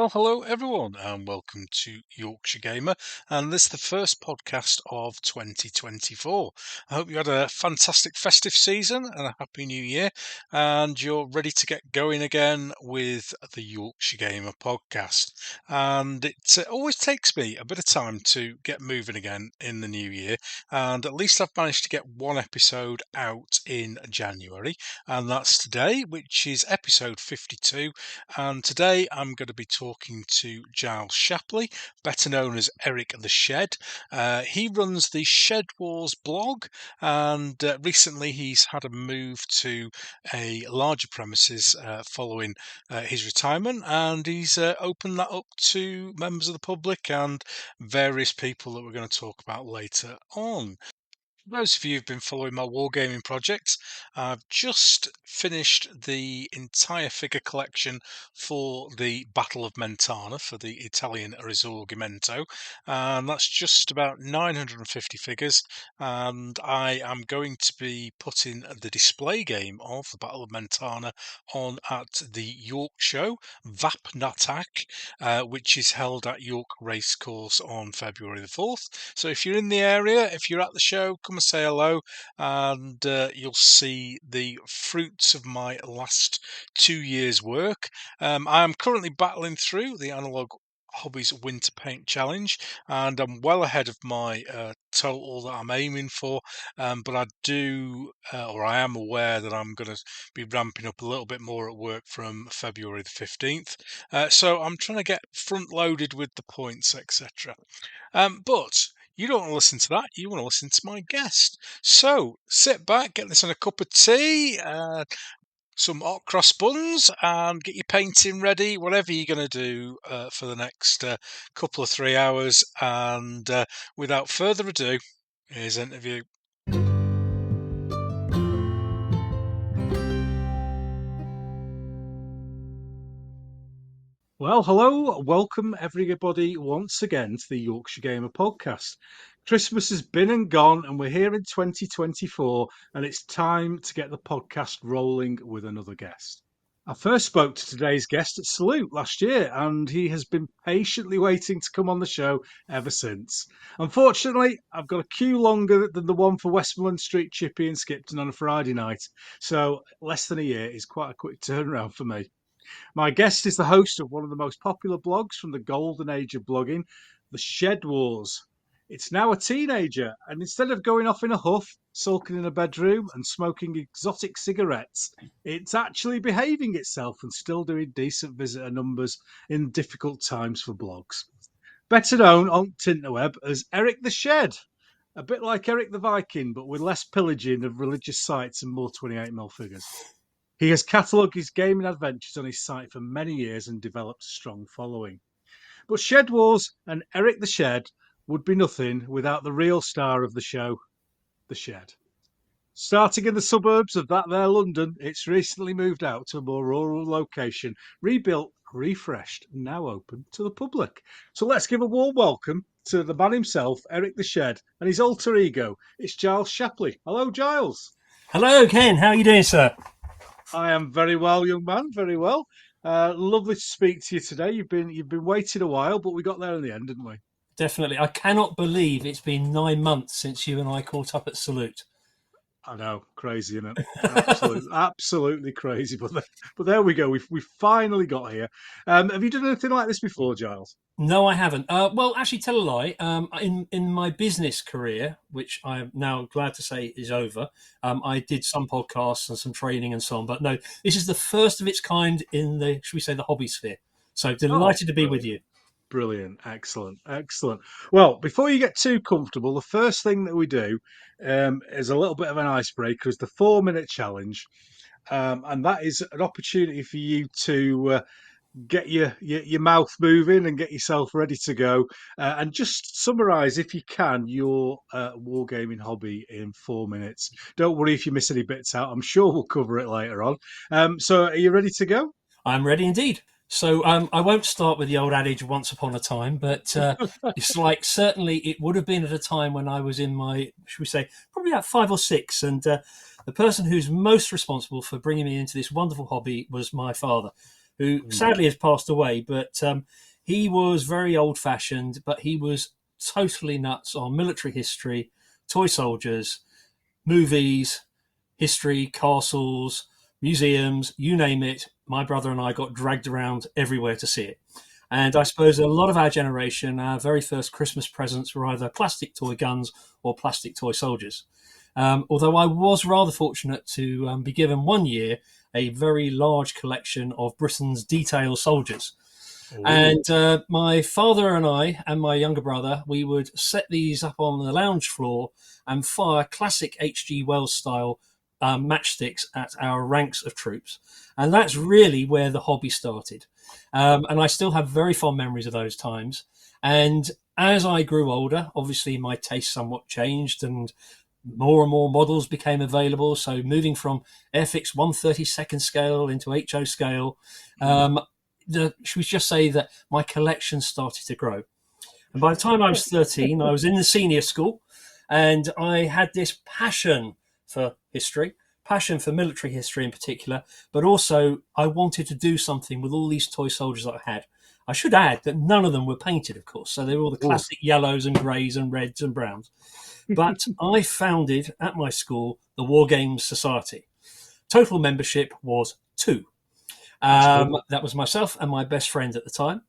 Well, hello everyone, and welcome to Yorkshire Gamer. And this is the first podcast of 2024. I hope you had a fantastic festive season and a happy new year, and you're ready to get going again with the Yorkshire Gamer podcast. And it always takes me a bit of time to get moving again in the new year, and at least I've managed to get one episode out in January, and that's today, which is episode 52. And today I'm going to be talking to Giles Shapley, better known as Eric the Shed. He runs the Shed Wars blog, and recently he's had a move to a larger premises following his retirement, and he's opened that up to members of the public and various people that we're going to talk about later on. For those of you who've been following my wargaming projects, I've just finished the entire figure collection for the Battle of Mentana for the Italian Risorgimento, and that's just about 950 figures, and I am going to be putting the display game of the Battle of Mentana on at the York Show, Vapnatak, which is held at York Racecourse on February the 4th. So if you're in the area, if you're at the show, come and say hello, and you'll see the fruits of my last 2 years' work. I am currently battling through the Analog Hobbies Winter Paint Challenge, and I'm well ahead of my total that I'm aiming for, but I am aware that I'm going to be ramping up a little bit more at work from February the 15th, so I'm trying to get front loaded with the points, etc. But you don't want to listen to that. You want to listen to my guest. So sit back, get this on a cup of tea, some hot cross buns, and get your painting ready, whatever you're going to do for the next couple of 3 hours. And without further ado, here's the interview. Well, hello, welcome everybody once again to the Yorkshire Gamer podcast. Christmas has been and gone, and we're here in 2024, and it's time to get the podcast rolling with another guest. I first spoke to today's guest at Salute last year, and he has been patiently waiting to come on the show ever since. Unfortunately, I've got a queue longer than the one for Westmoreland Street Chippy and Skipton on a Friday night, so less than a year is quite a quick turnaround for me. My guest is the host of one of the most popular blogs from the golden age of blogging, the Shed Wars. It's now a teenager, and instead of going off in a huff, sulking in a bedroom and smoking exotic cigarettes, it's actually behaving itself and still doing decent visitor numbers in difficult times for blogs. Better known on Tinterweb as Eric the Shed. A bit like Eric the Viking, but with less pillaging of religious sites and more 28mm figures. He has catalogued his gaming adventures on his site for many years and developed a strong following. But Shed Wars and Eric the Shed would be nothing without the real star of the show, the Shed. Starting in the suburbs of that there London, it's recently moved out to a more rural location, rebuilt, refreshed, and now open to the public. So let's give a warm welcome to the man himself, Eric the Shed, and his alter ego. It's Giles Shapley. Hello, Giles. Hello, Ken. How are you doing, sir? I am very well, young man, very well. Lovely to speak to you today. You've been waiting a while, but we got there in the end, didn't we? Definitely. I cannot believe it's been 9 months since you and I caught up at Salute. I know, crazy, isn't it? Absolutely crazy. But there we go. We finally got here. Have you done anything like this before, Giles? No, I haven't. Well, actually, tell a lie. In my business career, which I am now glad to say is over, I did some podcasts and some training and so on. But no, this is the first of its kind in the, should we say, the hobby sphere. So delighted to be with you. Brilliant. Excellent. Well, before you get too comfortable, the first thing that we do is a little bit of an icebreaker, is the 4-minute challenge. And that is an opportunity for you to get your mouth moving and get yourself ready to go. And just summarise, if you can, your wargaming hobby in 4 minutes. Don't worry if you miss any bits out. I'm sure we'll cover it later on. So are you ready to go? I'm ready indeed. So I won't start with the old adage once upon a time, but it's like certainly it would have been at a time when I was in my, should we say, probably about 5 or 6. And the person who's most responsible for bringing me into this wonderful hobby was my father, who sadly has passed away, but he was very old-fashioned, but he was totally nuts on military history, toy soldiers, movies, history, castles, museums, you name it. My brother and I got dragged around everywhere to see it. And I suppose a lot of our generation, our very first Christmas presents were either plastic toy guns or plastic toy soldiers. Although I was rather fortunate to be given one year a very large collection of Britain's detail soldiers. Ooh. And my father and I and my younger brother, we would set these up on the lounge floor and fire classic H.G. Wells style matchsticks at our ranks of troops. And that's really where the hobby started. And I still have very fond memories of those times. And as I grew older, obviously my taste somewhat changed and more models became available. So moving from Airfix 1/32 scale into HO scale, should we just say that my collection started to grow. And by the time I was 13, I was in the senior school, and I had this passion for history, passion for military history in particular, but also I wanted to do something with all these toy soldiers that I had. I should add that none of them were painted, of course, so they were all the classic yellows and greys and reds and browns. But I founded at my school the Wargames Society. Total membership was 2. That was myself and my best friend at the time.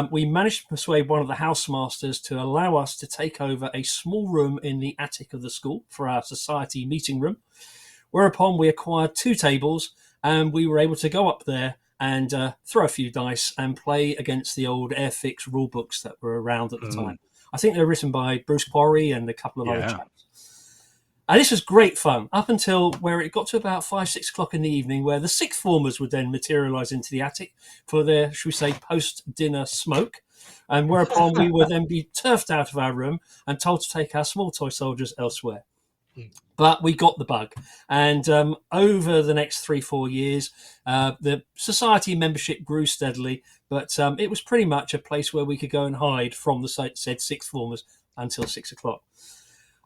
We managed to persuade one of the housemasters to allow us to take over a small room in the attic of the school for our society meeting room, whereupon we acquired 2 tables and we were able to go up there and throw a few dice and play against the old Airfix rule books that were around at the time. I think they were written by Bruce Quarry and a couple of other chaps. And this was great fun up until where it got to about 5-6 o'clock in the evening, where the sixth formers would then materialise into the attic for their, should we say, post-dinner smoke, and whereupon we would then be turfed out of our room and told to take our small toy soldiers elsewhere. But we got the bug. And over the next 3-4 years, the society membership grew steadily, but it was pretty much a place where we could go and hide from the said sixth formers until 6 o'clock.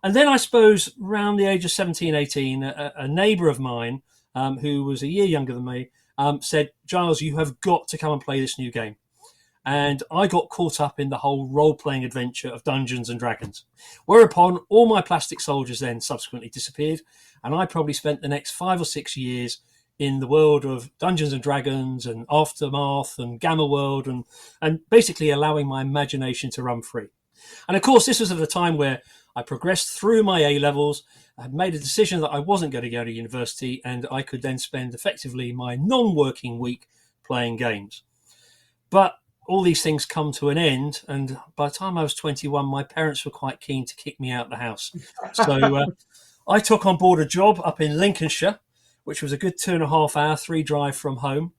And then I suppose around the age of 17, 18, a neighbour of mine who was a year younger than me said, Giles, you have got to come and play this new game. And I got caught up in the whole role-playing adventure of Dungeons and Dragons, whereupon all my plastic soldiers then subsequently disappeared, and I probably spent the next 5 or 6 years in the world of Dungeons and Dragons and Aftermath and Gamma World and basically allowing my imagination to run free. And of course, this was at a time where I progressed through my A-levels, I had made a decision that I wasn't going to go to university, and I could then spend effectively my non-working week playing games. But all these things come to an end, and by the time I was 21, my parents were quite keen to kick me out of the house. So I took on board a job up in Lincolnshire, which was a good 2.5-hour, 3 drive from home.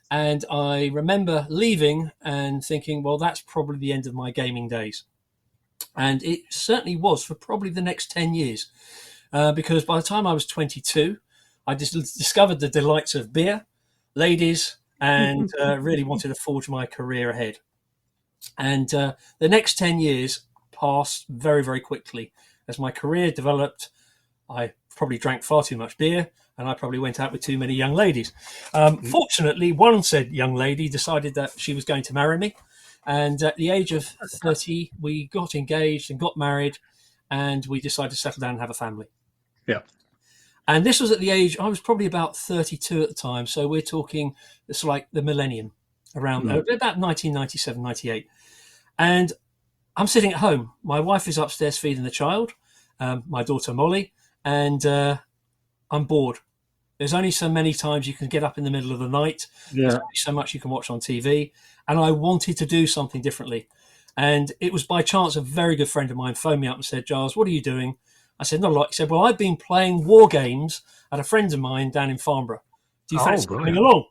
And I remember leaving and thinking, well, that's probably the end of my gaming days. And it certainly was for probably the next 10 years, because by the time I was 22, I just discovered the delights of beer, ladies, and really wanted to forge my career ahead. And the next 10 years passed very, very quickly. As my career developed, I probably drank far too much beer, and I probably went out with too many young ladies. Fortunately, one said young lady decided that she was going to marry me. And at the age of 30, we got engaged and got married, and we decided to settle down and have a family. Yeah. And this was at the age, I was probably about 32 at the time. So we're talking, it's like the millennium, around about 1997, 98. And I'm sitting at home. My wife is upstairs feeding the child, my daughter Molly, and I'm bored. There's only so many times you can get up in the middle of the night. Yeah. There's only so much you can watch on TV. And I wanted to do something differently. And it was by chance a very good friend of mine phoned me up and said, Giles, what are you doing? I said, not a lot. He said, well, I've been playing war games at a friend of mine down in Farnborough. Do you fancy coming along?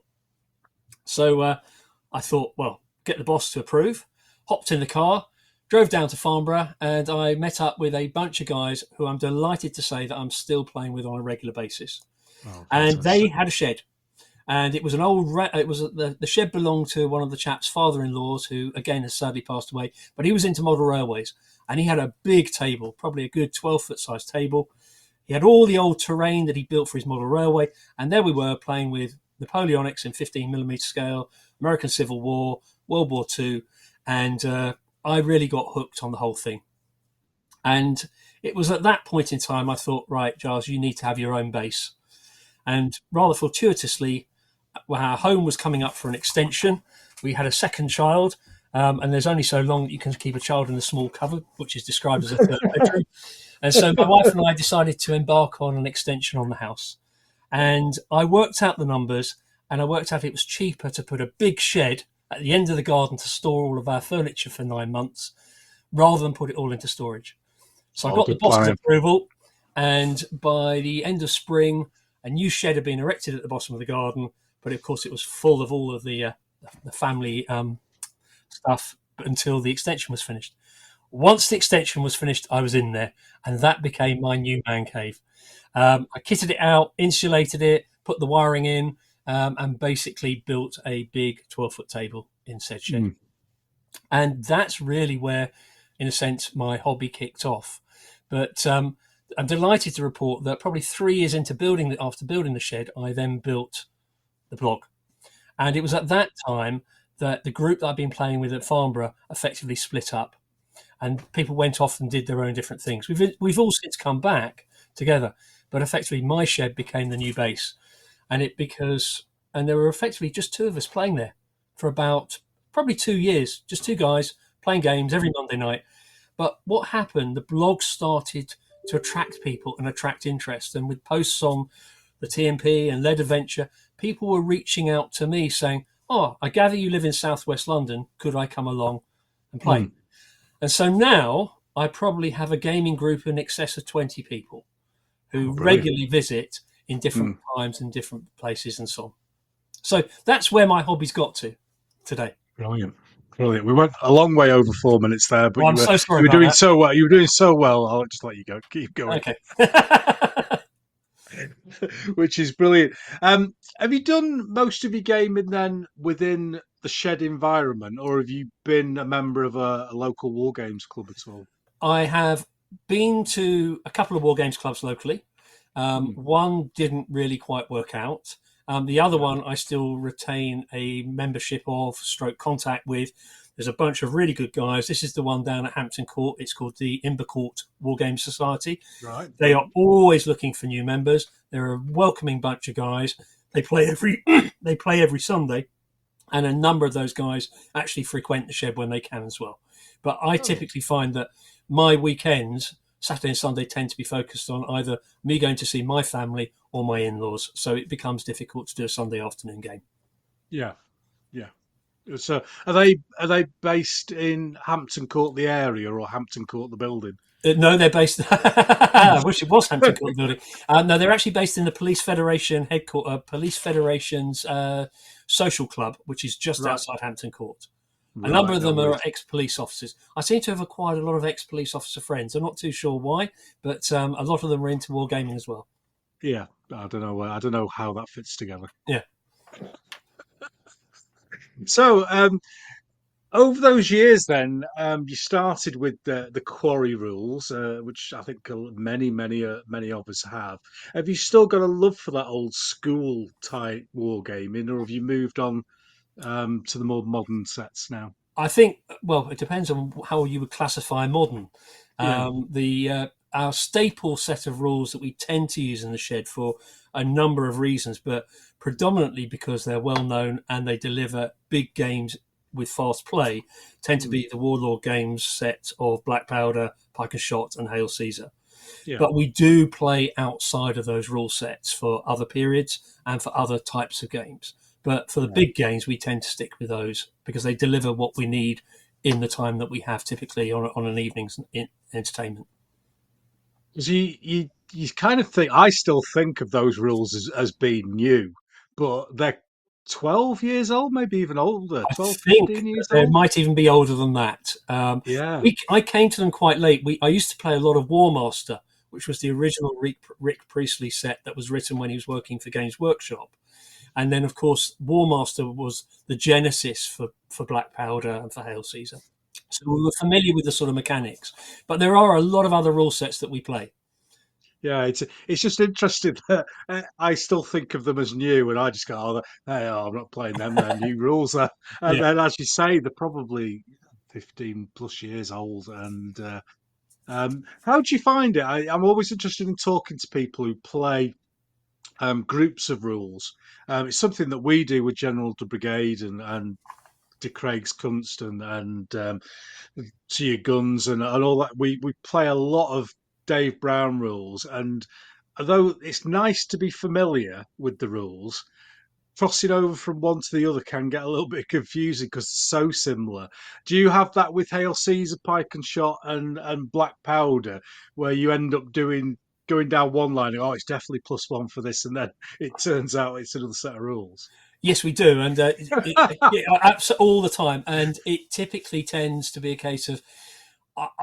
So I thought, well, get the boss to approve. Hopped in the car, drove down to Farnborough, and I met up with a bunch of guys who I'm delighted to say that I'm still playing with on a regular basis. Oh, and they had a shed. And it was an old, the shed belonged to one of the chap's father-in-laws, who again has sadly passed away, but he was into model railways, and he had a big table, probably a good 12-foot size table. He had all the old terrain that he built for his model railway, and there we were playing with Napoleonics in 15mm scale, American Civil War, World War II, and I really got hooked on the whole thing. And it was at that point in time I thought, right, Giles, you need to have your own base. And rather fortuitously, our home was coming up for an extension. We had a second child, and there's only so long that you can keep a child in a small cupboard, which is described as a third bedroom. And so my wife and I decided to embark on an extension on the house. And I worked out the numbers, and I worked out it was cheaper to put a big shed at the end of the garden to store all of our furniture for 9 months rather than put it all into storage. So I got the boss's approval, and by the end of spring, a new shed had been erected at the bottom of the garden, but of course it was full of all of the family stuff until the extension was finished. Once the extension was finished, I was in there, and that became my new man cave. I kitted it out, insulated it, put the wiring in, and basically built a big 12-foot table in said shed. And that's really where, in a sense, my hobby kicked off. But I'm delighted to report that probably 3 years into after building the shed, I then built the blog. And it was at that time that the group that I've been playing with at Farnborough effectively split up, and people went off and did their own different things. We've all since come back together, but effectively my shed became the new base, and there were effectively just 2 of us playing there for about probably 2 years, just 2 guys playing games every Monday night. But what happened, the blog started to attract people and attract interest. And with posts on the TMP and Lead Adventure, people were reaching out to me saying, "Oh, I gather you live in Southwest London. Could I come along and play?" And so now I probably have a gaming group in excess of 20 people who regularly visit in different times and different places and so on. So that's where my hobby's got to today. Brilliant. We went a long way over 4 minutes there, but I'm so sorry you were doing that. so well. You were doing so well. I'll just let you go. Keep going. Okay. Which is brilliant. Have you done most of your gaming then within the shed environment, or have you been a member of a local Wargames club at all? I have been to a couple of Wargames clubs locally. One didn't really quite work out. The other one I still retain a membership of, stroke contact with. There's a bunch of really good guys. This is the one down at Hampton Court. It's called the Invercourt Wargames Society. Right. They are always looking for new members. They're a welcoming bunch of guys. They play every Sunday, and a number of those guys actually frequent the shed when they can as well. But I typically find that my weekends, Saturday and Sunday, tend to be focused on either me going to see my family or my in-laws. So it becomes difficult to do a Sunday afternoon game. Yeah. So are they based in Hampton Court, the area, or Hampton Court, the building? No, they're based. I wish it was Hampton Court building. No, they're actually based in the Police Federation headquarters, Police Federation's social club, which is just outside Hampton Court. A number of them are ex-police officers. I seem to have acquired a lot of ex-police officer friends. I'm not too sure why, but a lot of them are into wargaming as well. Yeah, I don't know. I don't know how that fits together. Yeah. So, over those years, then you started with the quarry rules, which I think many of us have. Have you still got a love for that old school type wargaming, or have you moved on to the more modern sets now? I think, well, it depends on how you would classify modern. Our staple set of rules that we tend to use in the shed for a number of reasons, but predominantly because they're well known and they deliver big games with fast play, tend to be the Warlord Games set of Black Powder, Pike and Shot, and Hail Caesar. Yeah. But we do play outside of those rule sets for other periods and for other types of games. But for the big games, we tend to stick with those because they deliver what we need in the time that we have typically on an evening's entertainment. Because you kind of think, I still think of those rules as being new, but they're 12 years old, maybe even older, 12, 15 years old. They might even be older than that. I came to them quite late. I used to play a lot of War Master, which was the original Rick Priestley set that was written when he was working for Games Workshop. And then, of course, War Master was the genesis for Black Powder and for Hail Caesar. So we were familiar with the sort of mechanics. But there are a lot of other rule sets that we play. Yeah, it's just interesting that I still think of them as new, and I just go, "Oh, hey, oh, I'm not playing them. They're new rules." And Yeah. then, as you say, they're probably 15 plus years old. And how do you find it? I'm always interested in talking to people who play groups of rules. It's something that we do with General de Brigade and de Craig's Kunst and to your guns and all that. We play a lot of Dave Brown rules, and although it's nice to be familiar with the rules, crossing over from one to the other can get a little bit confusing because it's so similar. Do you have that with Hail Caesar, Pike and Shot, and Black Powder, where you end up doing going down one line? Oh, it's definitely +1 for this, and then it turns out it's another set of rules. Yes, we do, and all the time. And it typically tends to be a case of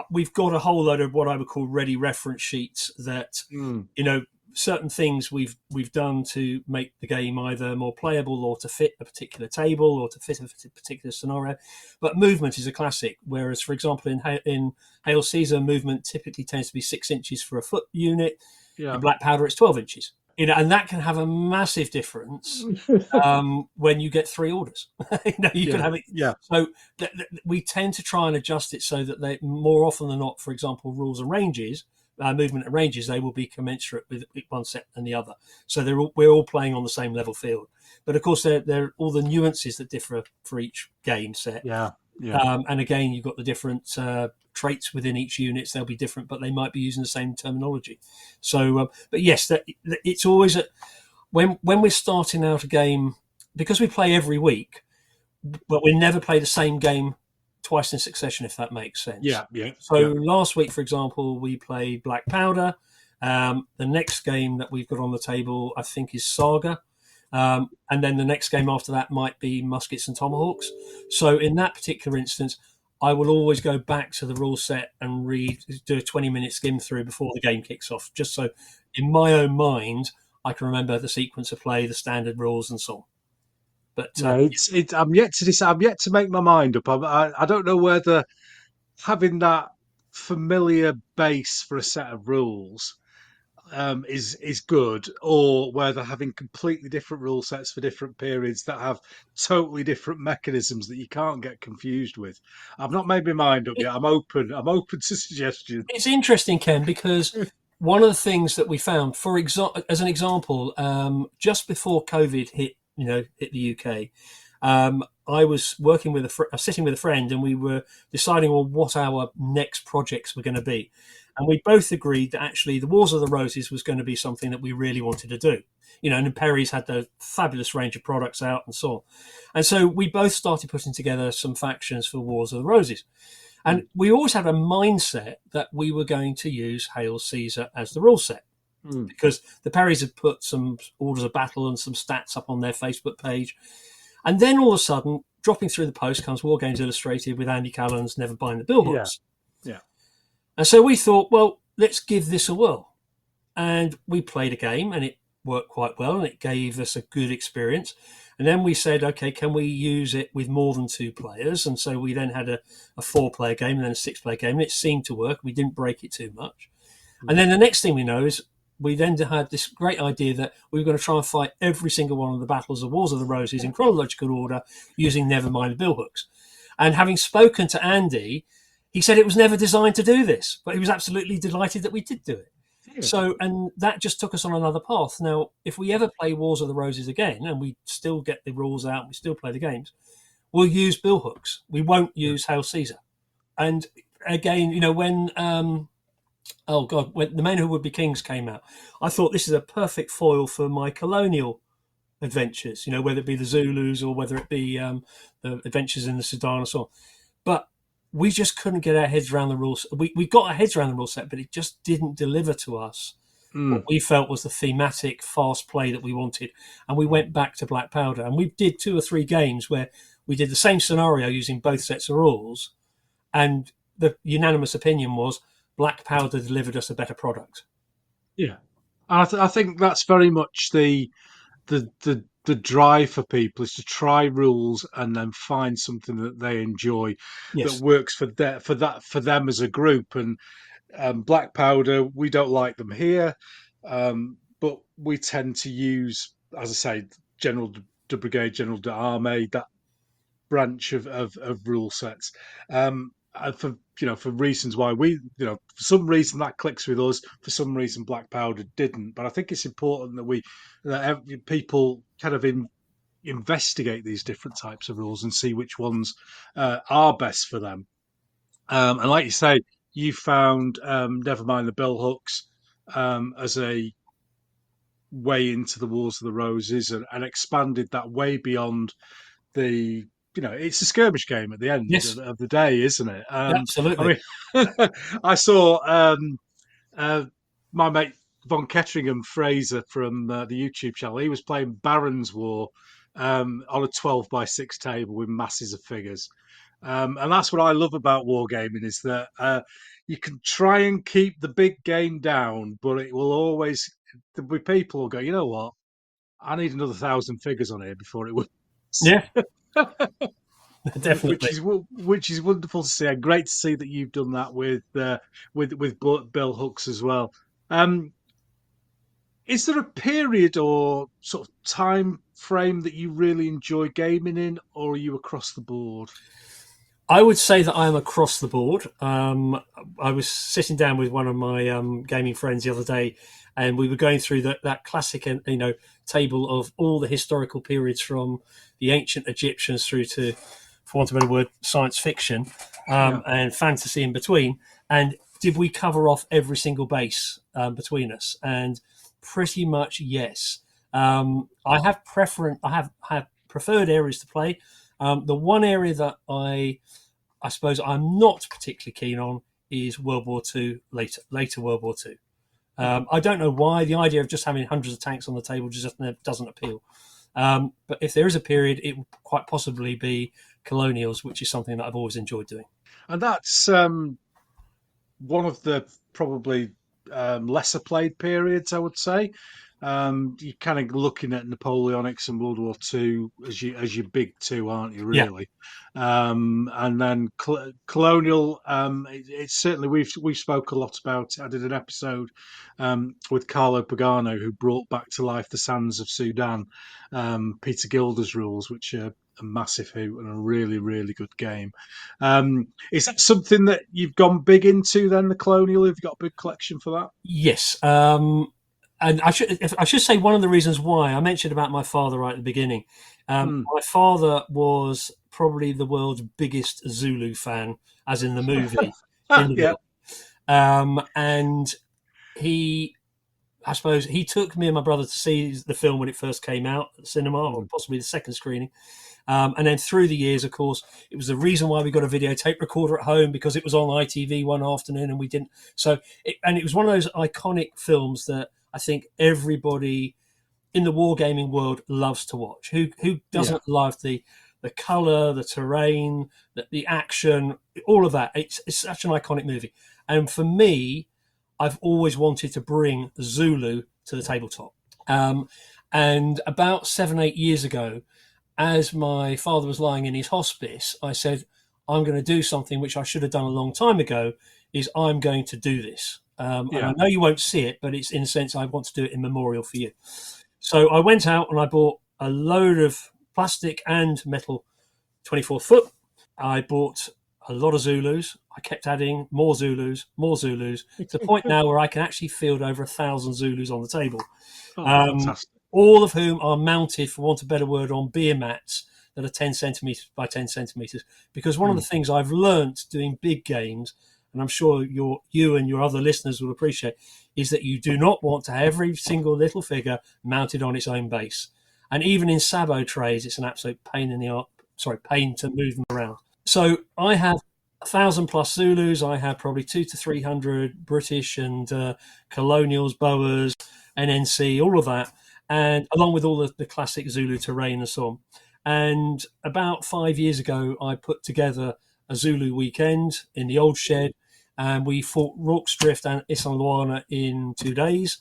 we've got a whole load of what I would call ready reference sheets that Mm, you know certain things we've done to make the game either more playable or to fit a particular table or to fit a particular scenario. But movement is a classic. Whereas, for example, in Hail Caesar, movement typically tends to be 6 inches for a foot unit. In yeah. Black Powder, it's 12 inches. And that can have a massive difference when you get three orders. You can Yeah, have it. yeah, So we tend to try and adjust it so that they more often than not, for example, rules and ranges, movement and ranges, they will be commensurate with one set and the other. So we're all playing on the same level field. But of course, there are all the nuances that differ for each game set. yeah, yeah. And again, you've got the different traits within each unit. They'll be different, but they might be using the same terminology. So, but yes, it's always when we're starting out a game, because we play every week, but we never play the same game twice in succession, if that makes sense. Yeah, yeah, So yeah. last week, for example, we played Black Powder. The next game that we've got on the table, I think, is Saga. And then the next game after that might be Muskets and Tomahawks. So in that particular instance, I will always go back to the rule set and do a 20-minute skim through before the game kicks off, just so in my own mind I can remember the sequence of play, the standard rules, and so on. But Yeah, it's. I'm yet to decide. I'm yet to make my mind up. I don't know whether having that familiar base for a set of rules is good, or whether having completely different rule sets for different periods that have totally different mechanisms that you can't get confused with. I've not made my mind up it, yet. I'm open. I'm open to suggestions. it's interesting, Ken, because one of the things that we found, as an example, just before COVID hit the UK, I was sitting with a friend, and we were deciding on what our next projects were going to be, and we both agreed that actually the Wars of the Roses was going to be something that we really wanted to do. And Perry's had the fabulous range of products out and so on, and so we both started putting together some factions for Wars of the Roses. Mm, And we always had a mindset that we were going to use Hail Caesar as the rule set mm. because the Perrys had put some orders of battle and some stats up on their Facebook page. And then all of a sudden, dropping through the post comes Wargames Illustrated with Andy Callan's Never Bind the Yeah, Billhooks. yeah, And so we thought, well, let's give this a whirl. And we played a game and it worked quite well and it gave us a good experience. And then we said, okay, can we use it with more than two players? And so we then had a four-player game and then a six-player game, and it seemed to work. We didn't break it too much. And mm, then the next thing we know is we then had this great idea that we were going to try and fight every single one of the battles of Wars of the Roses in chronological order using Nevermind the Billhooks. And having spoken to Andy, he said it was never designed to do this, but he was absolutely delighted that we did do it. yeah, So, and that just took us on another path. Now, if we ever play Wars of the Roses again and we still get the rules out, we still play the games, we'll use billhooks. We won't yeah, use Hail Caesar. And again, when oh God, when the Men Who Would Be Kings came out, I thought this is a perfect foil for my colonial adventures. Whether it be the Zulus or whether it be the adventures in the Sudan or so on. But we just couldn't get our heads around the rules. We got our heads around the rule set, but it just didn't deliver to us what mm, we felt was the thematic fast play that we wanted. And we went back to Black Powder, and we did 2 or 3 games where we did the same scenario using both sets of rules, and the unanimous opinion was Black Powder delivered us a better product. yeah. And I think that's very much the drive for people is to try rules and then find something that they enjoy that Yes. works for them as a group. And black powder, we don't like them here, but we tend to use, as I say, General de Brigade, General de Armée, that branch of rule sets. For for reasons why for some reason that clicks with us, for some reason black powder didn't. But I think it's important that people kind of investigate these different types of rules and see which ones are best for them. And like you say, you found never mind the bill hooks as a way into the Wars of the Roses, and expanded that way beyond the it's a skirmish game at the end Yes, of the day, isn't it? I absolutely. mean, I saw uh, my mate Von Ketteringham Fraser from the YouTube channel. He was playing Baron's War on a 12 by 6 table with masses of figures. And that's what I love about wargaming, is that you can try and keep the big game down, but it will always, there'll be people who go, you know what, I need another 1,000 figures on here before it works. Yeah, definitely. Which is wonderful to see, and great to see that you've done that with bill hooks as well. Um, is there a period or sort of time frame that you really enjoy gaming in, or are you across the board? I would say that I am across the board. I was sitting down with one of my gaming friends the other day, and we were going through that classic, table of all the historical periods from the ancient Egyptians through to, for want of a better word, science fiction Yeah, and fantasy in between. And did we cover off every single base between us? And pretty much yes. I have have preferred areas to play. The one area that I suppose I'm not particularly keen on is World War Two, later World War Two. I don't know why. The idea of just having hundreds of tanks on the table just doesn't appeal. But if there is a period, it will quite possibly be colonials, which is something that I've always enjoyed doing. and that's one of the probably lesser played periods, I would say. You're kind of looking at Napoleonics and World War Two as your big two, aren't you? Yeah, Really, and then colonial. It's certainly we've spoke a lot about it. I did an episode with Carlo Pagano, who brought back to life the Sands of Sudan, Peter Gilder's rules, which are a massive hoot and a really really good game. Is that something that you've gone big into then, the colonial? Have you got a big collection for that? yes. And I should say one of the reasons why I mentioned about my father right at the beginning. Hmm. My father was probably the world's biggest Zulu fan, as in the movie in the Yeah. world. And he, I suppose, he took me and my brother to see the film when it first came out at the cinema, or Hmm. possibly the second screening. And then through the years, of course, it was the reason why we got a videotape recorder at home, because it was on ITV one afternoon and we didn't. And it was one of those iconic films that I think everybody in the wargaming world loves to watch. Who Yeah. doesn't love the color, the terrain, the action, all of that? It's such an iconic movie. And for me, I've always wanted to bring Zulu to the tabletop. And about 7, 8 years ago, as my father was lying in his hospice, I said, I'm going to do something which I should have done a long time ago, is I'm going to do this. And I Yeah. know you won't see it, but it's in a sense, I want to do it in memorial for you. So I went out and I bought a load of plastic and metal 24 foot. I bought a lot of Zulus. I kept adding more Zulus, to the point now where I can actually field over 1,000 Zulus on the table. Oh, Um, fantastic. all of whom are mounted, for want of a better word, on beer mats that are 10 centimeters by 10 centimeters. Because one of Hmm. the things I've learnt doing big games, and I'm sure you and your other listeners will appreciate, is that you do not want to have every single little figure mounted on its own base. And even in Sabo trays, it's an absolute pain in the pain to move them around. So I have 1,000 plus Zulus. I have probably 200 to 300 British and colonials, Boas, NNC, all of that, and along with all the classic Zulu terrain and so on. And about 5 years ago, I put together a Zulu weekend in the old shed, and we fought Rorke's Drift and Isandlwana in 2 days,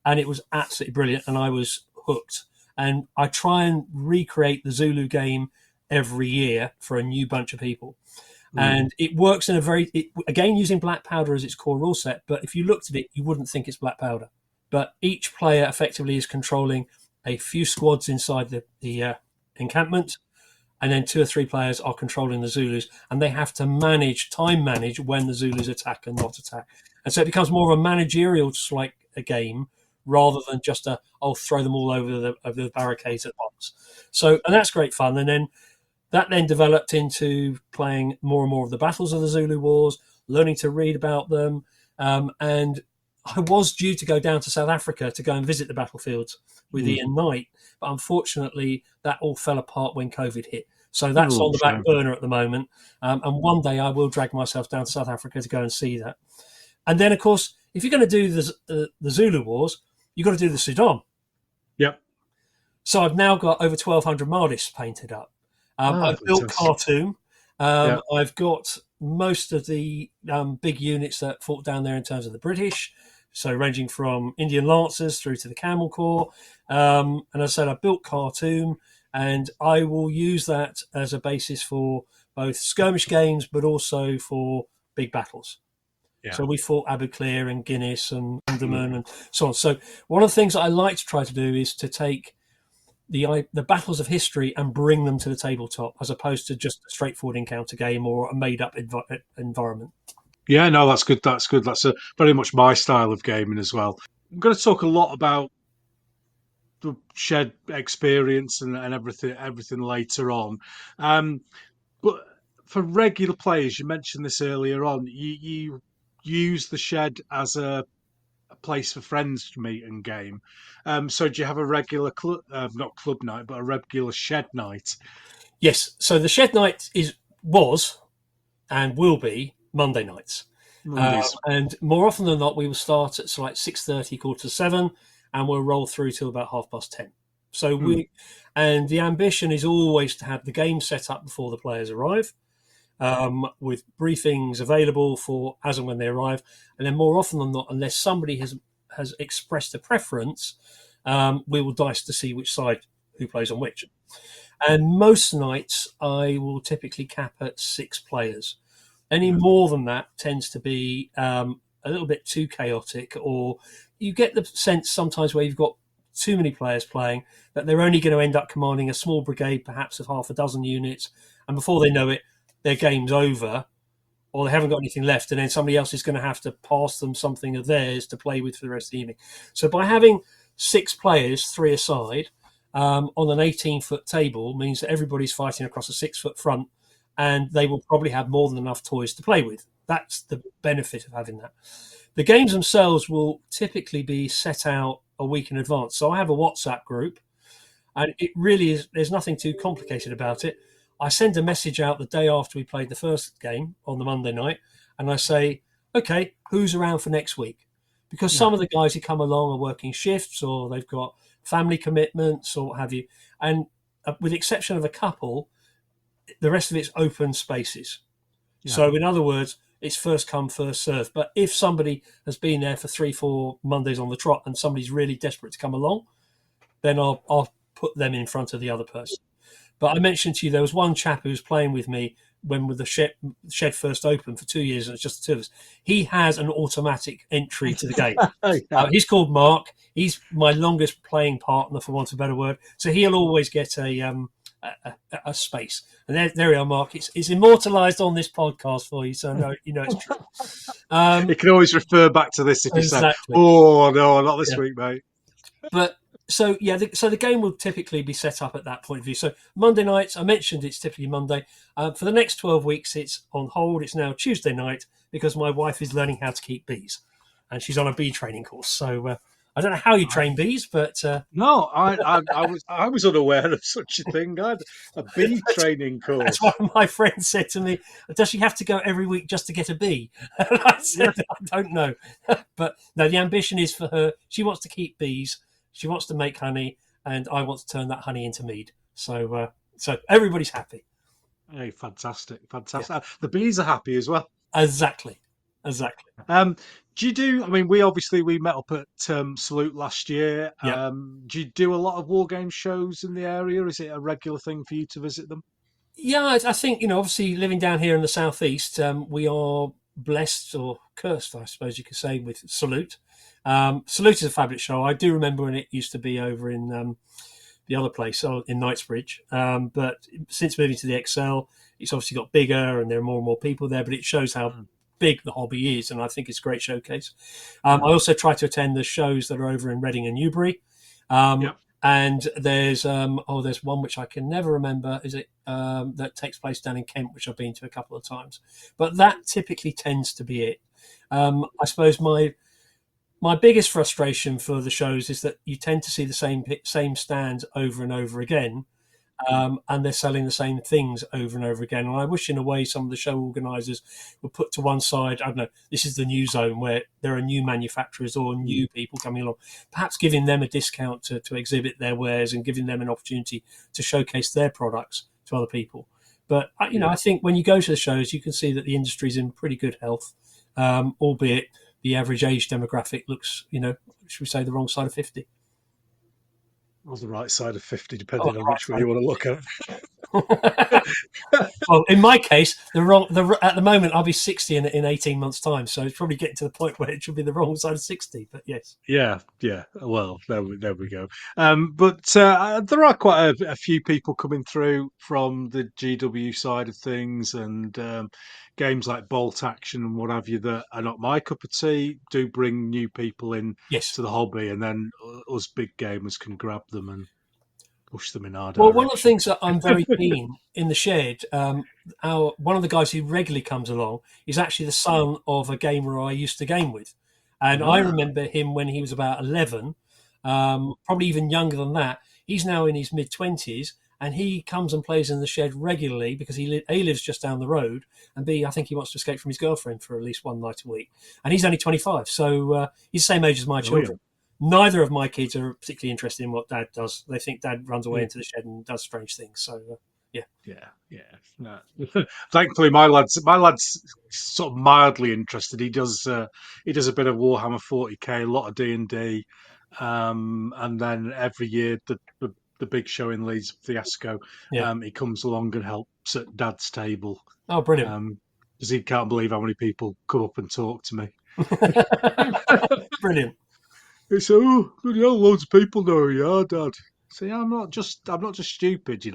and it was absolutely brilliant, and I was hooked. And I try and recreate the Zulu game every year for a new bunch of people. And it works in a again, using black powder as its core rule set. But if you looked at it, you wouldn't think it's black powder. But each player effectively is controlling a few squads inside the encampment, and then 2 or 3 players are controlling the Zulus, and they have to time manage when the Zulus attack and not attack. And so it becomes more of a managerial like a game rather than just I'll throw them all over the barricades at once. So, and that's great fun. And then that then developed into playing more and more of the battles of the Zulu Wars, learning to read about them, and I was due to go down to South Africa to go and visit the battlefields with Ian Knight, but unfortunately that all fell apart when COVID hit. So that's on the back burner at the moment. And one day I will drag myself down to South Africa to go and see that. And then, of course, if you're going to do the Zulu Wars, you've got to do the Sudan. Yep. So I've now got over 1,200 Mardis painted up. I've built Khartoum. I've got most of the big units that fought down there in terms of the British, so ranging from Indian Lancers through to the Camel Corps. And as I said, I built Khartoum, and I will use that as a basis for both skirmish games, but also for big battles. Yeah. So we fought Abu Klea and Guinness and Andaman and so on. So one of the things that I like to try to do is to take the battles of history and bring them to the tabletop, as opposed to just a straightforward encounter game or a made-up environment. Yeah, no, that's good. That's good. That's very much my style of gaming as well. I'm going to talk a lot about the shed experience and everything later on. But for regular players, you mentioned this earlier on, you use the shed as a place for friends to meet and game. So do you have a regular not club night, but a regular shed night? Yes. So the shed night was and will be Monday nights. And more often than not, we will start at like 6:30, 6:45, and we'll roll through till about 10:30. So and the ambition is always to have the game set up before the players arrive, with briefings available for as and when they arrive. And then more often than not, unless somebody has expressed a preference, we will dice to see which side who plays on which. And most nights I will typically cap at 6 players. Any more than that tends to be a little bit too chaotic, or you get the sense sometimes where you've got too many players playing that they're only going to end up commanding a small brigade, perhaps of half a dozen units, and before they know it, their game's over, or they haven't got anything left, and then somebody else is going to have to pass them something of theirs to play with for the rest of the evening. So by having 6 players, 3 aside, on an 18-foot table means that everybody's fighting across a 6-foot front, and they will probably have more than enough toys to play with. That's the benefit of having that. The games themselves will typically be set out a week in advance. So I have a WhatsApp group, and it really is, there's nothing too complicated about it. I send a message out the day after we played the first game on the Monday night, and I say, okay, who's around for next week? Because some of the guys who come along are working shifts, or they've got family commitments or what have you. And with the exception of a couple, the rest of it's open spaces. Yeah. So in other words, it's first come, first serve. But if somebody has been there for 3-4 Mondays on the trot and somebody's really desperate to come along, then I'll put them in front of the other person. But I mentioned to you, there was one chap who was playing with me when the shed first opened for 2 years, and it's just the 2 of us. He has an automatic entry to the game. He's called Mark. He's my longest playing partner, for want of a better word. So he'll always get a space. And there we are, Mark. It's immortalised on this podcast for you, so no, you know it's true. You can always refer back to this if you say, "Oh no, not this week, mate." But so the game will typically be set up at that point of view. So Monday nights, I mentioned it's typically Monday. For the next 12 weeks, it's on hold. It's now Tuesday night because my wife is learning how to keep bees, and she's on a bee training course. So I don't know how you train bees, but no, I was unaware of such a thing. I had a bee training course. That's what my friend said to me. Does she have to go every week just to get a bee? And I said, I don't know. But no, the ambition is for her. She wants to keep bees. She wants to make honey, and I want to turn that honey into mead. So everybody's happy. Hey, fantastic. Yeah. The bees are happy as well. Exactly. Do you do? I mean, we met up at Salute last year. Yep. Do you do a lot of war game shows in the area? Is it a regular thing for you to visit them? Yeah, I think, obviously living down here in the southeast, we are blessed or cursed, I suppose you could say, with Salute. Salute is a fabulous show. I do remember when it used to be over in the other place in Knightsbridge. But since moving to the XL, it's obviously got bigger and there are more and more people there, but it shows how big the hobby is, and I think it's a great showcase. I also try to attend the shows that are over in Reading and Newbury. And there's there's one which I can never remember. Is it that takes place down in Kent, which I've been to a couple of times. But that typically tends to be it. I suppose my biggest frustration for the shows is that you tend to see the same stands over and over again, and they're selling the same things over and over again. And I wish, in a way, some of the show organisers would put to one side, I don't know, this is the new zone where there are new manufacturers or new people coming along, perhaps giving them a discount to exhibit their wares and giving them an opportunity to showcase their products to other people. But, I think when you go to the shows, you can see that the industry's in pretty good health, albeit the average age demographic looks, should we say, the wrong side of 50. Or the right side of 50, depending on which way you want to look at. Well, in my case, at the moment, I'll be 60 in 18 months' time, so it's probably getting to the point where it should be the wrong side of 60. But yes, yeah. Well, there we go. But there are quite a few people coming through from the GW side of things, and games like Bolt Action and what have you that are not my cup of tea do bring new people in to the hobby, and then us big gamers can grab them and push them in our direction. Well, one of the things that I'm very keen in the shed, one of the guys who regularly comes along is actually the son of a gamer I used to game with. And I remember him when he was about 11, probably even younger than that. He's now in his mid-20s, and he comes and plays in the shed regularly because he lives just down the road, and B, I think he wants to escape from his girlfriend for at least one night a week. And he's only 25, so he's the same age as my children. Neither of my kids are particularly interested in what Dad does. They think Dad runs away into the shed and does strange things. So, yeah. No. Thankfully, my lad's sort of mildly interested. He does a bit of Warhammer 40k, a lot of D&D, and then every year the big show in Leeds, Fiasco, he comes along and helps at Dad's table. Oh, brilliant! Because he can't believe how many people come up and talk to me. Brilliant. He said, "Oh, bloody hell, loads of people know who you are, Dad." I say, I'm not just stupid,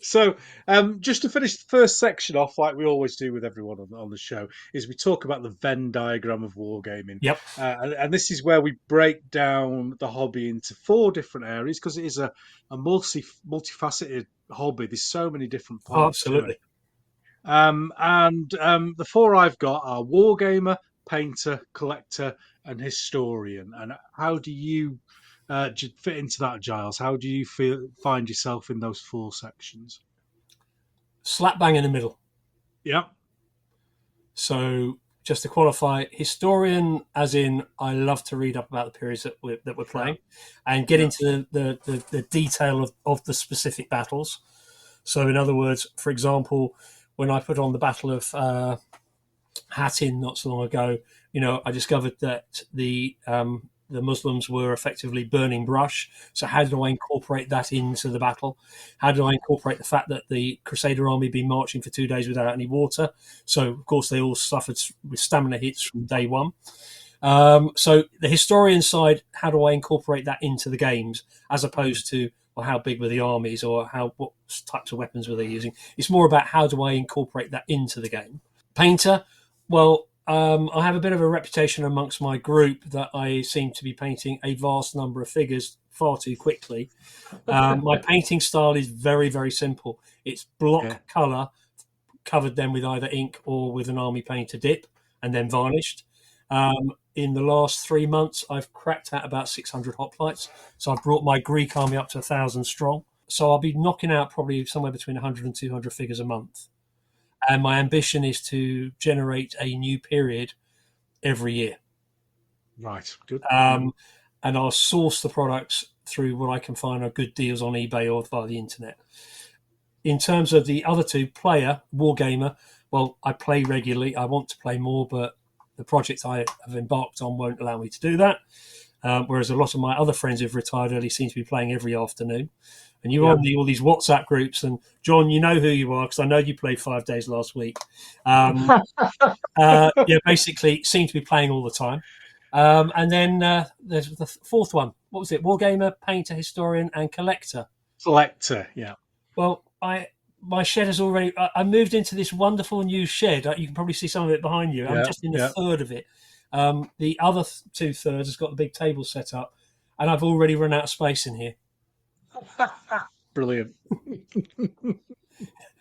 So, just to finish the first section off, like we always do with everyone on the show, is we talk about the Venn diagram of wargaming. Yep. And this is where we break down the hobby into 4 different areas, because it is a multifaceted hobby. There's so many different parts. Absolutely. The 4 I've got are wargamer, painter, collector, and historian. And how do you fit into that, Giles? How do you find yourself in those 4 sections? Slap bang in the middle. Yeah. So just to qualify, historian, as in I love to read up about the periods that we're playing, and get into the detail of the specific battles. So in other words, for example, when I put on the Battle of Hattin not so long ago, I discovered that the Muslims were effectively burning brush. So how do I incorporate that into the battle? How do I incorporate the fact that the Crusader army had been marching for 2 days without any water? So, of course, they all suffered with stamina hits from day one. So the historian side, how do I incorporate that into the games, as opposed to, well, how big were the armies, or what types of weapons were they using? It's more about how do I incorporate that into the game. Painter, well, I have a bit of a reputation amongst my group that I seem to be painting a vast number of figures far too quickly. My painting style is very, very simple. It's block colour, covered then with either ink or with an army painter dip, and then varnished. In the last 3 months, I've cracked out about 600 hoplites. So I've brought my Greek army up to 1,000 strong. So I'll be knocking out probably somewhere between 100 and 200 figures a month. And my ambition is to generate a new period every year. Right, good. And I'll source the products through what I can find are good deals on eBay or via the internet. In terms of the other 2, player, wargamer, well, I play regularly. I want to play more, but the project I have embarked on won't allow me to do that. whereas a lot of my other friends who've retired early seem to be playing every afternoon. And you're Yeah. on all these WhatsApp groups, and John, you know who you are because I know you played 5 days last week. Basically seem to be playing all the time. And then there's the fourth one. What was it? Wargamer, painter, historian, and collector. Collector, yeah. Well, my shed has already. I moved into this wonderful new shed. You can probably see some of it behind you. I'm Yeah, just in a yeah. third of it. The other 2/3 has got the big table set up, and I've already run out of space in here. Brilliant.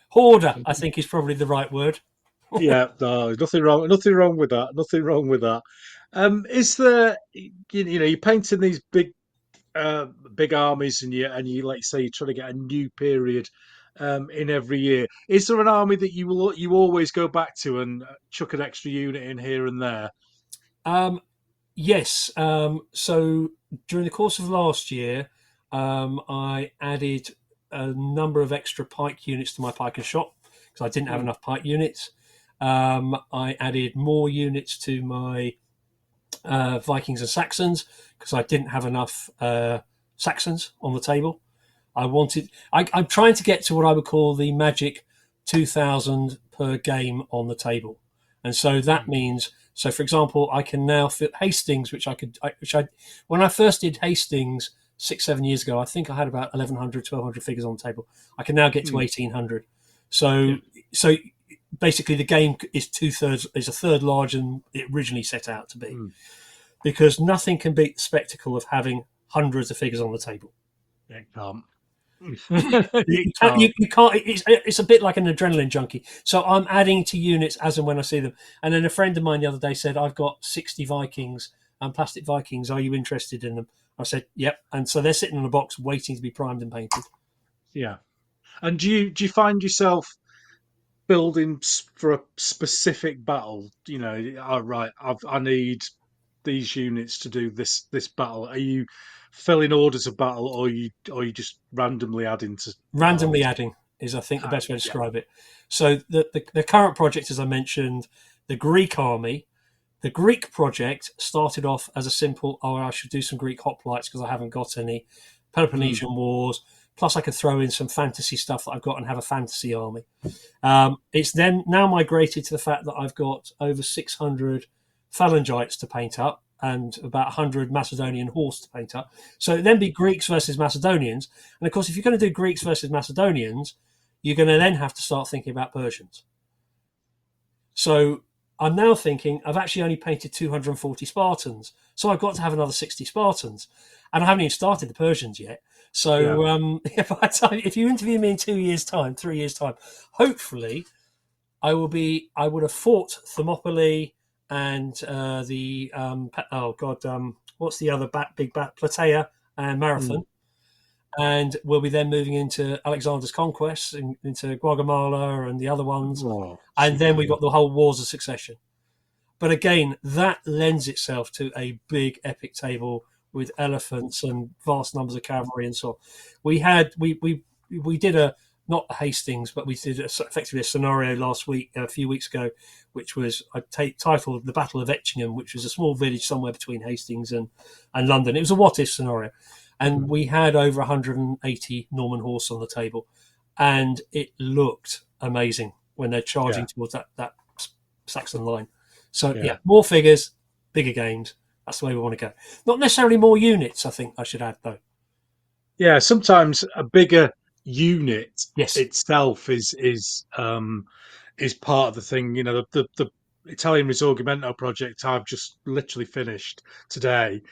Hoarder, I think, is probably the right word. Yeah, no, nothing wrong. Nothing wrong with that. Nothing wrong with that. Is there, you're painting these big armies, and you like you say you're trying to get a new period in every year. Is there an army that you always go back to and chuck an extra unit in here and there? Yes. So during the course of last year, I added a number of extra pike units to my pike and shot because I didn't have enough pike units. I added more units to my Vikings and Saxons because I didn't have enough Saxons on the table. I'm trying to get to what I would call the magic 2,000 per game on the table, and so that means. So, for example, I can now fit Hastings, when I first did Hastings 6-7 years ago, I think I had about 1,100, 1,200 figures on the table. I can now get to 1,800. So basically, the game is a third larger than it originally set out to be, because nothing can beat the spectacle of having hundreds of figures on the table. It can't. You can't. It's a bit like an adrenaline junkie. So I'm adding to units as and when I see them. And then a friend of mine the other day said, "I've got 60 Vikings and plastic Vikings. Are you interested in them?" I said, "Yep." And so they're sitting in a box waiting to be primed and painted. Yeah. And do you find yourself building for a specific battle? Right, I need these units to do this battle. Are you filling orders of battle, or you just randomly adding to Randomly armies? adding is, I think, the best way to describe it. So the current project, as I mentioned, the Greek army. The Greek project started off as a simple, I should do some Greek hoplites because I haven't got any. Peloponnesian Wars. Plus, I could throw in some fantasy stuff that I've got and have a fantasy army. It's then now migrated to the fact that I've got over 600 phalangites to paint up and about 100 Macedonian horse to paint up. So it'd then be Greeks versus Macedonians. And of course, if you're going to do Greeks versus Macedonians, you're going to then have to start thinking about Persians. So I'm now thinking I've actually only painted 240 Spartans. So I've got to have another 60 Spartans. And I haven't even started the Persians yet. So if you interview me in 2 years' time, 3 years' time, hopefully I would have fought Thermopylae and what's the other big Plataea and Marathon. And we'll be then moving into Alexander's conquests, into Guatemala and the other ones. And then we've got the whole Wars of Succession. But again, that lends itself to a big epic table with elephants and vast numbers of cavalry and so on. We did not Hastings, but we did effectively a scenario a few weeks ago, which was titled The Battle of Etchingham, which was a small village somewhere between Hastings and London. It was a what-if scenario. And we had over 180 Norman horse on the table. And it looked amazing when they're charging towards that Saxon line. So, more figures, bigger games. That's the way we want to go. Not necessarily more units, I think I should add, though. Yeah, sometimes a bigger unit Yes. itself is part of the thing. The Italian Risorgimento project I've just literally finished today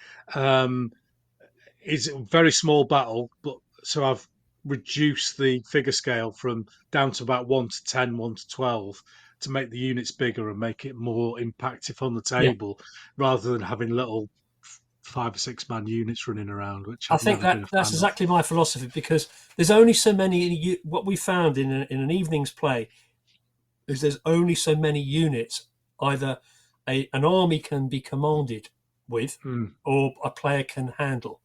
is a very small battle, but so I've reduced the figure scale from down to about 1 to 10, 1 to 12 to make the units bigger and make it more impactful on the table rather than having little 5 or 6 man units running around, which I've never been a fan that's exactly my philosophy, because there's only so many. What we found in an evening's play is there's only so many units either an army can be commanded with or a player can handle.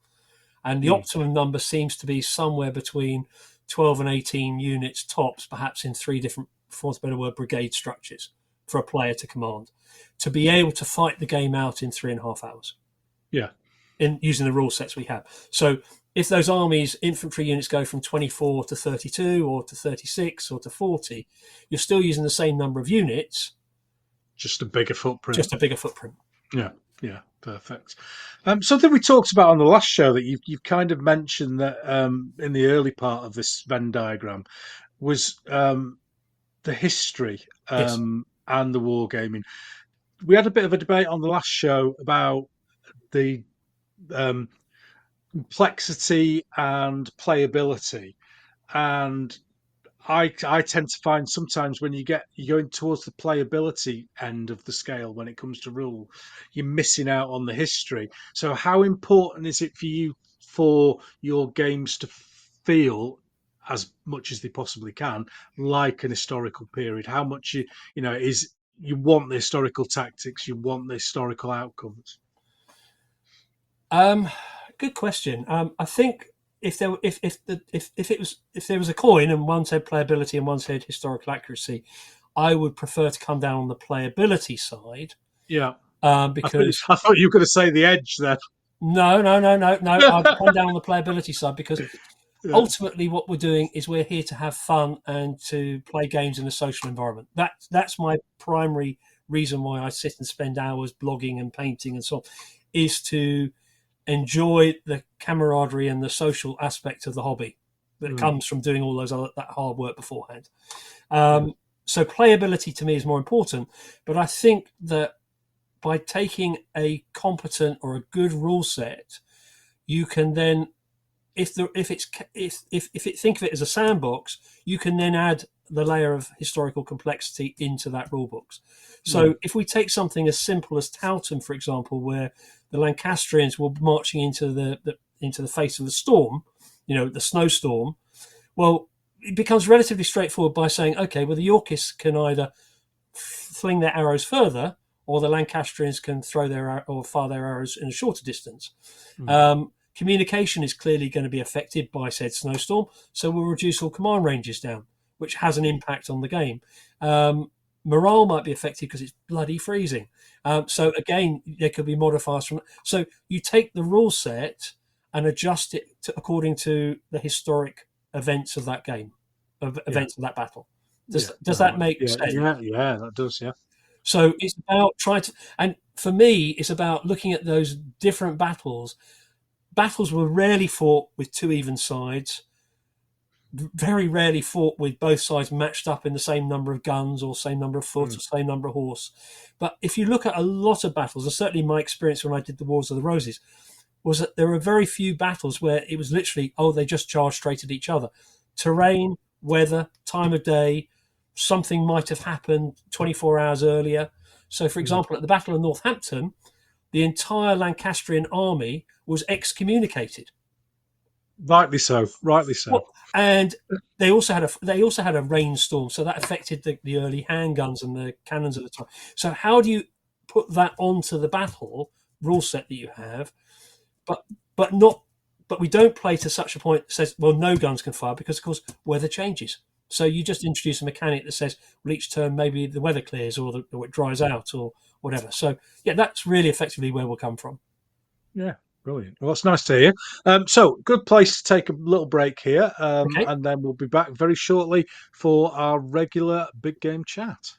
And the optimum number seems to be somewhere between 12 and 18 units tops, perhaps in 3 different, for want of a better word, brigade structures for a player to command, to be able to fight the game out in 3.5 hours. Yeah. in using the rule sets we have. So if those armies, infantry units go from 24 to 32 or to 36 or to 40, you're still using the same number of units, Just a bigger footprint. just a bigger footprint. Yeah, yeah, perfect. Something we talked about on the last show that you've kind of mentioned that in the early part of this Venn diagram was the history Yes. and the wargaming. We had a bit of a debate on the last show about the um, complexity and playability, and I tend to find sometimes when you're going towards the playability end of the scale when it comes to rule, you're missing out on the history. So how important is it for you for your games to feel as much as they possibly can like an historical period? How much is you want the historical tactics, you want the historical outcomes? Um, Good question. I think if there if there was a coin and one said playability and one said historical accuracy, I would prefer to come down on the playability side, Yeah, because I thought you were going to say the edge then. no. I'd come down on the playability side because Yeah. ultimately what we're doing is we're here to have fun and to play games in a social environment. That's my primary reason why I sit and spend hours blogging and painting and so on, is to enjoy the camaraderie and the social aspect of the hobby that comes from doing all that hard work beforehand. So playability to me is more important, but I think that by taking a competent or a good rule set, you can then, if it think of it as a sandbox, you can then add the layer of historical complexity into that rule books. So if we take something as simple as Towton, for example, where the Lancastrians were marching into the face of the storm, the snowstorm, well, it becomes relatively straightforward by saying, okay, well, the Yorkists can either fling their arrows further, or the Lancastrians can throw or fire their arrows in a shorter distance. Communication is clearly going to be affected by said snowstorm, so we'll reduce all command ranges down, which has an impact on the game. Morale might be affected because it's bloody freezing. So again, there could be modifiers from. So you take the rule set and adjust it according to the historic events of that game, events of that battle. Does that make sense? Yeah, that does. Yeah. So it's about trying to, and for me, it's about looking at those different battles. Battles were rarely fought with two even sides, very rarely fought with both sides matched up in the same number of guns or same number of foot or same number of horse. But if you look at a lot of battles, and certainly my experience when I did the Wars of the Roses, was that there were very few battles where it was literally, they just charged straight at each other. Terrain, weather, time of day, something might have happened 24 hours earlier. So, for example, at the Battle of Northampton, the entire Lancastrian army was excommunicated. Rightly so. Rightly so. Well, and they also had a rainstorm, so that affected the early handguns and the cannons at the time. So, how do you put that onto the battle rule set that you have, but we don't play to such a point that says, well, no guns can fire, because of course weather changes. So you just introduce a mechanic that says, well, each turn maybe the weather clears or it dries out or whatever. So yeah, that's really effectively where we'll come from. Yeah, brilliant. Well, that's nice to hear. So good place to take a little break here, Okay. and then we'll be back very shortly for our regular big game chat.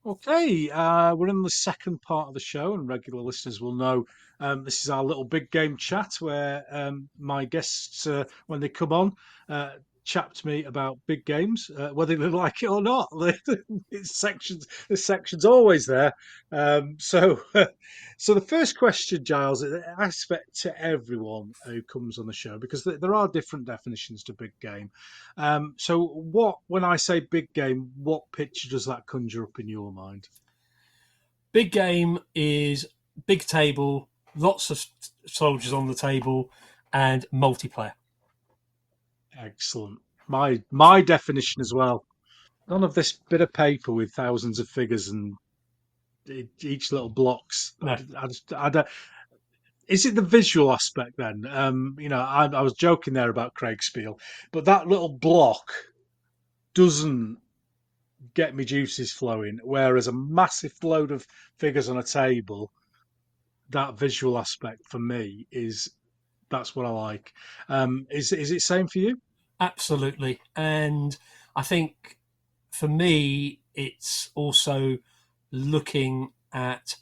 Okay, we're in the second part of the show, and regular listeners will know this is our little big game chat where my guests, when they come on, chat to me about big games, whether they like it or not. This section's always there. So the first question, Giles, I expect to everyone who comes on the show, because there are different definitions to big game. So when I say big game, what picture does that conjure up in your mind? Big game is big table, lots of soldiers on the table, and multiplayer. Excellent. My definition as well. None of this bit of paper with thousands of figures and each little blocks. No. I don't. Is it the visual aspect then? I was joking there about Craig Spiel, but that little block doesn't get my juices flowing. Whereas a massive load of figures on a table, that visual aspect for me is that's what I like. Is it same for you? Absolutely. And I think for me, it's also looking at,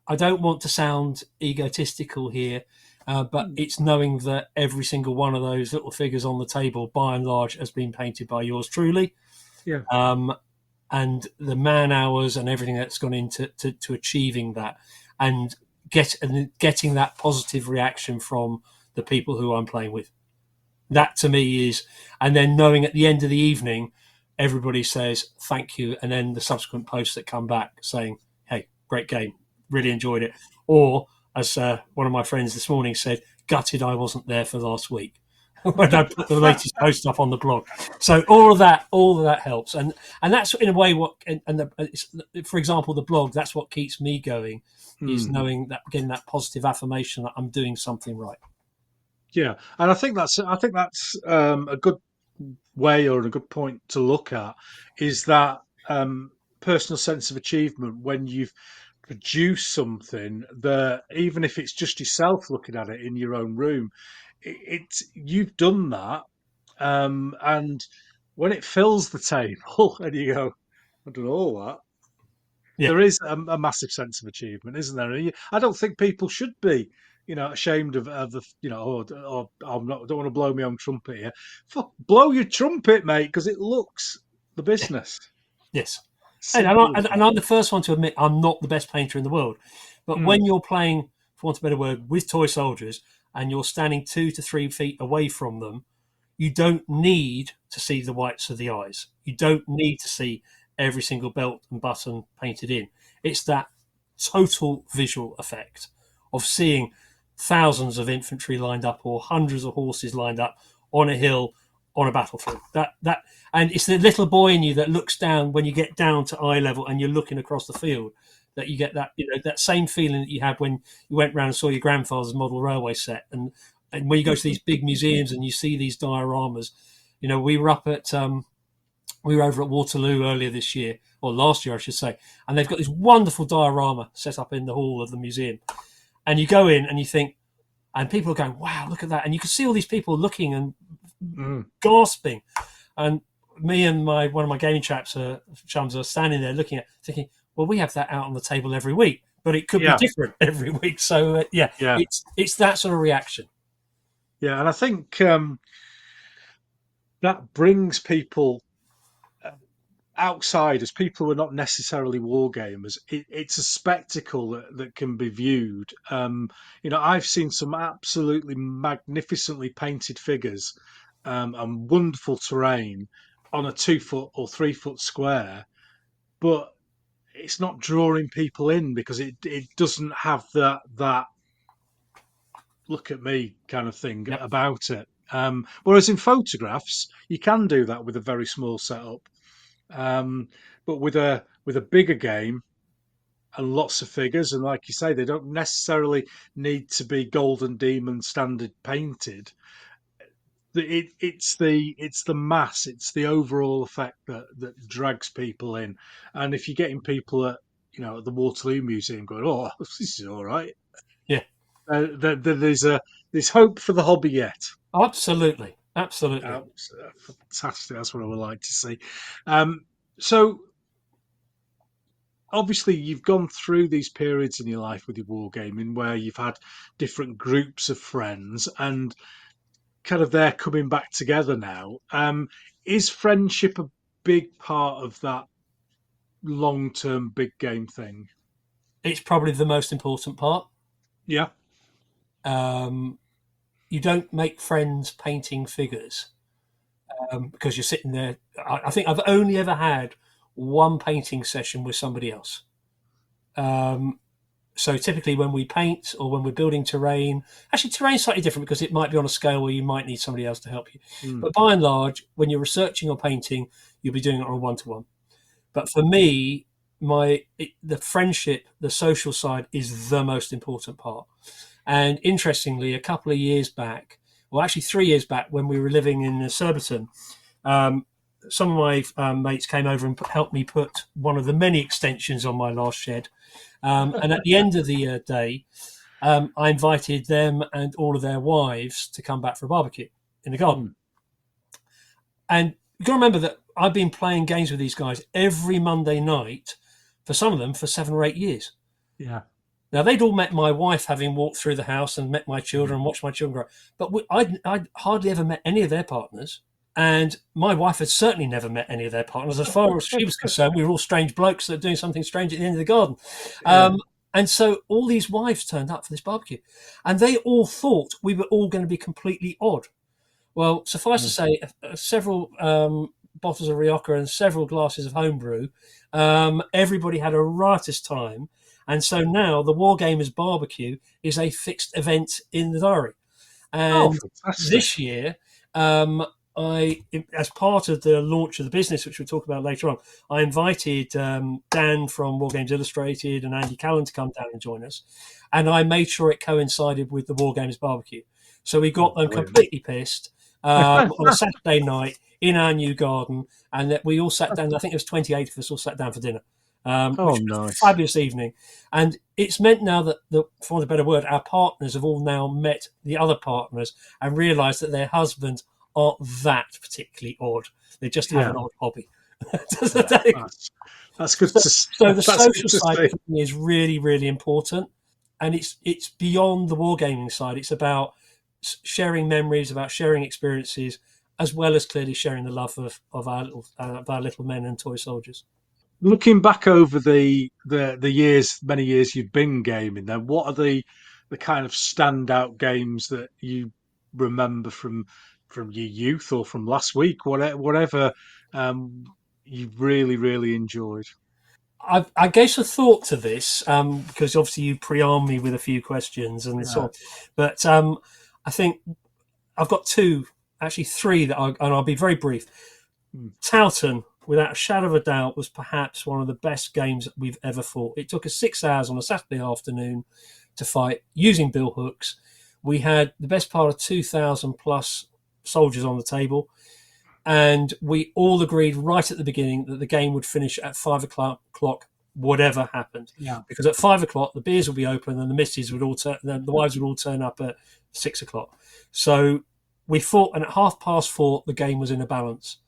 I don't want to sound egotistical here, but it's knowing that every single one of those little figures on the table, by and large, has been painted by yours truly. Yeah. And the man hours and everything that's gone into to achieving that, and getting that positive reaction from the people who I'm playing with. That to me is, and then knowing at the end of the evening, everybody says thank you, and then the subsequent posts that come back saying, "Hey, great game, really enjoyed it," or as one of my friends this morning said, "Gutted I wasn't there for last week." When I put the latest post up on the blog. So all of that helps, and that's in a way what, for example, the blog. That's what keeps me going, is knowing that, getting that positive affirmation that I'm doing something right. Yeah, and I think that's a good way or a good point to look at is that personal sense of achievement when you've produced something that even if it's just yourself looking at it in your own room, it's you've done that, and when it fills the table and you go, I don't know all that. Yeah. There is a massive sense of achievement, isn't there? I don't think people should be, ashamed of the, or I'm not, don't want to blow my own trumpet here. Fuck, blow your trumpet, mate, because it looks the business. Yes. Simple as And that. I'm the first one to admit I'm not the best painter in the world. But Mm, when you're playing, for want of a better word, with toy soldiers, and you're standing 2 to 3 feet away from them, you don't need to see the whites of the eyes. You don't need to see every single belt and button painted in. It's that total visual effect of seeing thousands of infantry lined up or hundreds of horses lined up on a hill on a battlefield. And it's the little boy in you that looks down when you get down to eye level and you're looking across the field, that you get that, that same feeling that you had when you went round and saw your grandfather's model railway set. And when you go to these big museums and you see these dioramas, we were up at we were over at Waterloo earlier this year, or last year I should say, and they've got this wonderful diorama set up in the hall of the museum. And you go in and you think, and people are going, "Wow, look at that!" And you can see all these people looking and mm. gasping. And me and one of my gaming chums are standing there looking at, thinking, "Well, we have that out on the table every week, but it could be Yeah, different every week." So yeah, it's that sort of reaction. yeah. And I think that brings people uh, outsiders, people who are not necessarily war gamers. It's a spectacle that can be viewed. I've seen some absolutely magnificently painted figures and wonderful terrain on a 2 foot or 3 foot square, but it's not drawing people in because it doesn't have that look at me kind of thing Yep. about it. Whereas in photographs, you can do that with a very small setup. Um, but with a bigger game and lots of figures, and like you say, they don't necessarily need to be Golden Demon standard painted. It's the mass, it's the overall effect that drags people in. And if you're getting people at the Waterloo Museum going, oh, this is all right, Yeah. there's hope for the hobby yet. Absolutely. Absolutely. Fantastic. That's what I would like to see. So obviously you've gone through these periods in your life with your wargaming where you've had different groups of friends and kind of they're coming back together now. Is friendship a big part of that long-term big game thing? It's probably the most important part. Yeah. Um, you don't make friends painting figures, because you're sitting there. I think I've only ever had one painting session with somebody else. Um, so typically when we paint or when we're building terrain, actually terrain's slightly different because it might be on a scale where you might need somebody else to help you. Mm. But by and large, when you're researching or painting, you'll be doing it on a one-to-one. But for me, the friendship, the social side is the most important part. And interestingly, a couple of years back, well, actually 3 years back, when we were living in Surbiton, some of my mates came over and helped me put one of the many extensions on my last shed. And at the end of the day, I invited them and all of their wives to come back for a barbecue in the garden. And you've got to remember that I've been playing games with these guys every Monday night, for some of them, for 7 or 8 years. Yeah. Now, they'd all met my wife, having walked through the house and met my children and watched my children grow. But I'd hardly ever met any of their partners. And my wife had certainly never met any of their partners. As far as she was concerned, we were all strange blokes that were doing something strange at the end of the garden. And so all these wives turned up for this barbecue. And they all thought we were all going to be completely odd. Well, suffice to say, several bottles of Rioja and several glasses of homebrew. Everybody had a riotous time. And so now the Wargamers barbecue is a fixed event in the diary. And this year, as part of the launch of the business, which we'll talk about later on, I invited Dan from Wargames Illustrated and Andy Callan to come down and join us. And I made sure it coincided with the Wargames barbecue. So we got them completely pissed on a Saturday night in our new garden. And that we all sat down, I think it was 28 of us all sat down for dinner. Which was a fabulous evening. And it's meant now that, for want of a better word, our partners have all now met the other partners and realised that their husbands aren't that particularly odd. They just have an odd hobby. That's good to see. So the social side for me is really, really important. And it's beyond the wargaming side. It's about sharing memories, about sharing experiences, as well as clearly sharing the love of our little men and toy soldiers. Looking back over the years, many years you've been gaming, then what are the kind of standout games that you remember from your youth or from last week, whatever you really enjoyed? I gave some thought to this because obviously you pre-armed me with a few questions and so on. But I think I've got three that I'll be very brief. Towton, without a shadow of a doubt, was perhaps one of the best games that we've ever fought. It took us 6 hours on a Saturday afternoon to fight using bill hooks. We had the best part of 2,000 plus soldiers on the table, and we all agreed right at the beginning that the game would finish at 5 o'clock, whatever happened. Yeah. Because at 5 o'clock the beers would be open and the misses would the wives would all turn up at 6 o'clock. So we fought, and at 4:30 the game was in a balance.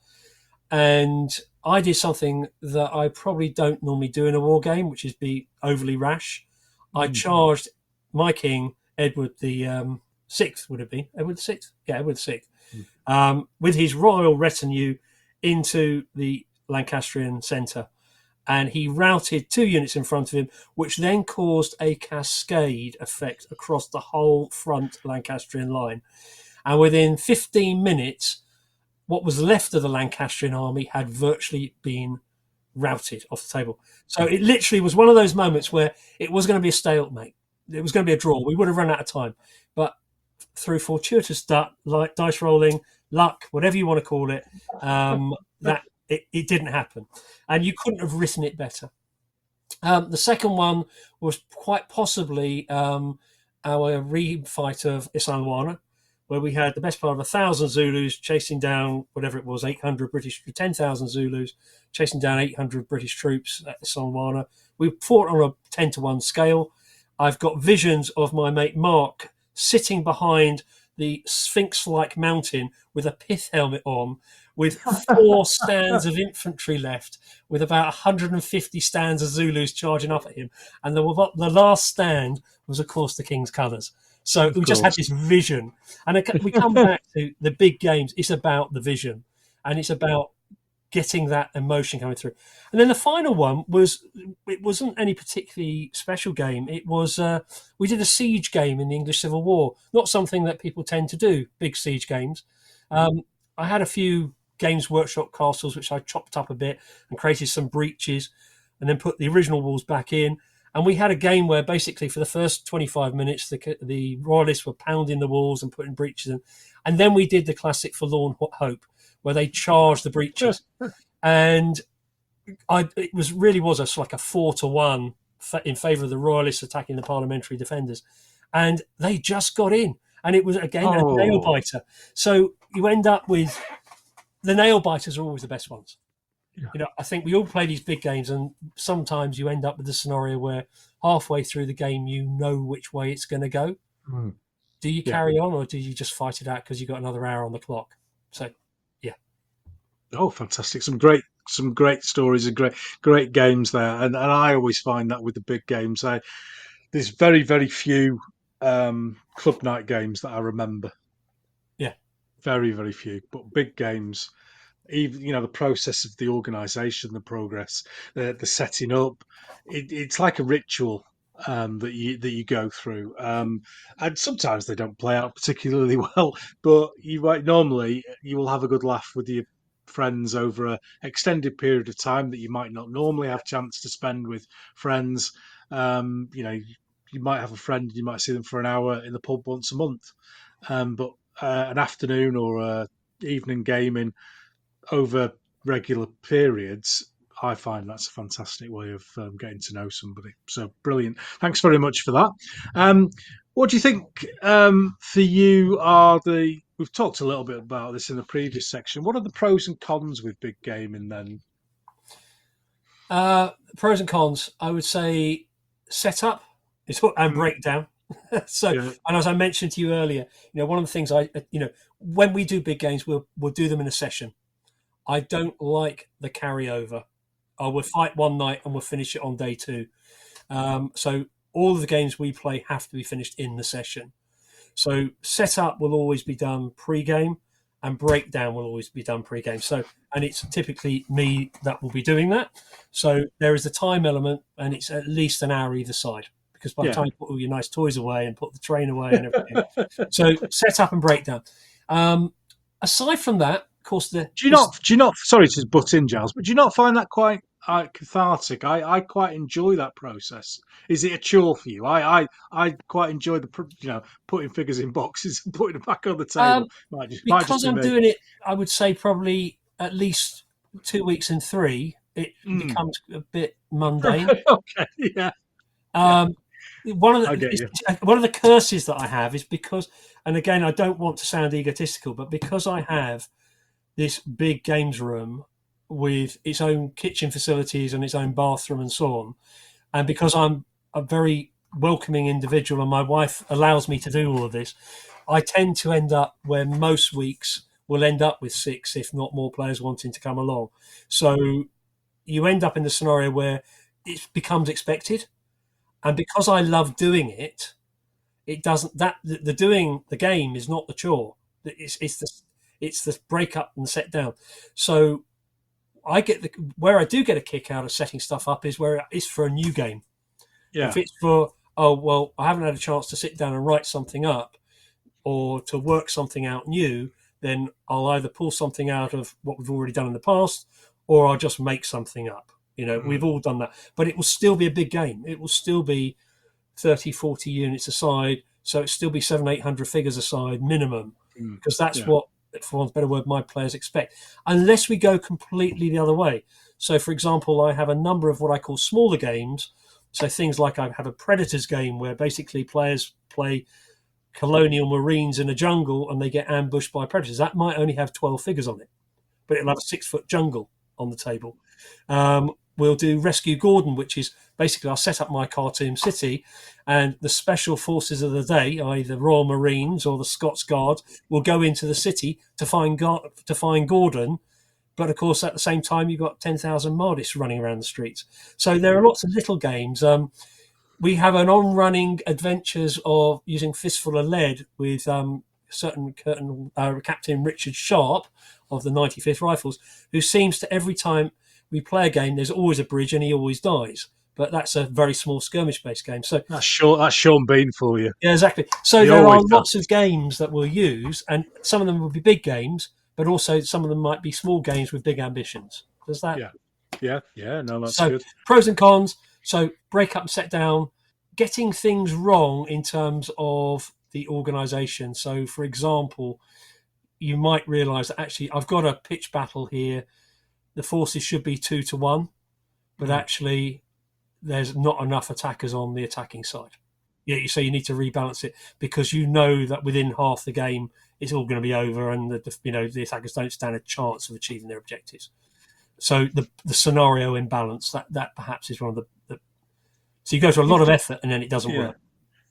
And I did something that I probably don't normally do in a war game, which is be overly rash. I charged my king, Edward the Sixth, would it be? Edward the Sixth? Yeah, Edward the Sixth. With his royal retinue into the Lancastrian centre. And he routed 2 units in front of him, which then caused a cascade effect across the whole front Lancastrian line. And within 15 minutes, what was left of the Lancastrian army had virtually been routed off the table. So it literally was one of those moments where it was going to be a stalemate. It was going to be a draw. We would have run out of time. But through fortuitous dice rolling, luck, whatever you want to call it, that it didn't happen. And you couldn't have written it better. The second one was quite possibly our re-fight of Isanwana, where we had the best part of 1,000 Zulus chasing down whatever it was, 10,000 Zulus chasing down 800 British troops at Isanwana. We fought on a 10-to-1 scale. I've got visions of my mate Mark sitting behind the Sphinx-like mountain with a pith helmet on, with 4 stands of infantry left, with about 150 stands of Zulus charging up at him. And the last stand was, of course, the King's colours. So we just had this vision. And we come back to the big games. It's about the vision. And it's about getting that emotion coming through. And then the final one it wasn't any particularly special game. It was, we did a siege game in the English Civil War. Not something that people tend to do, big siege games. I had a few Games Workshop castles, which I chopped up a bit and created some breaches and then put the original walls back in. And we had a game where basically for the first 25 minutes, the royalists were pounding the walls and putting breaches in. And then we did the classic Forlorn Hope, where they charged the breaches. And it was like a 4-to-1 in favour of the royalists attacking the parliamentary defenders. And they just got in. And it was, again, a nail biter. So you end up with the nail biters are always the best ones. Yeah. I think we all play these big games, and sometimes you end up with a scenario where halfway through the game you know which way it's going to go. Mm. Do you Yeah. carry on, or do you just fight it out because you've got another hour on the clock? So, yeah. Oh, fantastic! Some great stories and great games there. And I always find that with the big games, there's very few club night games that I remember. Yeah. Very few, but big games, even the process of the organisation, the progress, the setting up, it's like a ritual that you go through, and sometimes they don't play out particularly well, but normally you will have a good laugh with your friends over a extended period of time that you might not normally have chance to spend with friends. You might have a friend, you might see them for an hour in the pub once a month, but an afternoon or evening gaming over regular periods, I find that's a fantastic way of getting to know somebody. So brilliant. Thanks very much for that. What do you think for you are we've talked a little bit about this in the previous section. What are the pros and cons with big gaming then? Pros and cons, I would say setup and breakdown. So, Yeah. and as I mentioned to you earlier, one of the things when we do big games, we'll do them in a session. I don't like the carryover. We'll fight one night and we'll finish it on day two. So all of the games we play have to be finished in the session. So setup will always be done pre-game, and breakdown will always be done pre-game. So, and it's typically me that will be doing that. So there is a time element, and it's at least an hour either side, because by the time you put all your nice toys away and put the train away and everything, so setup and breakdown. Aside from that, of course, do you not? Sorry to butt in, Giles, but do you not find that quite cathartic? I quite enjoy that process. Is it a chore for you? I quite enjoy putting figures in boxes and putting them back on the table. Might just because be I'm me. doing it, I would say probably at least 2 weeks in 3. It becomes a bit mundane. Okay, yeah. One of I get you. the curses that I have is because, and again, I don't want to sound egotistical, but because I have this big games room with its own kitchen facilities and its own bathroom and so on, and because I'm a very welcoming individual and my wife allows me to do all of this, I tend to end up where most weeks will end up with 6, if not more, players wanting to come along. So you end up in the scenario where it becomes expected. And because I love doing it, it doesn't, the doing the game is not the chore. It's the break up and set down. So where I do get a kick out of setting stuff up is where it's for a new game. Yeah. If it's for, I haven't had a chance to sit down and write something up or to work something out new, then I'll either pull something out of what we've already done in the past, or I'll just make something up. We've all done that, but it will still be a big game. It will still be 30, 40 units aside. So it'll still be 700-800 figures aside minimum, because that's what, for want of a better word, my players expect, unless we go completely the other way. So, for example, I have a number of what I call smaller games. So things like I have a Predators game where basically players play colonial marines in a jungle and they get ambushed by predators. That might only have 12 figures on it, but it'll have a 6-foot jungle on the table. We'll do Rescue Gordon, which is basically I'll set up my cartoon city, and the special forces of the day, either the Royal Marines or the Scots Guard, will go into the city to find Gordon. But of course, at the same time, you've got 10,000 Mardis running around the streets. So there are lots of little games. We have an on-running adventures of using Fistful of Lead with Captain Richard Sharp of the 95th Rifles, who seems to, every time we play a game, there's always a bridge and he always dies. But that's a very small skirmish-based game. So That's Sean Bean for you. Yeah, exactly. So there are lots of games that we'll use, and some of them will be big games, but also some of them might be small games with big ambitions. Does that? Yeah. No, that's so, good. Pros and cons. So break up and set down. Getting things wrong in terms of the organisation. So, for example, you might realise that actually I've got a pitch battle here. The forces should be 2-1, but actually there's not enough attackers on the attacking side. Yeah, so you need to rebalance it because you know that within half the game it's all going to be over, and the attackers don't stand a chance of achieving their objectives. So the scenario imbalance that perhaps is one of the so you go to a lot If of effort and then it doesn't yeah, work.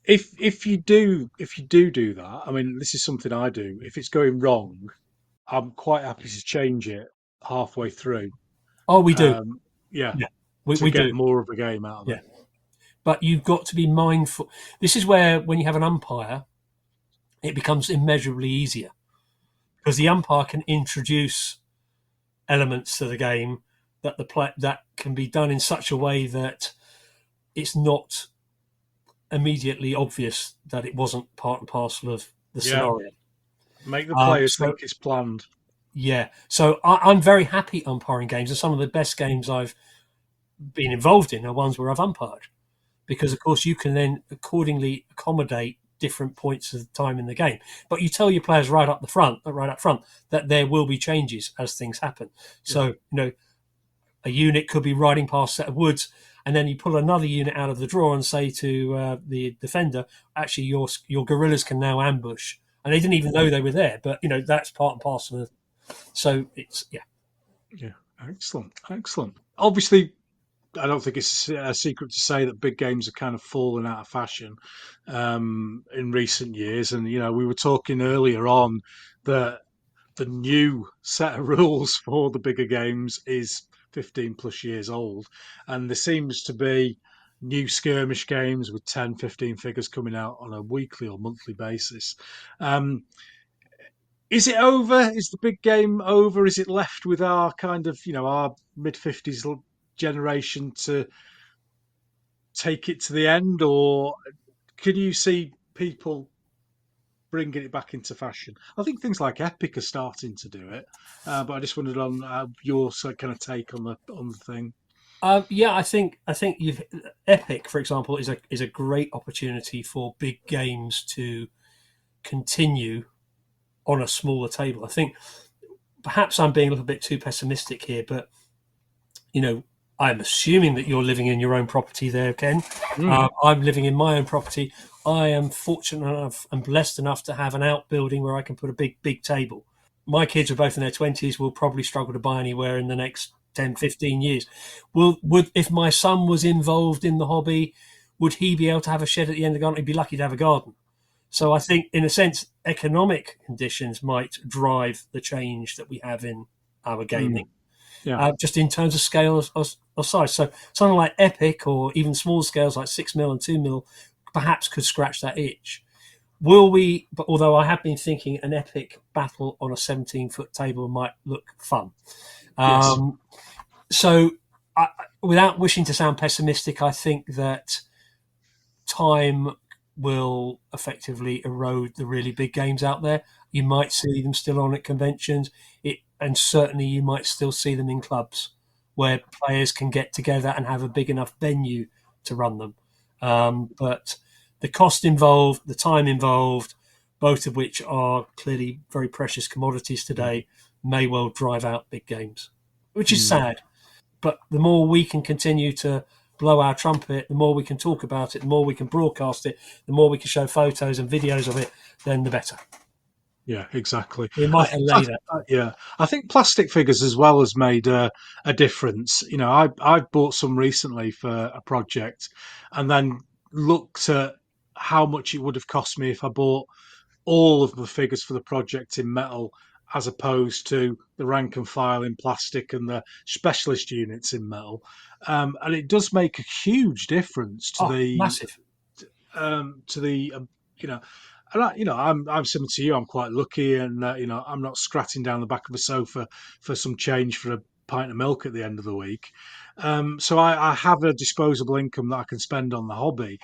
if you do that, I mean, this is something I do. If it's going wrong, I'm quite happy to change it halfway through. Oh, we do. Um, yeah, Yeah, we, to we get do. more of a game out of Yeah, it. but you've got to be mindful. This is where when you have an umpire, it becomes immeasurably easier because the umpire can introduce elements to the game that can be done in such a way that it's not immediately obvious that it wasn't part and parcel of the Yeah, scenario. make the players So think it's planned. yeah, so I'm very happy umpiring games, and some of the best games I've been involved in are ones where I've umpired, because of course you can then accordingly accommodate different points of time in the game. But you tell your players right up front, that there will be changes as things happen. Yeah, So a unit could be riding past a set of woods, and then you pull another unit out of the drawer and say to the defender, actually, your guerrillas can now ambush, and they didn't even know they were there. But that's part and parcel of. So it's yeah. yeah, excellent, excellent. Obviously, I don't think it's a secret to say that big games have kind of fallen out of fashion in recent years. And we were talking earlier on that the new set of rules for the bigger games is 15 plus years old, and there seems to be new skirmish games with 10, 15 figures coming out on a weekly or monthly basis. Um, is it over? Is the big game over? Is it left with our kind of, our mid 50s generation to take it to the end, or can you see people bringing it back into fashion? I think things like Epic are starting to do it, but I just wondered on your kind of take on the thing. Yeah, I think you've Epic, for example, is a great opportunity for big games to continue on a smaller table. I think perhaps I'm being a little bit too pessimistic here, but I'm assuming that you're living in your own property there, Ken. Mm, I'm living in my own property. I am fortunate enough and blessed enough to have an outbuilding where I can put a big table. My kids are both in their 20s, will probably struggle to buy anywhere in the next 10, 15 years. Would if my son was involved in the hobby, would he be able to have a shed at the end of the garden? He'd be lucky to have a garden. So I think, in a sense, economic conditions might drive the change that we have in our mm, gaming, yeah, just in terms of scale or size. So something like Epic, or even small scales like 6 mil and 2 mil, perhaps could scratch that itch. Will we? But although I have been thinking an epic battle on a 17-foot table might look fun. yes, Um, so, without wishing to sound pessimistic, I think that time will effectively erode the really big games out there. You might see them still on at conventions, and certainly you might still see them in clubs where players can get together and have a big enough venue to run them. But the cost involved, the time involved, both of which are clearly very precious commodities today, may well drive out big games, which is mm, sad. But the more we can continue to blow our trumpet, the more we can talk about it, the more we can broadcast it, the more we can show photos and videos of it, then the better. yeah, exactly. We I might think, allay that. yeah, I think plastic figures as well has made a difference. I've bought some recently for a project, and then looked at how much it would have cost me if I bought all of the figures for the project in metal, as opposed to the rank and file in plastic and the specialist units in metal. And it does make a huge difference to Oh, the massive. um, to the you know. And I'm similar to you. I'm quite lucky, and I'm not scratching down the back of a sofa for some change for a pint of milk at the end of the week. So I have a disposable income that I can spend on the hobby.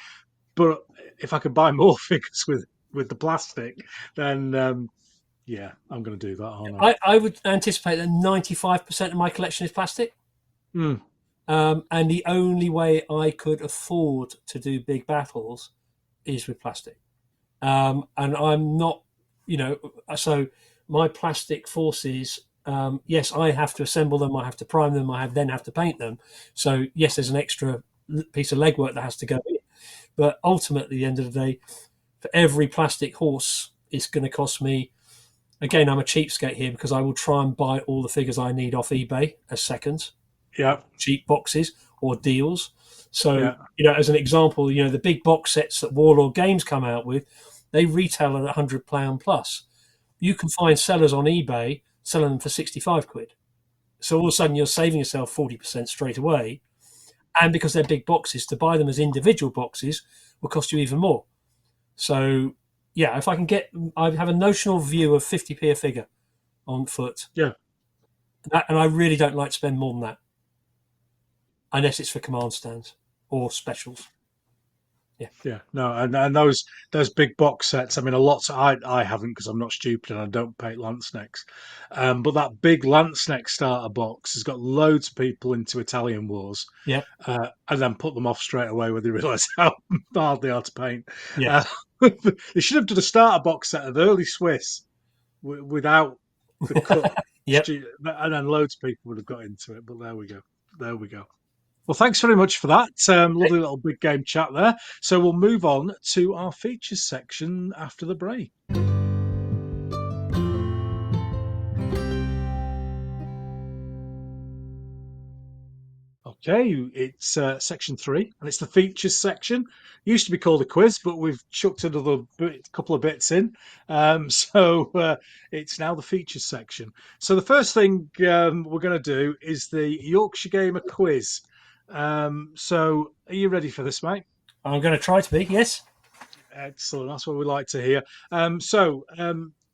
But if I can buy more figures with the plastic, then yeah, I'm going to do that, aren't I? I would anticipate that 95% of my collection is plastic. Mm, And the only way I could afford to do big battles is with plastic. And I'm not, so my plastic forces, yes, I have to assemble them, I have to prime them, then have to paint them. So yes, there's an extra piece of legwork that has to go in. But ultimately, at the end of the day, for every plastic horse, it's going to cost me. Again, I'm a cheapskate here because I will try and buy all the figures I need off eBay as seconds, Yeah. cheap boxes or deals. So, Yeah. as an example, the big box sets that Warlord Games come out with, they retail at £100 plus. You can find sellers on eBay selling them for 65 quid. So all of a sudden you're saving yourself 40% straight away. And because they're big boxes, to buy them as individual boxes will cost you even more. So, yeah, if I have a notional view of 50p a figure on foot. Yeah. And I really don't like to spend more than that, unless it's for command stands or specials. Yeah, no, and those big box sets. I mean, a lot. I haven't because I'm not stupid and I don't paint lance necks. But that big lance neck starter box has got loads of people into Italian wars. Yeah, And then put them off straight away when they realise how hard they are to paint. yeah. They should have done a starter box set of early Swiss without the cut, Yep. and then loads of people would have got into it. But there we go. There we go. Well, thanks very much for that. Lovely little big game chat there. So we'll move on to our features section after the break. Okay, it's section 3, and it's the features section. Used to be called a quiz, but we've chucked another couple of bits in. So it's now the features section. So the first thing we're going to do is the Yorkshire Gamer quiz. So are you ready for this, mate? I'm going to try to be, yes. Excellent. That's what we like to hear.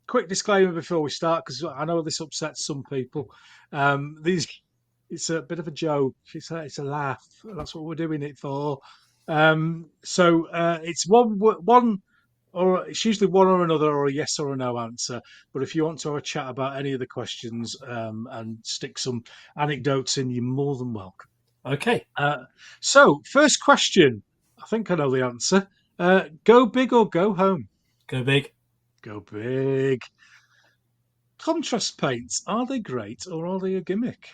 Quick disclaimer before we start, because I know this upsets some people. It's a bit of a joke. It's a laugh. That's what we're doing it for. It's one, or it's usually one or another, or a yes or a no answer. But if you want to have a chat about any of the questions and stick some anecdotes in, you're more than welcome. Okay. So first question. I think I know the answer. Go big or go home? Go big. Go big. Contrast paints, are they great or are they a gimmick?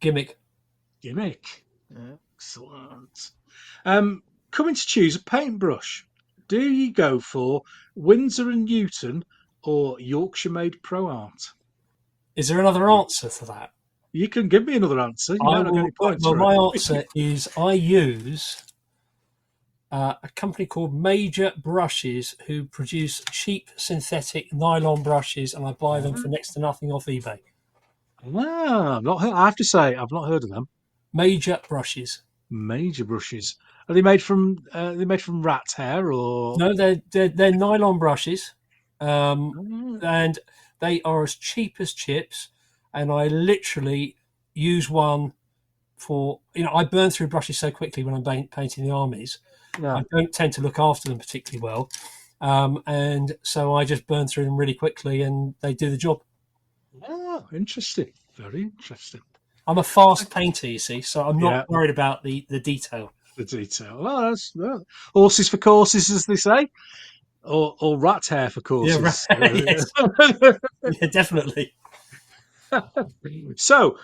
Gimmick. Gimmick. Excellent. Coming to choose a paintbrush, do you go for Winsor and Newton or Yorkshire Made Pro Art? Is there another answer for that? You can give me another answer. You might not get any points. Well, my answer is I use a company called Major Brushes, who produce cheap synthetic nylon brushes, and I buy them for next to nothing off eBay. Wow, I have to say, I've not heard of them. Major Brushes. Major Brushes. Are they made from? Rat hair or? No, they're nylon brushes, and they are as cheap as chips. And I literally use one for I burn through brushes so quickly when I'm painting the armies. Yeah. I don't tend to look after them particularly well, and so I just burn through them really quickly, and they do the job. Oh, interesting. Very interesting. I'm a fast painter, you see, so I'm not worried about the detail. The detail. Well, horses for courses, as they say, or rat hair for courses. Yeah, right. Yes. Yeah, definitely. So,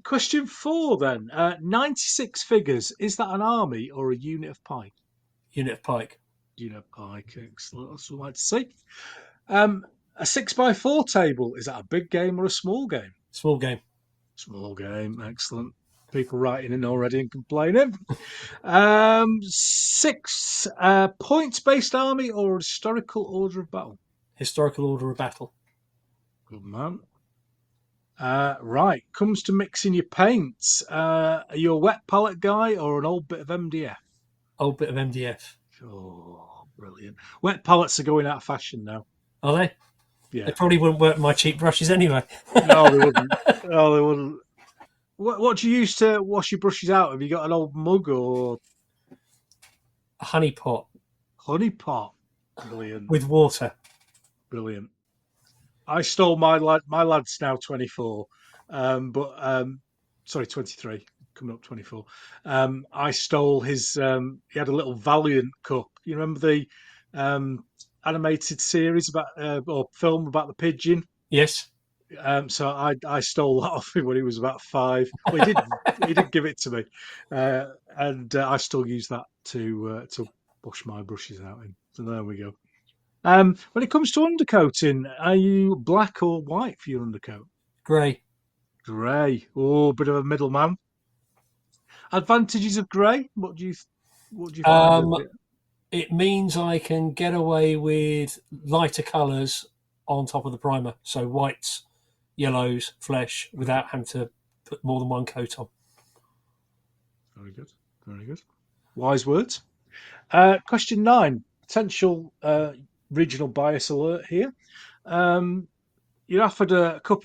question 4 then. 96 figures. Is that an army or a unit of pike? Unit of pike. Unit of pike. Excellent. That's what I'd like to see. A 6x4 table. Is that a big game or a small game? Small game. Small game. Excellent. People writing in already and complaining. 6 points-based army or historical order of battle? Historical order of battle. Good man. Right, comes to mixing your paints. Are you a wet palette guy or an old bit of MDF? Old bit of MDF. Oh, brilliant. Wet palettes are going out of fashion now. Are they? Yeah. They probably wouldn't work my cheap brushes anyway. No, they wouldn't. No, they wouldn't. What do you use to wash your brushes out? Have you got an old mug or A honey pot. honey pot? Brilliant. With water. Brilliant. I stole my lad's now 24, sorry, 23, coming up 24. I stole his. He had a little Valiant cup. You remember the animated series about or film about the pigeon? Yes. So I stole that off him when he was about 5. Well, he didn't give it to me, and I still use that to wash my brushes out in. So there we go. When it comes to undercoating, are you black or white for your undercoat? Grey. Grey. Oh, bit of a middleman. Advantages of grey. What do you find of Um, it? it means I can get away with lighter colours on top of the primer. So whites, yellows, flesh, without having to put more than one coat on. Very good. Very good. Wise words. Question 9. Potential regional bias alert here. You're offered a cup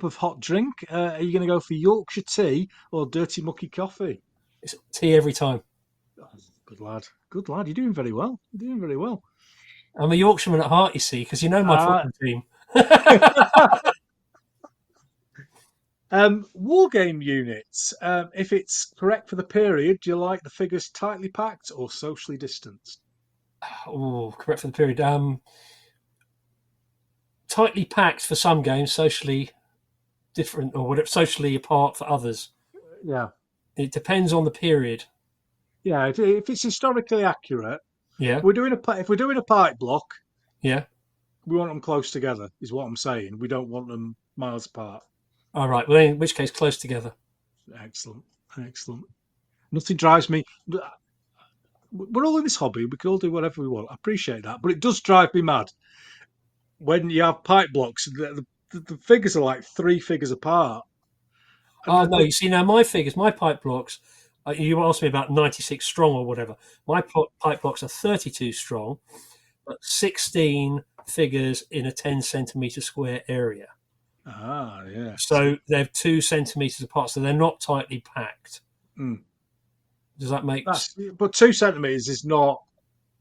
of hot drink. Are you going to go for Yorkshire tea or dirty mucky coffee? It's tea every time. Oh, good lad. Good lad. You're doing very well. You're doing very well. I'm a Yorkshireman at heart, you see, because you know my Uh, football team. Wargame units. If it's correct for the period, do you like the figures tightly packed or socially distanced? Oh, correct for the period. Tightly packed for some games, socially different or whatever, socially apart for others. Yeah. It depends on the period. Yeah. If it's historically accurate, Yeah, if we're doing a pipe block, yeah. we want them close together. Is what I'm saying. We don't want them miles apart. All right. Well, in which case, close together. Excellent. Excellent. Nothing drives me. We're all in this hobby. We can all do whatever we want. I appreciate that, but it does drive me mad when you have pipe blocks. The figures are like 3 figures apart, and Oh no, you see now my figures, my pipe blocks. You asked me about 96 strong or whatever. My pipe blocks are 32 strong, but 16 figures in a 10 centimeter square area. Yeah. So they're 2 centimeters apart, so they're not tightly packed. Mm. Does that make sense? But 2 centimeters is not.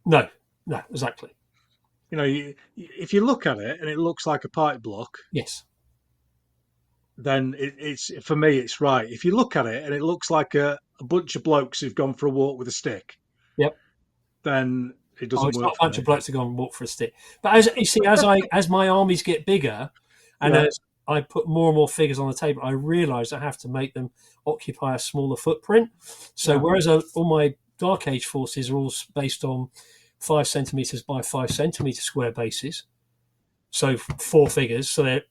No, no, exactly. If you look at it and it looks like a pipe block, Yes. then it's for me it's right. If you look at it and it looks like a bunch of blokes who've gone for a walk with a stick, Yep. then it Oh, doesn't it's not work a for bunch me. of blokes to go and walk for a stick. But as you see, as my armies get bigger, and Yeah, as I put more and more figures on the table, I realise I have to make them occupy a smaller footprint. So yeah. whereas all my Dark Age forces are all based on 5 centimeters by 5 centimeter square bases, so 4 figures, so they're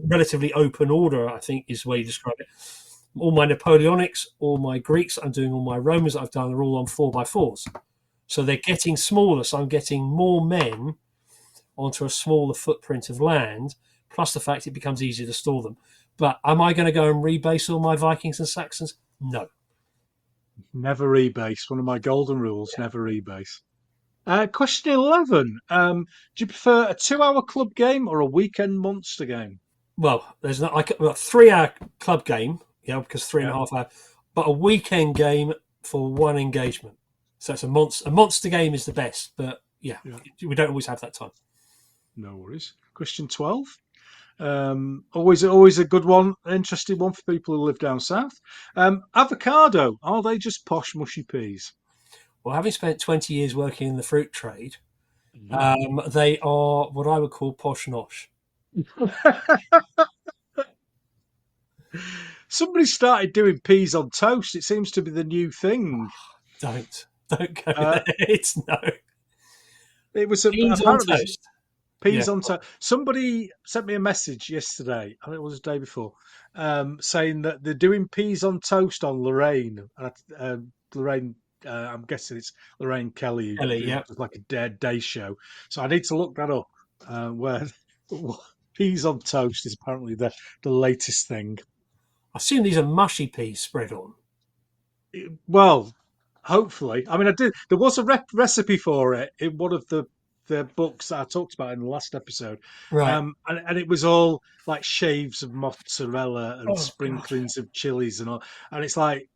relatively open order, I think is the way you describe it. All my Napoleonics, all my Greeks, I'm doing all my Romans that I've done are all on 4x4s. So they're getting smaller, so I'm getting more men onto a smaller footprint of land, plus the fact it becomes easier to store them. But am I going to go and rebase all my Vikings and Saxons? No. Never rebase. One of my golden rules: never rebase. Question 11. Do you prefer a 2-hour club game or a weekend monster game? Well, there's not like a 3 hour club game, because three and Yeah, a half hour, but a weekend game for one engagement. So it's a monster. A monster game is the best, but yeah, yeah. we don't always have that time. No worries. Question 12. Always a good one, interesting one for people who live down south. Avocado, are they just posh mushy peas? Well, having spent 20 years working in the fruit trade, Yeah. they are what I would call posh nosh. Somebody started doing peas on toast. It seems to be the new thing. Don't go Uh, there. It's no it was beans on apparently toast. Yeah. peas on toast. Somebody sent me a message yesterday. I think it was the day before, saying that they're doing peas on toast on Lorraine. Lorraine, I'm guessing it's Lorraine Kelly Ellie, who yeah. does like a day show. So I need to look that up. Where peas on toast is apparently the latest thing. I assume these are mushy peas spread on. Well, hopefully. I mean, I did. There was a recipe for it in one of the books that I talked about in the last episode, Right. and it was all like shaves of mozzarella and Oh God. sprinklings of chilies and all, and it's like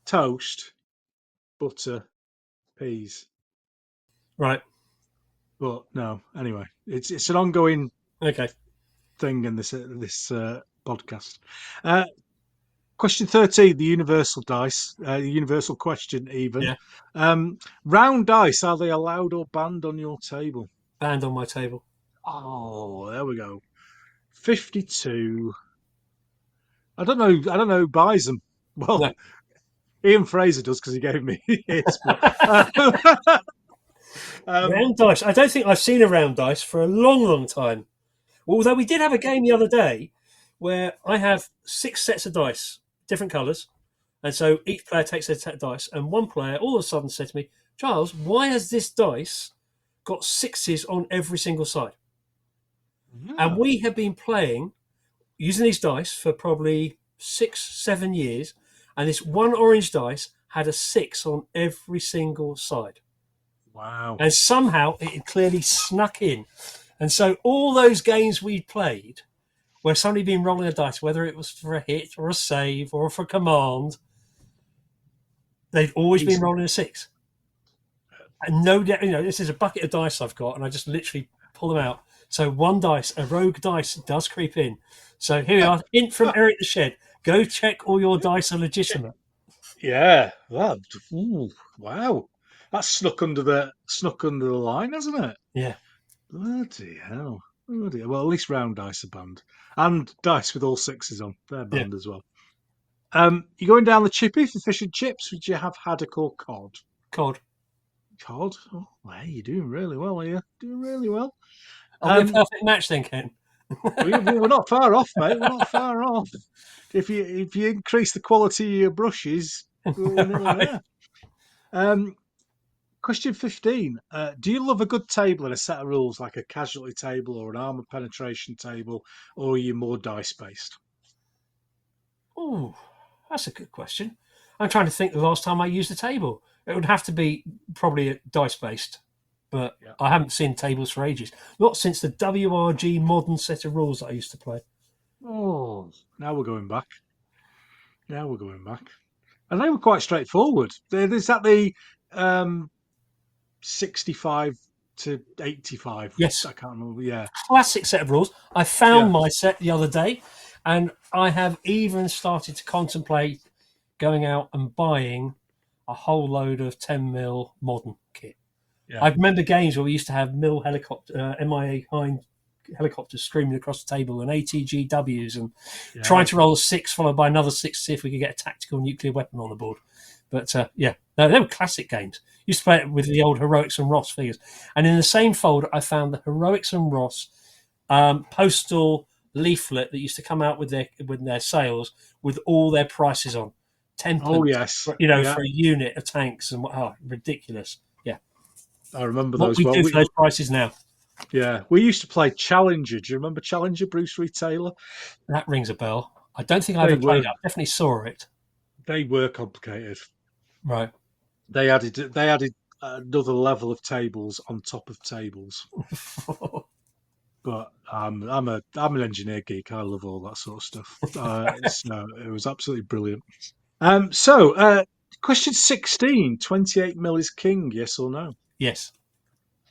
toast, butter, peas. Right. But no, anyway, it's an ongoing Okay. thing in this podcast. Uh, Question 13, the universal dice, the universal question, even. Yeah. Round dice, are they allowed or banned on your table? Band on my table. Oh, there we go. 52. I don't know who buys them. No. Well, Ian Fraser does because he gave me his. But, Round dice. I don't think I've seen a round dice for a long, long time. Although we did have a game the other day where I have 6 sets of dice, different colours, and so each player takes their set of dice, and one player all of a sudden said to me, "Giles, why has this dice got 6s on every single side?" And we have been playing using these dice for probably 6, 7 years, and this one orange dice had a 6 on every single side. wow. And somehow it had clearly snuck in. And so all those games we played where somebody been rolling a dice, whether it was for a hit or a save or for a command, they've always been rolling a 6. And no, this is a bucket of dice I've got, and I just literally pull them out. So one dice, a rogue dice, does creep in. So here we are. Hint from Eric the Shed. Go check all your dice are legitimate. Yeah. Wow. That's snuck under the line, hasn't it? Yeah. Bloody hell. Bloody hell. Well, at least round dice are banned. And dice with all 6s on. They're Yeah. banned as well. You going down the chippy for fish and chips? Would you have haddock or cod? Cod. Cod? Oh, hey, you're doing really well, are you? Doing really well. Are we a perfect match then, Ken? We're not far off, mate. We're not far off. If you increase the quality of your brushes, we're nearly Right. there. Question 15. Do you love a good table and a set of rules like a casualty table or an armor penetration table, or are you more dice based? Oh, that's a good question. I'm trying to think the last time I used a table. It would have to be probably dice based, but Yeah. I haven't seen tables for ages. Not since the WRG modern set of rules that I used to play. Oh, now we're going back. Now we're going back. And they were quite straightforward. Is that the 65 to 85? Yes. I can't remember. Yeah. Classic set of rules. I found Yeah. my set the other day, and I have even started to contemplate going out and buying a whole load of 10mm modern kit. Yeah. I remember games where we used to have MIA Hind helicopters screaming across the table and ATGWs and trying to roll a 6 followed by another 6 to see if we could get a tactical nuclear weapon on the board. But no, they were classic games. Used to play it with the old Heroics and Ross figures. And in the same folder, I found the Heroics and Ross postal leaflet that used to come out with their sales with all their prices on. 10 Oh, yes. for a unit of tanks and ridiculous. Yeah. I remember What those. we do for those prices now. Yeah, we used to play Challenger. Do you remember Challenger, Bruce Reed Taylor? That rings a bell. I don't think I ever played it. I definitely saw it. They were complicated. Right. They added another level of tables on top of tables. But I'm an engineer geek. I love all that sort of stuff. So it was absolutely brilliant. Question 16: 28mm is king? Yes or no? Yes.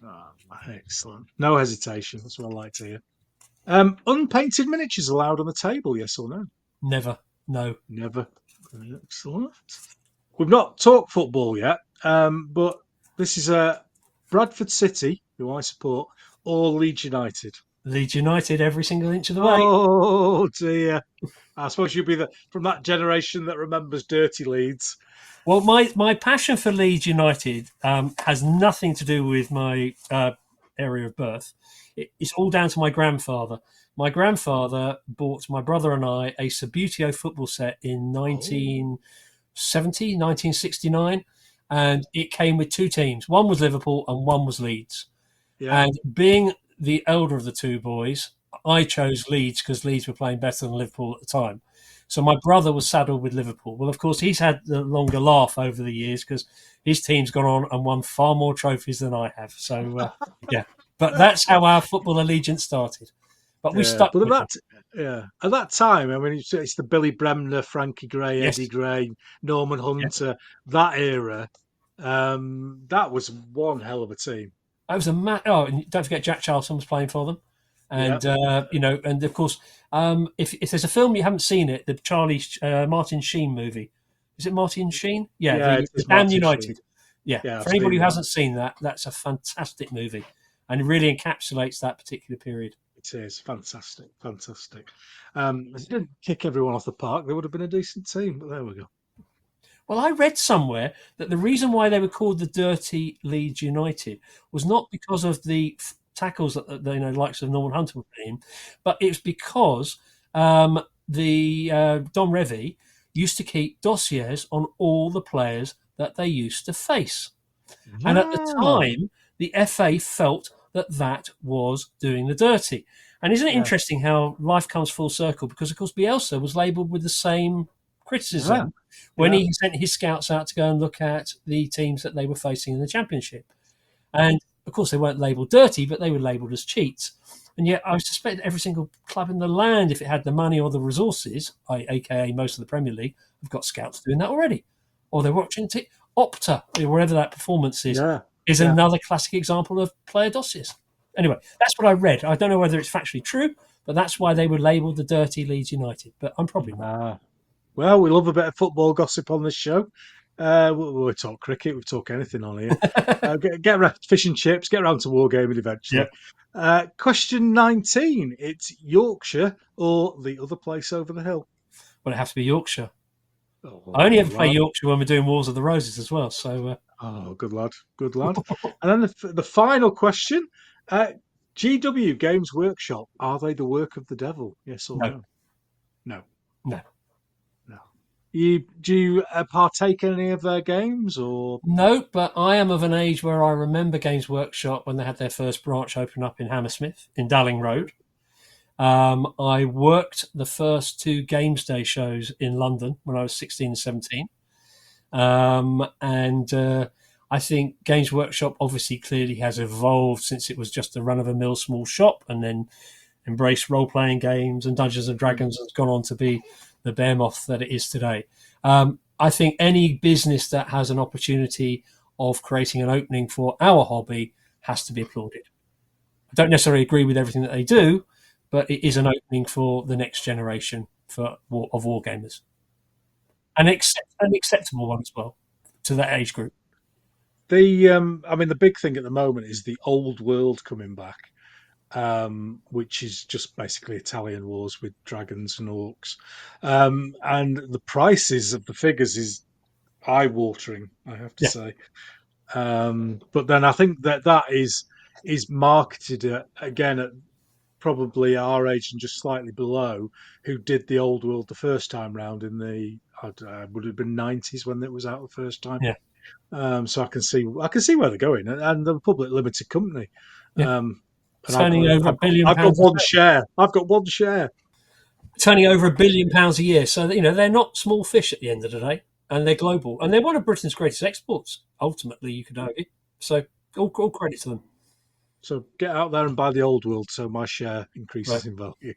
Oh, excellent. No hesitation. That's what I like to hear. Unpainted miniatures allowed on the table? Yes or no? Never. No. Never. Excellent. We've not talked football yet, but this is Bradford City, who I support, or Leeds United. Leeds United every single inch of the way. Oh dear! I suppose you'll be from that generation that remembers dirty Leeds. Well, my passion for Leeds United has nothing to do with my area of birth. It's all down to my grandfather. My grandfather bought my brother and I a Subbuteo football set in 1969, and it came with 2 teams. One was Liverpool and one was Leeds. Yeah. And being the elder of the 2 boys, I chose Leeds because Leeds were playing better than Liverpool at the time. So my brother was saddled with Liverpool. Well, of course, he's had the longer laugh over the years because his team's gone on and won far more trophies than I have. So, yeah. But that's how our football allegiance started. But we stuck with that. Yeah. At that time, I mean, it's the Billy Bremner, Frankie Gray, Yes. Eddie Gray, Norman Hunter, that era. That was one hell of a team. It was and don't forget Jack Charlton was playing for them. And, and of course, if there's a film you haven't seen it, the Martin Sheen movie. Is it Martin Sheen? Yeah, the Damn United. Sheen. Yeah, for anybody who hasn't seen that, that's a fantastic movie. And it really encapsulates that particular period. It is fantastic. If it didn't kick everyone off the park, they would have been a decent team, but there we go. Well, I read somewhere that the reason why they were called the Dirty Leeds United was not because of the tackles that the likes of Norman Hunter were playing, but it's because the Don Revie used to keep dossiers on all the players that they used to face. And at the time, the FA felt that was doing the dirty. And isn't it interesting how life comes full circle? Because, of course, Bielsa was labelled with the same criticism when he sent his scouts out to go and look at the teams that they were facing in the Championship. And, of course, they weren't labelled dirty, but they were labelled as cheats. And yet I suspect every single club in the land, if it had the money or the resources, aka most of the Premier League, have got scouts doing that already. Or they're watching Opta, or wherever that performance is another classic example of player dossiers. Anyway, that's what I read. I don't know whether it's factually true, but that's why they were labelled the Dirty Leeds United. But I'm probably not. Well, we love a bit of football gossip on this show. We talk cricket, we talk anything on here. Get around fish and chips, get around to wargaming eventually. Question 19. It's Yorkshire or the other place over the hill? Well, it has to be Yorkshire. Oh, I only ever play Yorkshire when we're doing Wars of the Roses as well. So, good lad, good lad. And then the final question: GW Games Workshop, are they the work of the devil? Yes or no? No. No. Do you partake in any of their games or? No, but I am of an age where I remember Games Workshop when they had their first branch open up in Hammersmith in Dalling Road. I worked the first 2 Games Day shows in London when I was 16 and 17. I think Games Workshop obviously clearly has evolved since it was just a run-of-the-mill small shop, and then embraced role-playing games, and Dungeons and Dragons has gone on to be the behemoth that it is today. I think any business that has an opportunity of creating an opening for our hobby has to be applauded. I don't necessarily agree with everything that they do, but it is an opening for the next generation of wargamers. An acceptable one as well to that age group. The big thing at the moment is the old world coming back, which is just basically Italian wars with dragons and orcs. And the prices of the figures is eye-watering, I have to say. But then I think that is marketed again at probably our age and just slightly below, who did the old world the first time round in the would have been 90s when it was out the first time. So I can see where they're going, and the public limited company. Turning over £1 billion. I've got one share. Turning over £1 billion a year. So they're not small fish at the end of the day, and they're global, and they're one of Britain's greatest exports. Ultimately, you could argue. So all credit to them. So get out there and buy the old world, so my share increases in value.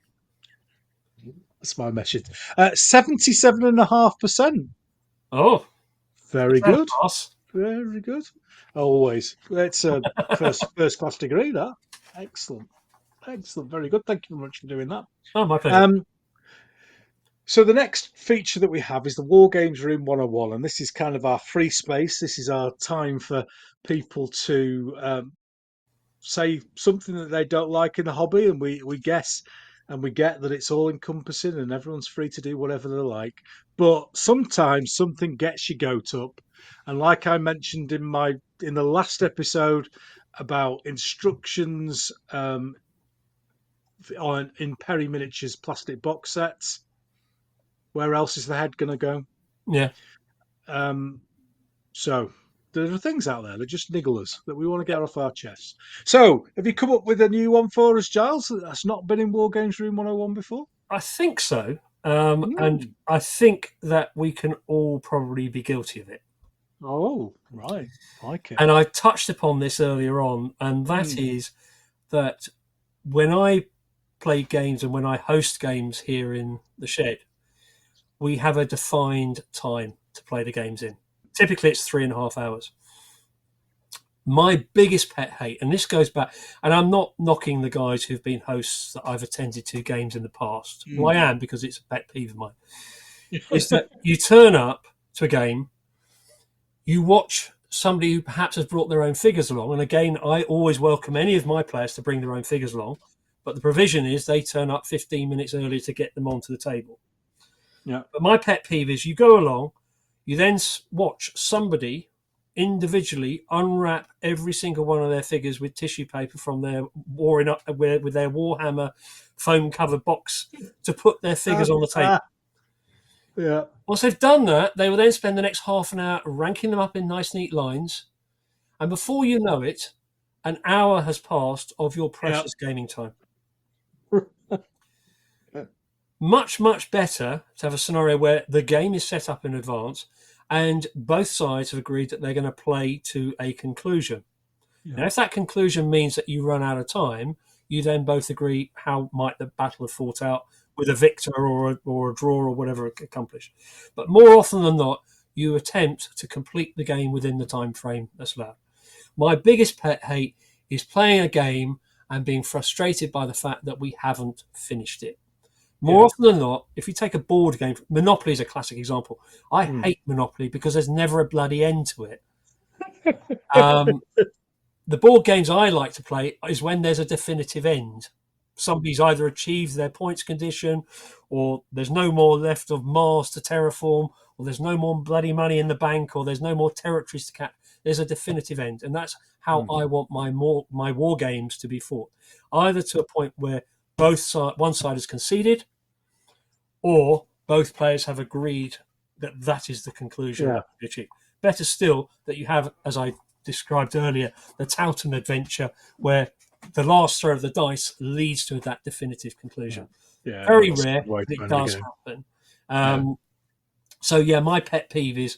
That's my message. 77.5%. Oh, very good. Very good. Always. It's a first class degree, that. Excellent. Very good. Thank you very much for doing that. Oh, my pleasure. So the next feature that we have is the Wargames Room 101, and this is kind of our free space. This is our time for people to say something that they don't like in the hobby, and we guess and we get that it's all encompassing and everyone's free to do whatever they like. But sometimes something gets your goat up. And like I mentioned in the last episode about instructions in Perry Miniatures plastic box sets, where else is the head going to go? Yeah. So there are things out there that just niggle us, that we want to get off our chests. So have you come up with a new one for us, Giles, that's not been in Wargames Room 101 before? I think so. And I think that we can all probably be guilty of it. Oh, right. Like it. And I touched upon this earlier on, and that is that when I play games and when I host games here in the shed, we have a defined time to play the games in. Typically, it's 3.5 hours. My biggest pet hate, and this goes back, and I'm not knocking the guys who've been hosts that I've attended to games in the past. Well, I am, because it's a pet peeve of mine. Is that you turn up to a game, you watch somebody who perhaps has brought their own figures along, and again, I always welcome any of my players to bring their own figures along, but the provision is they turn up 15 minutes earlier to get them onto the table. Yeah. But my pet peeve is you go along, You then watch somebody individually unwrap every single one of their figures with tissue paper from their with their Warhammer foam covered box to put their figures on the table. Yeah. Once they've done that, they will then spend the next half an hour ranking them up in nice, neat lines. And before you know it, an hour has passed of your precious gaming time. Much, much better to have a scenario where the game is set up in advance and both sides have agreed that they're going to play to a conclusion. Yeah. Now, if that conclusion means that you run out of time, you then both agree how might the battle have fought out with a victor or a draw or whatever accomplished. But more often than not, you attempt to complete the game within the time frame that's allowed. My biggest pet hate is playing a game and being frustrated by the fact that we haven't finished it. More often than not, if you take a board game, Monopoly is a classic example. I hate Monopoly because there's never a bloody end to it. The board games I like to play is when there's a definitive end. Somebody's either achieved their points condition, or there's no more left of Mars to terraform, or there's no more bloody money in the bank, or there's no more territories to cap. There's a definitive end, and that's how I want my war games to be fought. Either to a point where one side has conceded, or both players have agreed that that is the conclusion that will be achieved. Better still that you have, as I described earlier, the Towton adventure where the last throw of the dice leads to that definitive conclusion. Very rare, but it does happen. So my pet peeve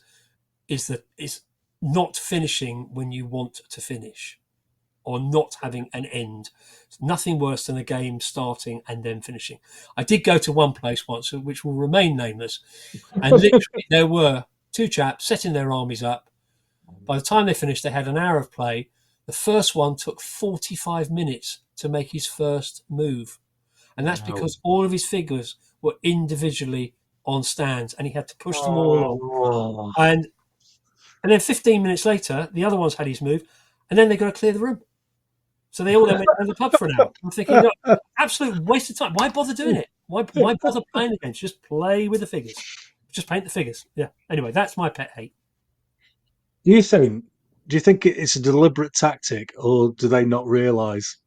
is not finishing when you want to finish, or not having an end. It's nothing worse than a game starting and then finishing. I did go to one place once, which will remain nameless, and literally there were two chaps setting their armies up. By the time they finished, they had an hour of play. The first one took 45 minutes to make his first move. And that's because all of his figures were individually on stands and he had to push them all along. And then 15 minutes later, the other ones had his move, and then they got to clear the room. So they all then went to the pub for an hour. I'm thinking, no, absolute waste of time. Why bother doing it? Why bother playing the games? Just play with the figures. Just paint the figures. Yeah. Anyway, that's my pet hate. Do you think it's a deliberate tactic, or do they not realise?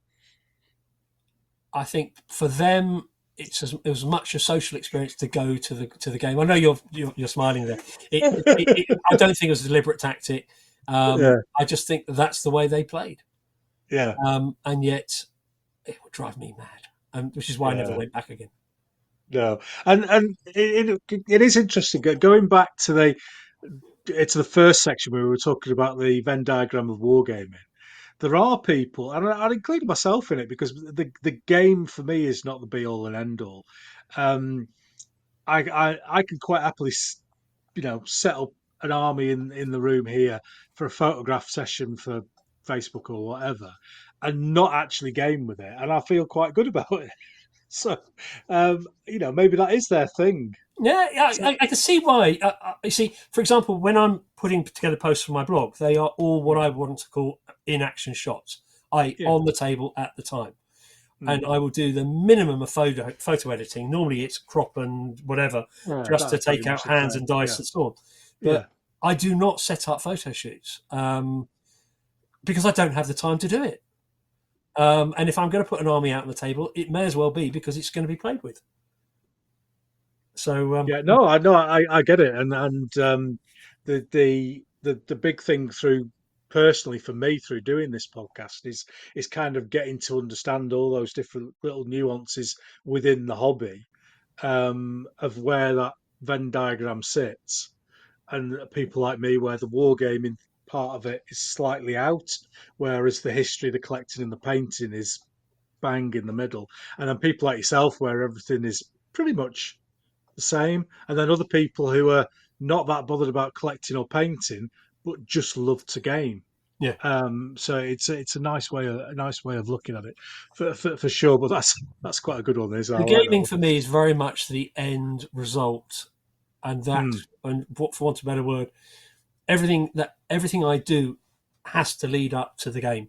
I think for them, it was much a social experience to go to the game. I know you're smiling there. I don't think it was a deliberate tactic. I just think that's the way they played. Yeah. And yet, it would drive me mad, which is why I never went back again. No, and it is interesting going back to the first section where we were talking about the Venn diagram of wargaming. There are people, and I'd include myself in it, because the game for me is not the be all and end all. I can quite happily, set up an army in the room here for a photograph session for Facebook or whatever, and not actually game with it, and I feel quite good about it. So, maybe that is their thing. Yeah, I can see why. You see, for example, when I'm putting together posts for my blog, they are all what I want to call in-action shots, on the table at the time. And I will do the minimum of photo editing. Normally it's crop and whatever, just to take out hands and dice and so on. But I do not set up photo shoots because I don't have the time to do it. And if I'm going to put an army out on the table, it may as well be because it's going to be played with. So I get it, and the big thing personally for me through doing this podcast is kind of getting to understand all those different little nuances within the hobby, of where that Venn diagram sits, and people like me where the wargaming part of it is slightly out, whereas the history, the collecting, and the painting is bang in the middle, and then people like yourself where everything is pretty much the same, and then other people who are not that bothered about collecting or painting but just love to game. Yeah. So it's a nice way of looking at it for sure. But that's quite a good one. The gaming for me is very much the end result, and and for want of a better word, everything I do has to lead up to the game.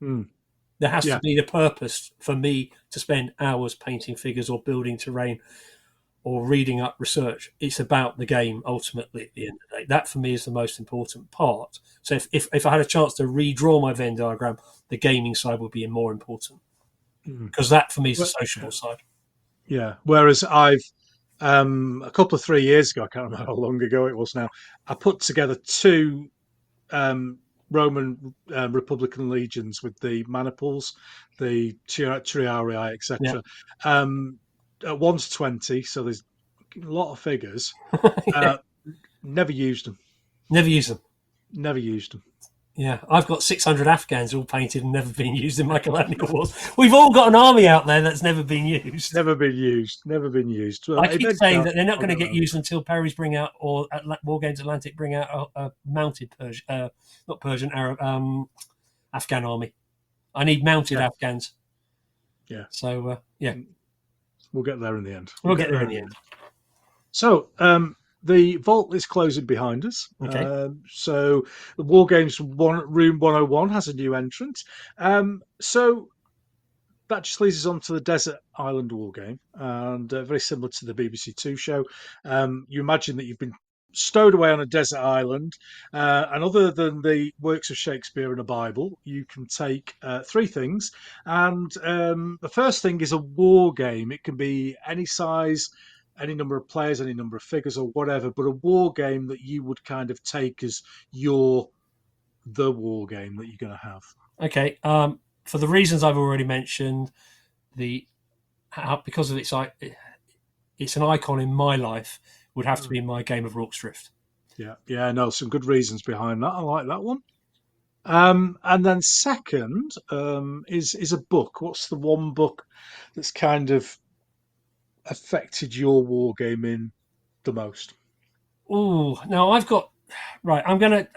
There has to be the purpose for me to spend hours painting figures or building terrain. or reading up research. It's about the game ultimately at the end of the day. That for me is the most important part. So if I had a chance to redraw my Venn diagram, the gaming side would be more important, because that for me is the sociable side. Yeah. Whereas I've a couple of 3 years ago, I can't remember how long ago it was now, I put together two Roman Republican legions with the maniples, the triarii, Yeah. etc. At 1 to 20, so there's a lot of figures. Yeah. Never used them. Never use them. Never used them. Yeah, I've got 600 Afghans all painted and never been used in my colonial wars. We've all got an army out there that's never been used. Never been used. Never been used. Well, I keep saying that they're not I'll going to get get around. used until Perry's bring out, or Wargames Atlantic bring out a mounted Persian, not Persian, Arab, Afghan army. I need mounted Yeah. Afghans. Yeah. So, yeah. We'll get there in the end. We'll get there in the end. So, the vault is closing behind us. Okay. So, the Wargames Room 101 has a new entrant. So, that just leads us on to the Desert Island War Game, and very similar to the BBC Two show. You imagine that you've been stowed away on a desert island, and other than the works of Shakespeare and a Bible, you can take three things. And the first thing is a war game. It can be any size, any number of players, any number of figures, or whatever. But a war game that you would kind of take as the war game that you're going to have. Okay. For the reasons I've already mentioned, because of it's an icon in my life, would have to be my game of Rorke's Drift. Yeah, no, some good reasons behind that. I like that one. And then second is a book. What's the one book that's kind of affected your wargaming the most? Oh, now I've got right. I'm gonna.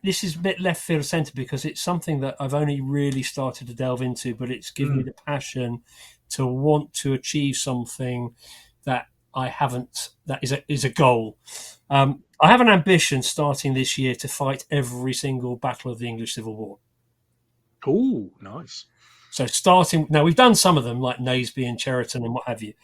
This is a bit left field centre because it's something that I've only really started to delve into, but it's given me the passion to want to achieve something that I haven't. That is a goal. I have an ambition starting this year to fight every single battle of the English Civil War. Oh, nice. So starting now, we've done some of them like Naseby and Cheriton and what have you,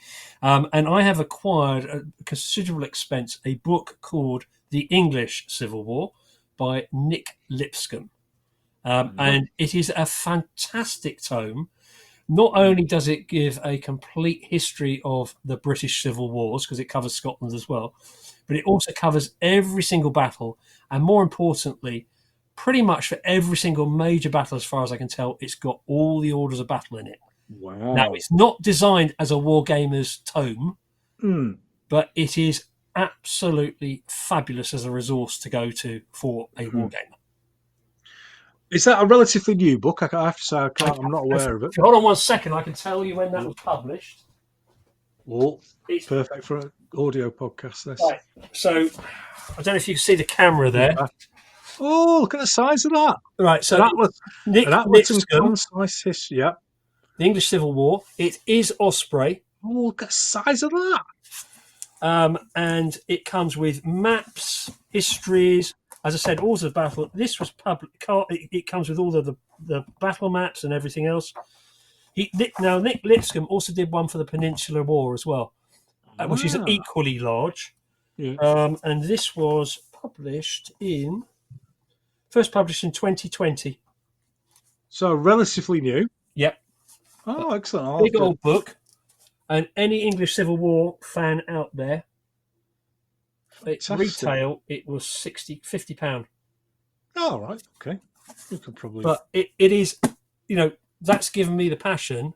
and I have acquired at considerable expense a book called The English Civil War by Nick Lipscomb, and it is a fantastic tome. Not only does it give a complete history of the British Civil Wars, because it covers Scotland as well, but it also covers every single battle, and more importantly, pretty much for every single major battle, as far as I can tell, it's got all the orders of battle in it. Wow. Now, it's not designed as a Wargamer's tome, but it is absolutely fabulous as a resource to go to for a Wargamer. Is that a relatively new book? I have to say, I'm not aware of it. Hold on 1 second, I can tell you when that was published. Well, it's perfect for an audio podcast, this. Right, so I don't know if you can see the camera there. Oh, look at the size of that. Right, so Nick Lipscomb, concise history, yeah. The English Civil War. It is Osprey. Oh, look at the size of that. And it comes with maps, histories, as I said, all the battle. This was public. It comes with all the battle maps and everything else. Now, Nick Lipscomb also did one for the Peninsular War as well, which is equally large. Yeah. And this was first published in 2020. So relatively new. Yep. Oh, excellent. Big old book. And any English Civil War fan out there, retail, it was £50. Oh, right. Okay. You could probably. But it is, that's given me the passion.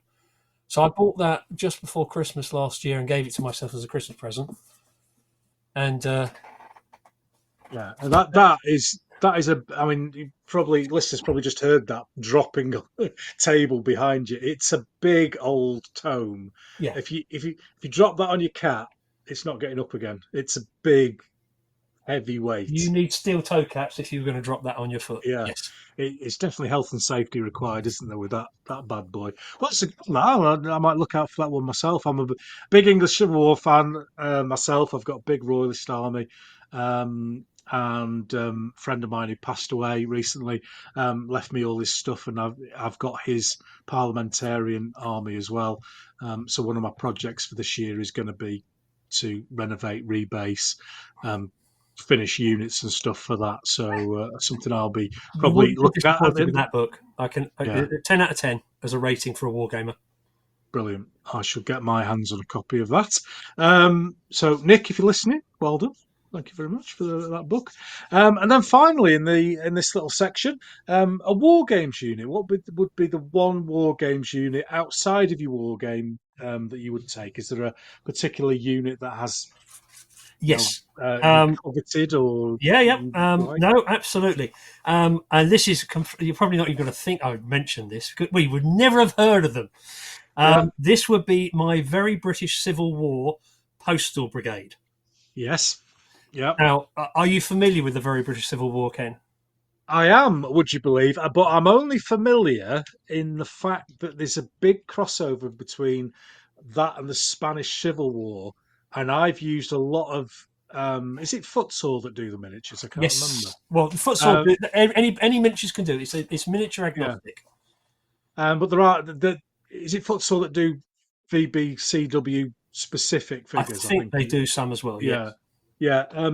So I bought that just before Christmas last year and gave it to myself as a Christmas present. And yeah, and that is I mean, listeners probably just heard that dropping on the table behind you. It's a big old tome. Yeah. If you drop that on your cat, it's not getting up again. It's a big, heavy weight. You need steel toe caps if you're going to drop that on your foot. Yeah. Yes. It's definitely health and safety required, isn't there, with that bad boy? Well, I might look out for that one myself. I'm a big English Civil War fan myself. I've got a big Royalist army. And a friend of mine who passed away recently left me all this stuff, and I've got his parliamentarian army as well. So one of my projects for this year is going to be to renovate, rebase, finish units and stuff for that. So something I'll be You probably wouldn't be looking at. disappointed with that book. Yeah, 10 out of 10 as a rating for a Wargamer. brilliant. I shall get my hands on a copy of that. So Nick, if you're listening, well done. Thank you very much for that book. And then finally, in this little section, a war games unit. What would be the one war games unit outside of your war game that you would take? Is there a particular unit that has, Yes. you coveted or Yeah, yep. you like? No, absolutely. And this is, you're probably not even going to think I would mention this. We would never have heard of them. Yeah. This would be my Very British Civil War Postal Brigade. Yes. Yeah. Now, are you familiar with the Very British Civil War, Ken? I am, would you believe? But I'm only familiar in the fact that there's a big crossover between that and the Spanish Civil War, and I've used a lot of. Is it Futsal that do the miniatures? I can't remember. Yes. Well, the futsal, Uh, any miniatures can do. It's miniature yeah, agnostic. but there are is it Futsal that do VBCW specific I figures? I think think. they do some as well. Yes. Yeah, yeah.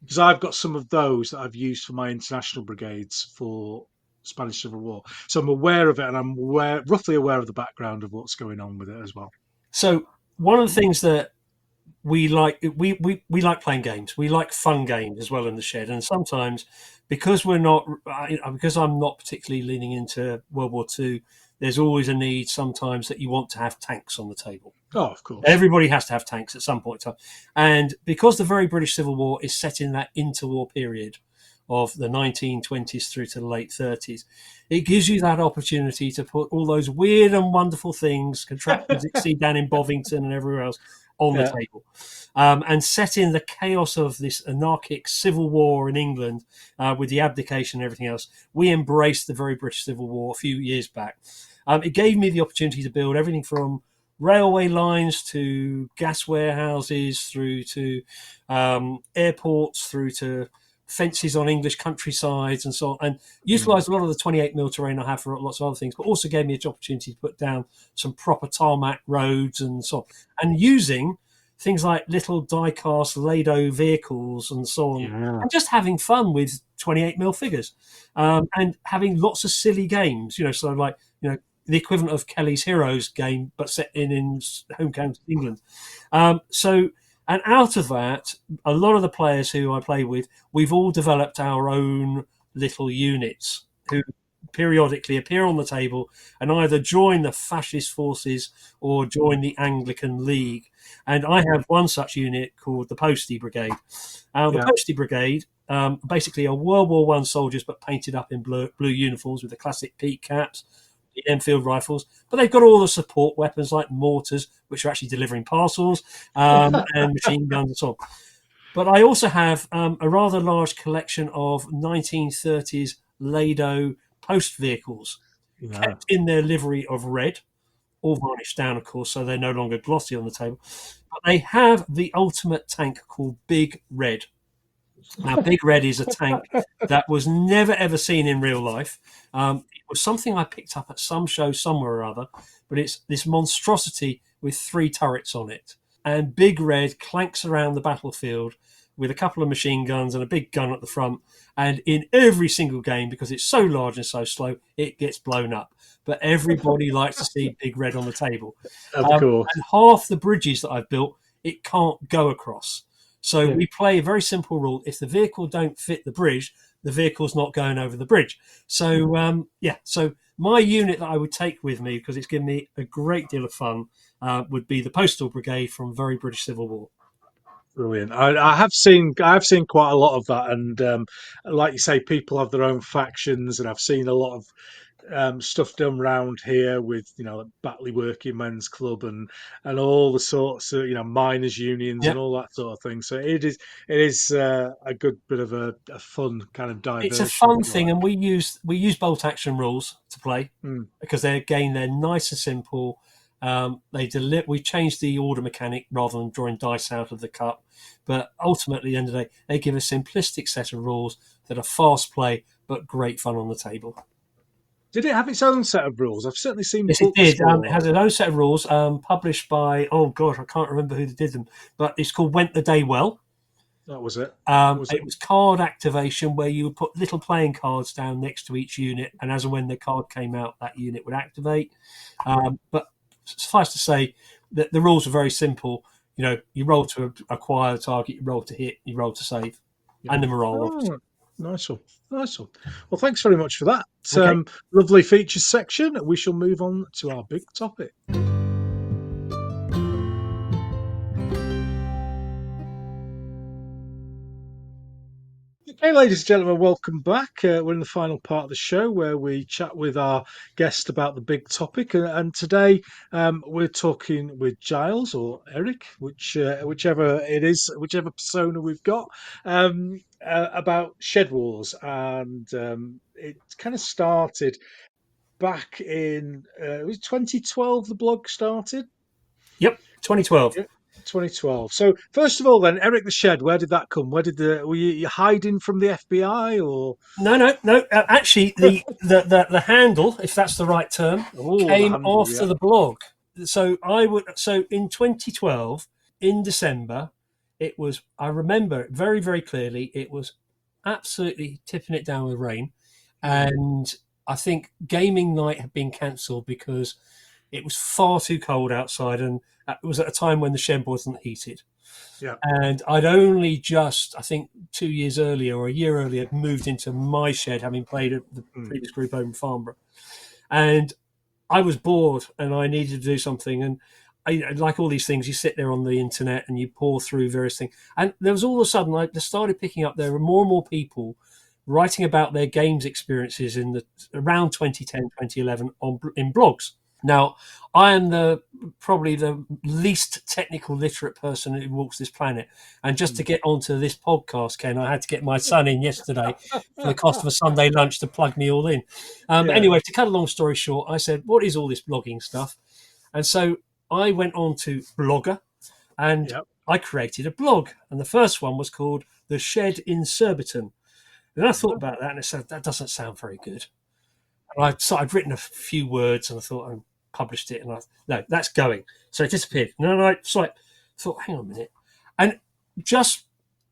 Because I've got some of those that I've used for my international brigades for Spanish Civil War, so I'm aware of it, and I'm roughly aware of the background of what's going on with it as well. So one of the things that we like, we like playing games. We like fun games as well in the shed, and sometimes because we're not, because I'm not particularly leaning into World War II, there's always a need sometimes that you want to have tanks on the table. Oh, of course. Everybody has to have tanks at some point in time. And because the Very British Civil War is set in that interwar period of the 1920s through to the late 30s, it gives you that opportunity to put all those weird and wonderful things, contraptions that you see down in Bovington and everywhere else, on the table. And set in the chaos of this anarchic civil war in England with the abdication and everything else. We embraced the Very British Civil War a few years back. It gave me the opportunity to build everything from railway lines to gas warehouses through to airports, through to fences on English countrysides and so on, and utilised a lot of the 28mm terrain I have for lots of other things, but also gave me an opportunity to put down some proper tarmac roads and so on, and using things like little die-cast Lado vehicles and so on, and just having fun with 28mm figures, and having lots of silly games, so like, the equivalent of Kelly's Heroes game, but set in home county England. And out of that, a lot of the players who I play with, we've all developed our own little units who periodically appear on the table and either join the fascist forces or join the Anglican League. And I have one such unit called the Postie Brigade. The Postie Brigade, basically are World War I soldiers, but painted up in blue uniforms with the classic peak caps, the Enfield rifles, but they've got all the support weapons like mortars, which are actually delivering parcels, and machine guns and so on. But I also have a rather large collection of 1930s Lado post vehicles, kept in their livery of red, all varnished down, of course, so they're no longer glossy on the table. But they have the ultimate tank called Big Red. Now, Big Red is a tank that was never, ever seen in real life. It was something I picked up at some show somewhere or other, but it's this monstrosity with 3 turrets on it. And Big Red clanks around the battlefield with a couple of machine guns and a big gun at the front. And in every single game, because it's so large and so slow, it gets blown up. But everybody likes to see Big Red on the table. Of course. And half the bridges that I've built, it can't go across. So we play a very simple rule. If the vehicle don't fit the bridge, the vehicle's not going over the bridge. So, so my unit that I would take with me, because it's given me a great deal of fun, would be the Postal Brigade from Very British Civil War. Brilliant. I have seen quite a lot of that, and like you say, people have their own factions, and I've seen a lot of stuff done round here with like Batley Working Men's Club and all the sorts of miners unions and all that sort of thing. So it is a good bit of a fun kind of diversion. It's a fun thing, and we use bolt action rules to play because they're nice and simple. We changed the order mechanic rather than drawing dice out of the cup, but ultimately, at the end of the day, they give a simplistic set of rules that are fast play but great fun on the table. Did it have its own set of rules? I've certainly seen Yes, it books did. It for. has its own set of rules, published by, oh gosh, I can't remember who did them, but it's called Went the Day Well. That was it. That was it. It was card activation, where you would put little playing cards down next to each unit, and as and when the card came out, that unit would activate. But suffice to say that the rules are very simple. You roll to acquire the target, you roll to hit, you roll to save, Yeah. and the morale, obviously. Oh, nice one. Nice one. Well, thanks very much for that. Okay. Lovely features section. We shall move on to our big topic. Okay, ladies and gentlemen, welcome back. We're in the final part of the show where we chat with our guest about the big topic, and today we're talking with Giles or Eric, whichever it is, whichever persona we've got, about Shed Wars, and it kind of started back in it was 2012. The blog started. Yep, 2012. Yeah. 2012. So first of all, then Eric the Shed, where did that come? Were you hiding from the FBI or? No, no, no. Actually, the handle, if that's the right term, Oh, the came handle, after yeah. the blog. So in 2012, in December, it was. I remember it very, very clearly. It was absolutely tipping it down with rain, and I think gaming night had been cancelled because it was far too cold outside, and it was at a time when the shed wasn't heated. Yeah. And I'd only just, I think, 2 years earlier or a year earlier, moved into my shed, having played at the previous group over in Farnborough. And I was bored and I needed to do something. And like all these things, you sit there on the internet and you pour through various things. And there was all of a sudden, I started picking up, there were more and more people writing about their games experiences around 2010, 2011 in blogs. Now, I am probably the least technical literate person who walks this planet. And just to get onto this podcast, Ken, I had to get my son in yesterday for the cost of a Sunday lunch to plug me all in. Anyway, to cut a long story short, I said, what is all this blogging stuff? And so I went on to Blogger and I created a blog. And the first one was called The Shed in Surbiton. And I thought about that and I said, that doesn't sound very good. And I'd written a few words and I thought, published it, and no, that's going. So it disappeared. No, so I thought, hang on a minute. And just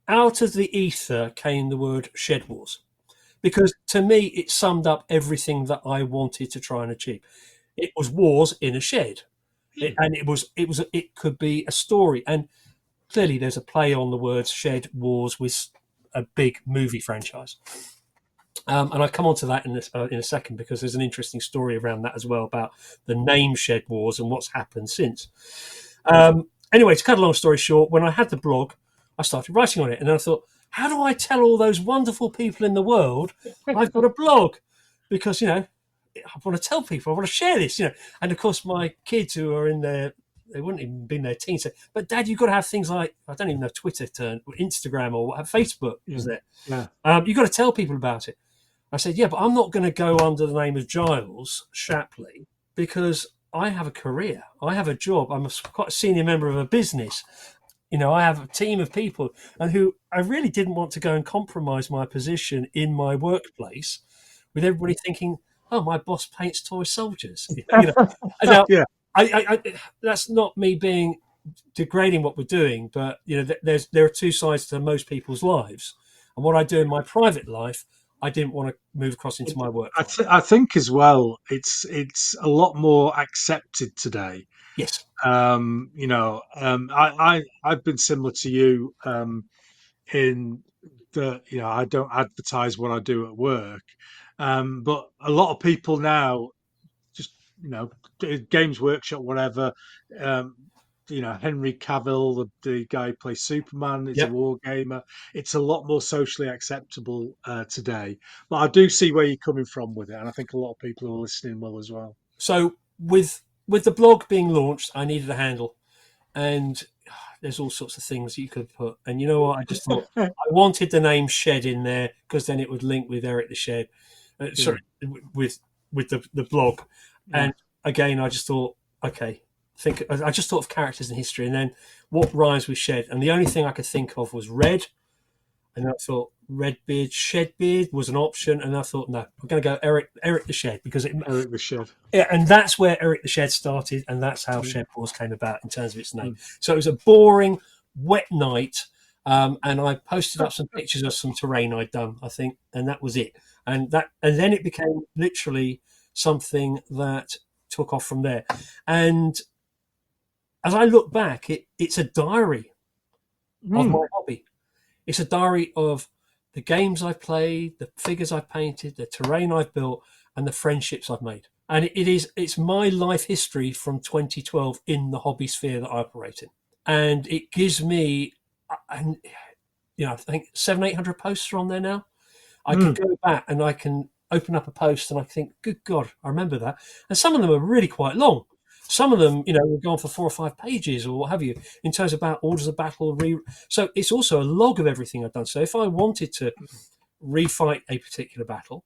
out of the ether came the word Shed Wars, because to me it summed up everything that I wanted to try and achieve. It was wars in a shed, and it could be a story, and clearly there's a play on the words Shed Wars with a big movie franchise. And I'll come on to that in a second, because there's an interesting story around that as well, about the name Shed Wars and what's happened since. Anyway, to cut a long story short, when I had the blog, I started writing on it. And then I thought, how do I tell all those wonderful people in the world I've got a blog? Because, I want to tell people, I want to share this, And of course, my kids who are in their, they wouldn't even be in their teens, say, but Dad, you've got to have things like, I don't even know, Twitter turned, Instagram or Facebook was there. Yeah. You've got to tell people about it. I said, yeah, but I'm not going to go under the name of Giles Shapley, because I have a career. I have a job. I'm quite a senior member of a business. I have a team of people, and who I really didn't want to go and compromise my position in my workplace with everybody thinking, oh, my boss paints toy soldiers. Now, that's not me being degrading what we're doing, but there are two sides to most people's lives, and what I do in my private life, I didn't want to move across into my work. I think as well, it's a lot more accepted today. Yes. I've been similar to you in that I don't advertise what I do at work, but a lot of people now just Games Workshop, whatever. Um, Henry Cavill, the guy who plays Superman, is a war gamer. It's a lot more socially acceptable today. But I do see where you're coming from with it, and I think a lot of people who are listening will as well. So with the blog being launched, I needed a handle, and there's all sorts of things you could put. And you know what? I just thought I wanted the name Shed in there, because then it would link with Eric the Shed. With the blog. And again, I just thought, okay, I just thought of characters in history, and then what rhymes with shed. And the only thing I could think of was red, And I thought Redbeard, Shedbeard was an option, and I thought, no, I'm going to go Eric the Shed, because Eric the Shed. yeah, and that's where Eric the Shed started, and that's how Mm. Shed Wars came about in terms of its name. Mm. So it was a boring, wet night, and I posted up some pictures of some terrain I'd done, I think, and that was it. And then it became literally something that took off from there. And as I look back, it's a diary of my hobby. It's a diary of the games I've played, the figures I've painted, the terrain I've built, and the friendships I've made. And it's my life history from 2012 in the hobby sphere that I operate in. And it gives me, and I think 700-800 posts are on there now. I can go back and I can open up a post and I think, good God, I remember that. And some of them are really quite long. Some of them, will go on for 4 or 5 pages or what have you, in terms about orders of battle. So it's also a log of everything I've done. So if I wanted to refight a particular battle,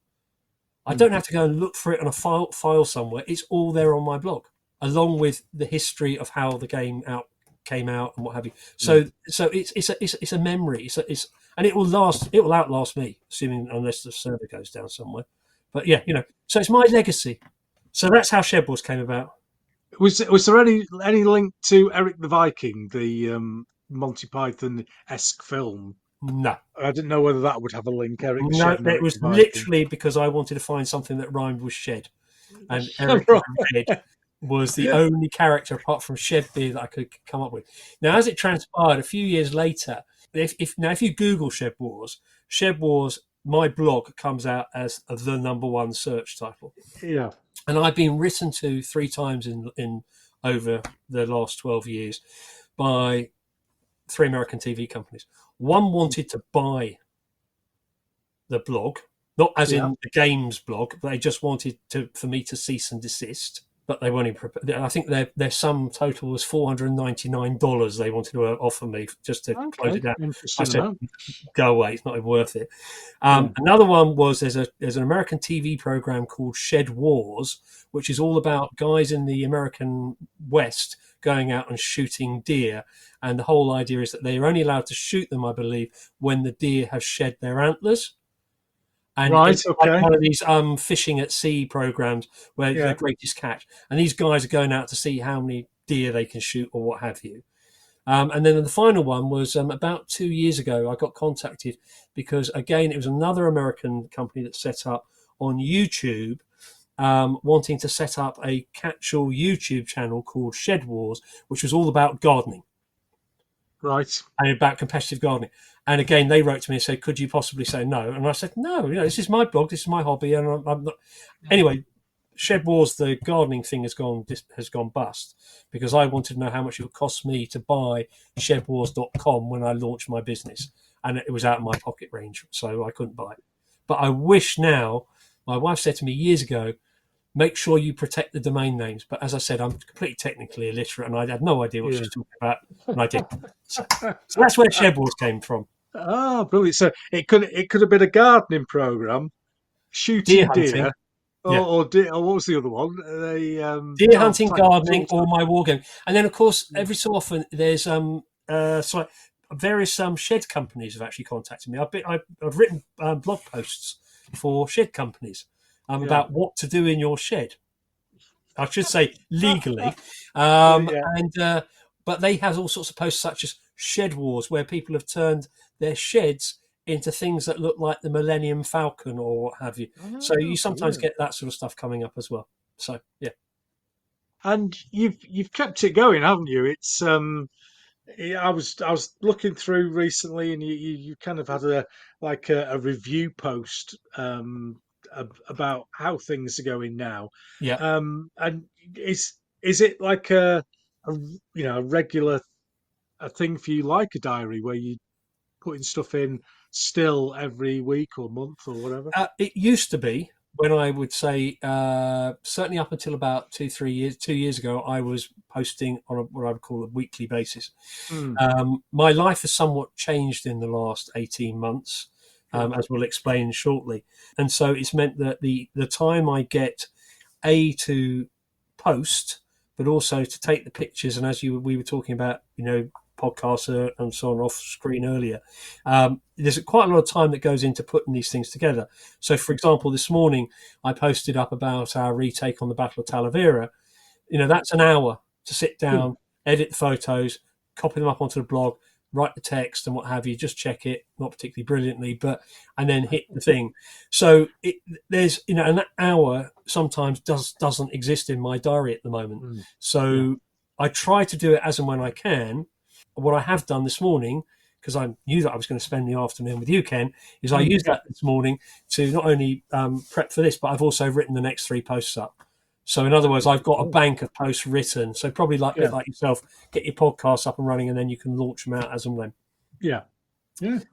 I don't have to go and look for it on a file somewhere. It's all there on my blog, along with the history of how the game came out and what have you. So it's a memory. And it will last. It will outlast me, assuming unless the server goes down somewhere. But yeah, so it's my legacy. So that's how Shed Wars came about. Was there any link to Eric the Viking, the Monty Python-esque film? No. I didn't know whether that would have a link. Eric the No, Shed and it Eric was the Viking. literally because I wanted to find something that rhymed with shed. And Eric Right. the Red was the only character apart from Shedbeard that I could come up with. Now, as it transpired, a few years later, if you Google Shed Wars, my blog comes out as the number one search title. Yeah. And I've been written to 3 times in over the last 12 years by 3 American TV companies. One wanted to buy the blog, not as in the games blog, but they just wanted for me to cease and desist. But they weren't even. I think their sum total was $499. They wanted to offer me just to close it down. I said, "Go away! It's not even worth it." Another one was there's an American TV program called Shed Wars, which is all about guys in the American West going out and shooting deer, and the whole idea is that they are only allowed to shoot them, I believe, when the deer have shed their antlers. And it's like one of these fishing at sea programs where the greatest catch. And these guys are going out to see how many deer they can shoot or what have you. And then the final one was about 2 years ago, I got contacted because, again, it was another American company that set up on YouTube, wanting to set up a catch-all YouTube channel called Shed Wars, which was all about gardening. Right. And about competitive gardening. And again, they wrote to me and said, could you possibly say no? And I said, no, this is my blog, this is my hobby. And I'm not. Anyway, Shed Wars, the gardening thing has gone bust because I wanted to know how much it would cost me to buy shedwars.com when I launched my business. And it was out of my pocket range, so I couldn't buy it. But I wish now, my wife said to me years ago, make sure you protect the domain names. But as I said, I'm completely technically illiterate and I had no idea what she was talking about. And I did. So that's where Shed Wars came from. Oh, brilliant! So it could have been a gardening program, shooting deer, or what was the other one? Deer hunting, gardening, or my wargame. And then, of course, every so often there's various shed companies have actually contacted me. I've written blog posts for shed companies about what to do in your shed. I should say legally, but they have all sorts of posts such as Shed Wars, where people have turned their sheds into things that look like the Millennium Falcon or what have you. So you sometimes get that sort of stuff coming up as well. So yeah. And you've kept it going, haven't you? It's I was looking through recently, and you kind of had a review post about how things are going now. Yeah. And is it like a regular thing for you, like a diary where you putting stuff in still every week or month or whatever? It used to be when I would say certainly up until about 2 years ago, I was posting on what I would call a weekly basis. My life has somewhat changed in the last 18 months, as we'll explain shortly. And so it's meant that the time I get to post, but also to take the pictures, and as we were talking about, podcasts and so on off screen earlier. There's quite a lot of time that goes into putting these things together. So, for example, this morning I posted up about our retake on the Battle of Talavera. That's an hour to sit down, edit the photos, copy them up onto the blog, write the text and what have you, just check it, not particularly brilliantly, and then hit the thing. So there's, an hour sometimes doesn't exist in my diary at the moment. So I try to do it as and when I can. What I have done this morning, because I knew that I was going to spend the afternoon with you, Ken, is I used that this morning to not only prep for this, but I've also written the next 3 posts up. So in other words, I've got a bank of posts written. So probably like yourself, get your podcasts up and running, and then you can launch them out as and when. Yeah.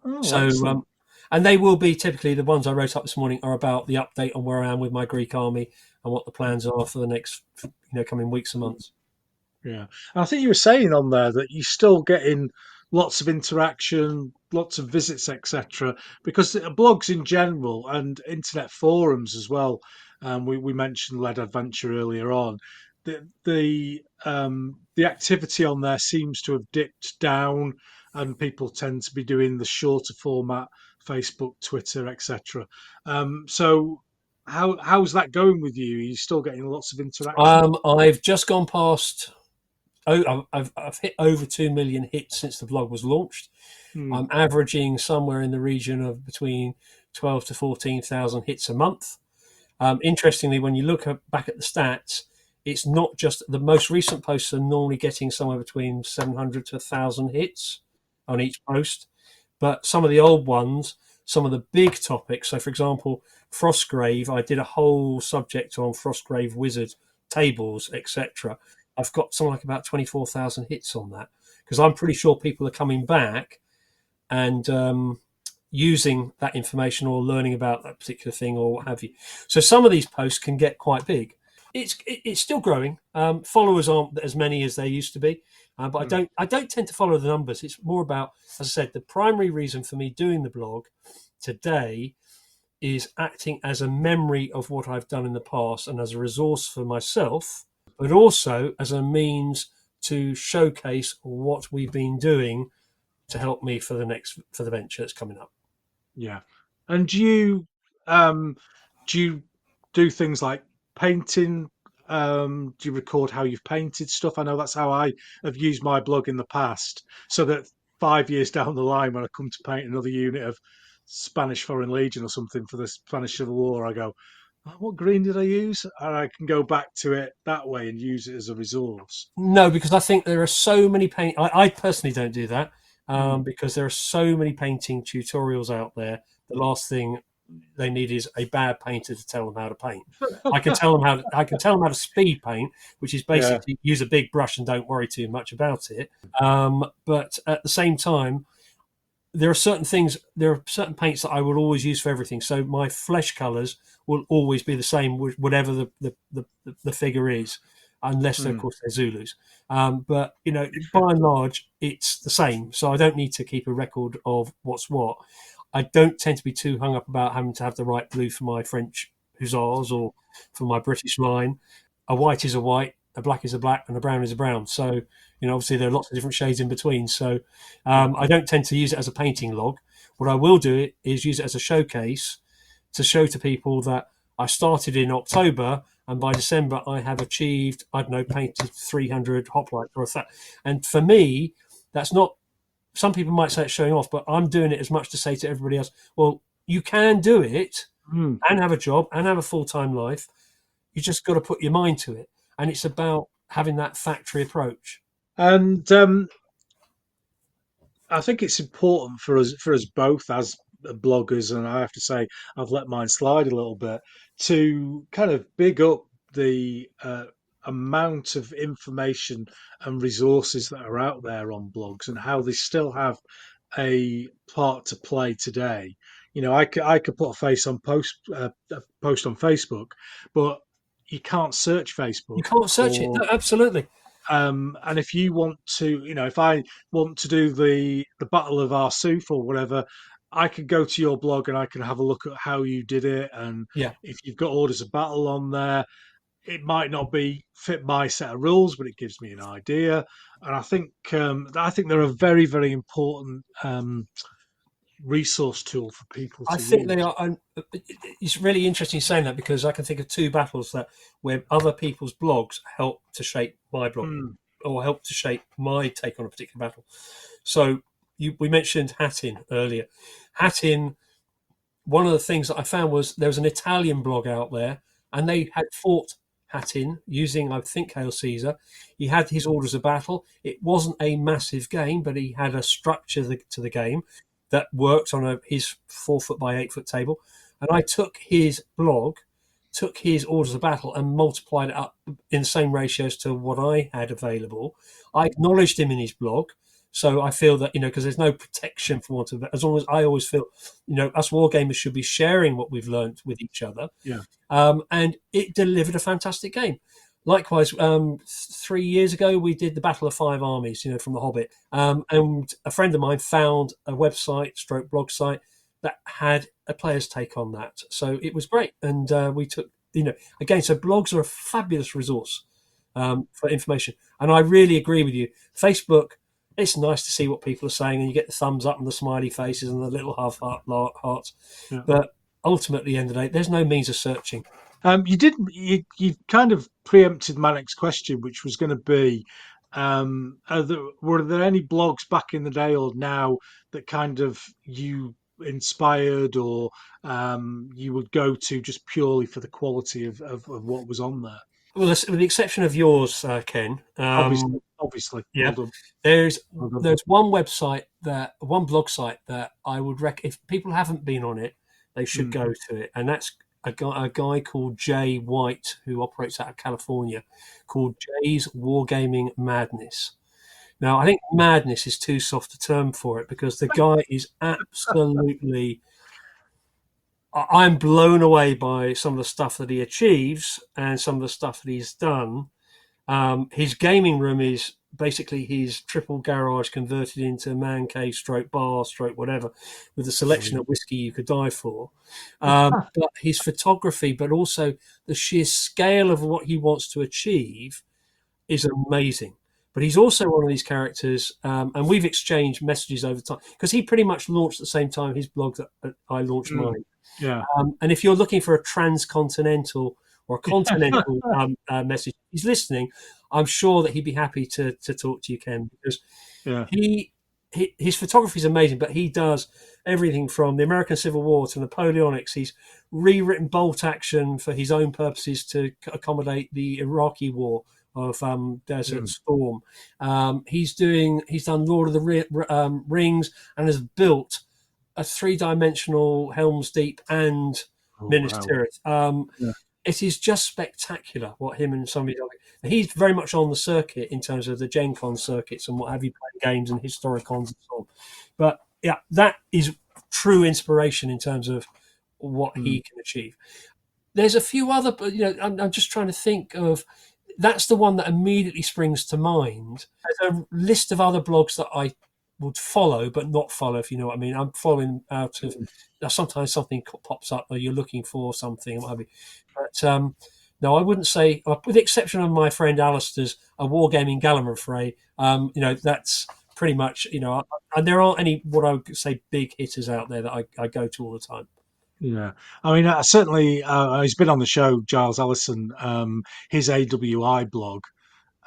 Oh, so, and they will be typically the ones I wrote up this morning are about the update on where I am with my Greek army and what the plans are for the next, coming weeks and months. Yeah, and I think you were saying on there that you're still getting lots of interaction, lots of visits, etc. Because blogs in general and internet forums as well. We mentioned Lead Adventure earlier on. The activity on there seems to have dipped down, and people tend to be doing the shorter format, Facebook, Twitter, etc. So how's that going with you? Are you still getting lots of interaction? I've just gone past. I've hit over 2 million hits since the blog was launched. I'm averaging somewhere in the region of between 12 to 14,000 hits a month. Interestingly, when you look back at the stats, it's not just the most recent posts are normally getting somewhere between 700 to 1,000 hits on each post, but some of the old ones, some of the big topics. So, for example, Frostgrave, I did a whole subject on Frostgrave wizard tables, etc. I've got something like about 24,000 hits on that because I'm pretty sure people are coming back and using that information or learning about that particular thing or what have you. So some of these posts can get quite big. It's still growing. Followers aren't as many as they used to be, but I don't tend to follow the numbers. It's more about, as I said, the primary reason for me doing the blog today is acting as a memory of what I've done in the past and as a resource for myself, but also as a means to showcase what we've been doing to help me for the venture that's coming up. Yeah. And do you do things like painting? Do you record how you've painted stuff? I know that's how I have used my blog in the past, so that 5 years down the line, when I come to paint another unit of Spanish Foreign Legion or something for the Spanish Civil War, I go, "Oh, what green did I use?" And I can go back to it that way and use it as a resource. No, because I think there are so many paint. I personally don't do that because there are so many painting tutorials out there. The last thing they need is a bad painter to tell them how to paint. I can tell them how to speed paint, which is Yeah. basically use a big brush and don't worry too much about it. But at the same time, there are certain paints that I will always use for everything. So my flesh colours will always be the same, whatever the figure is, unless of course they're Zulus. But by and large, it's the same. So I don't need to keep a record of what's what. I don't tend to be too hung up about having to have the right blue for my French hussars or for my British line. A white is a white, a black is a black, and a brown is a brown. So obviously there are lots of different shades in between. So I don't tend to use it as a painting log. What I will do is use it as a showcase to show to people that I started in October and by December I have achieved, I don't know, painted 300 hoplites or that. And for me, that's not, some people might say it's showing off, but I'm doing it as much to say to everybody else, well, you can do it and have a job and have a full-time life. You just got to put your mind to it. And it's about having that factory approach. And I think it's important for us both as bloggers, and I have to say I've let mine slide a little bit, to kind of big up the amount of information and resources that are out there on blogs and how they still have a part to play today. I could put a face on a post on Facebook, but you can't search You Facebook can't search it. or No, absolutely. and if you want to, if I want to do the Battle of Arsuf or whatever, I could go to your blog and I can have a look at how you did it. And Yeah. if you've got orders of battle on there, it might not be fit my set of rules, but it gives me an idea. and I think they're a very, very important resource tool for people I to think they use. are. It's really interesting saying that because I can think of two battles that where other people's blogs help to shape my blog Mm, or help to shape my take on a particular battle. So we mentioned Hattin earlier. Hattin, one of the things that I found was there was an Italian blog out there, and they had fought Hattin using, I think, Hail Caesar. He had his orders of battle. It wasn't a massive game, but he had a structure to the game that worked on his 4 foot by 8 foot table. And I took his blog, took his orders of battle, and multiplied it up in the same ratios to what I had available. I acknowledged him in his blog. So I feel that, because there's no protection for want of, as long as I always feel, us wargamers should be sharing what we've learned with each other. yeah. And it delivered a fantastic game. Likewise, 3 years ago, we did the Battle of Five Armies, from The Hobbit. And a friend of mine found a website, stroke blog site, that had a player's take on that. So it was great. And we took, again, so blogs are a fabulous resource for information. And I really agree with you. Facebook, it's nice to see what people are saying, and you get the thumbs up and the smiley faces and the little half hearts. Yeah. But ultimately, at the end of the day, there's no means of searching. You kind of preempted my next question, which was going to be, were there any blogs back in the day or now that kind of you inspired or you would go to just purely for the quality of what was on there? Well, with the exception of yours, Ken, Obviously. Well yeah, done. there's Well done. there's one blog site that I would if people haven't been on it, they should Mm. go to it, and that's a guy called Jay White who operates out of California, called Jay's Wargaming Madness. Now, I think madness is too soft a term for it because the guy is absolutely. I'm blown away by some of the stuff that he achieves and some of the stuff that he's done. His gaming room is basically his triple garage converted into a man cave, stroke bar, stroke whatever, with a selection of whiskey you could die for. But his photography, but also the sheer scale of what he wants to achieve is amazing. But he's also one of these characters, and we've exchanged messages over time because he pretty much launched at the same time his blog that I launched Mm. mine. Yeah. And if you're looking for a transcontinental or a continental message, he's listening. I'm sure that he'd be happy to talk to you, Ken, because Yeah. his photography is amazing. But he does everything from the American Civil War to Napoleonics. He's rewritten bolt action for his own purposes to accommodate the Iraqi War of Desert Storm. He's done Lord of the Rings and has built a three-dimensional Helm's Deep and Minas Wow. Tirith. Yeah. It is just spectacular what him and somebody like. He's very much on the circuit in terms of the Gen Con circuits and what have you, playing games and historicons and so on. But yeah, that is true inspiration in terms of what he can achieve. There's a few other, I'm just trying to think of. That's the one that immediately springs to mind. There's a list of other blogs that I would follow, but not follow, if you know what I mean. I'm following out of sometimes something pops up or you're looking for something, what have you. But no, I wouldn't say, with the exception of my friend Alistair's a Wargaming Gallimer fray. That's pretty much, and there aren't any what I would say big hitters out there that I go to all the time. Yeah, I mean, certainly he's been on the show, Giles Allison. His AWI blog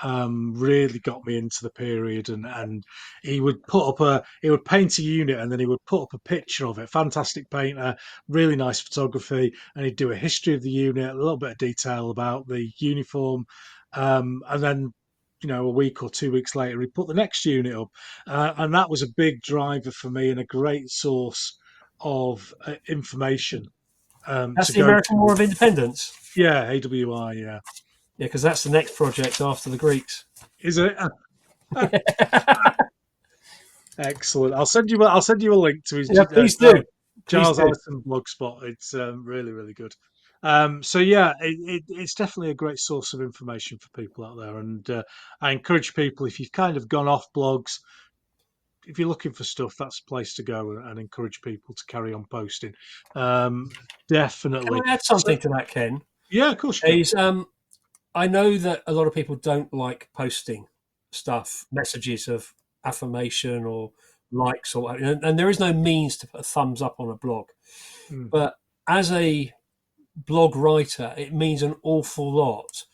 really got me into the period, and he would paint a unit, and then he would put up a picture of it. Fantastic painter, really nice photography, and he'd do a history of the unit, a little bit of detail about the uniform, and then. A week or 2 weeks later, he put the next unit up, and that was a big driver for me and a great source of information That's to the go American to. War of Independence. Yeah, AWI. Yeah, Yeah, because that's the next project after the Greeks. is it? Excellent. I'll send you a link to his Yeah, please do. Please Giles do. Allison blogspot. It's really really good. So yeah, it's definitely a great source of information for people out there, and I encourage people if you've kind of gone off blogs, if you're looking for stuff, that's the place to go, and encourage people to carry on posting. Um, Can Definitely. I add So something to that, Ken? yeah, of course you can. Is I know that a lot of people don't like posting. stuff, messages of affirmation or likes, and there is no means to put a thumbs up on a blog. But as a blog writer, it means an awful lot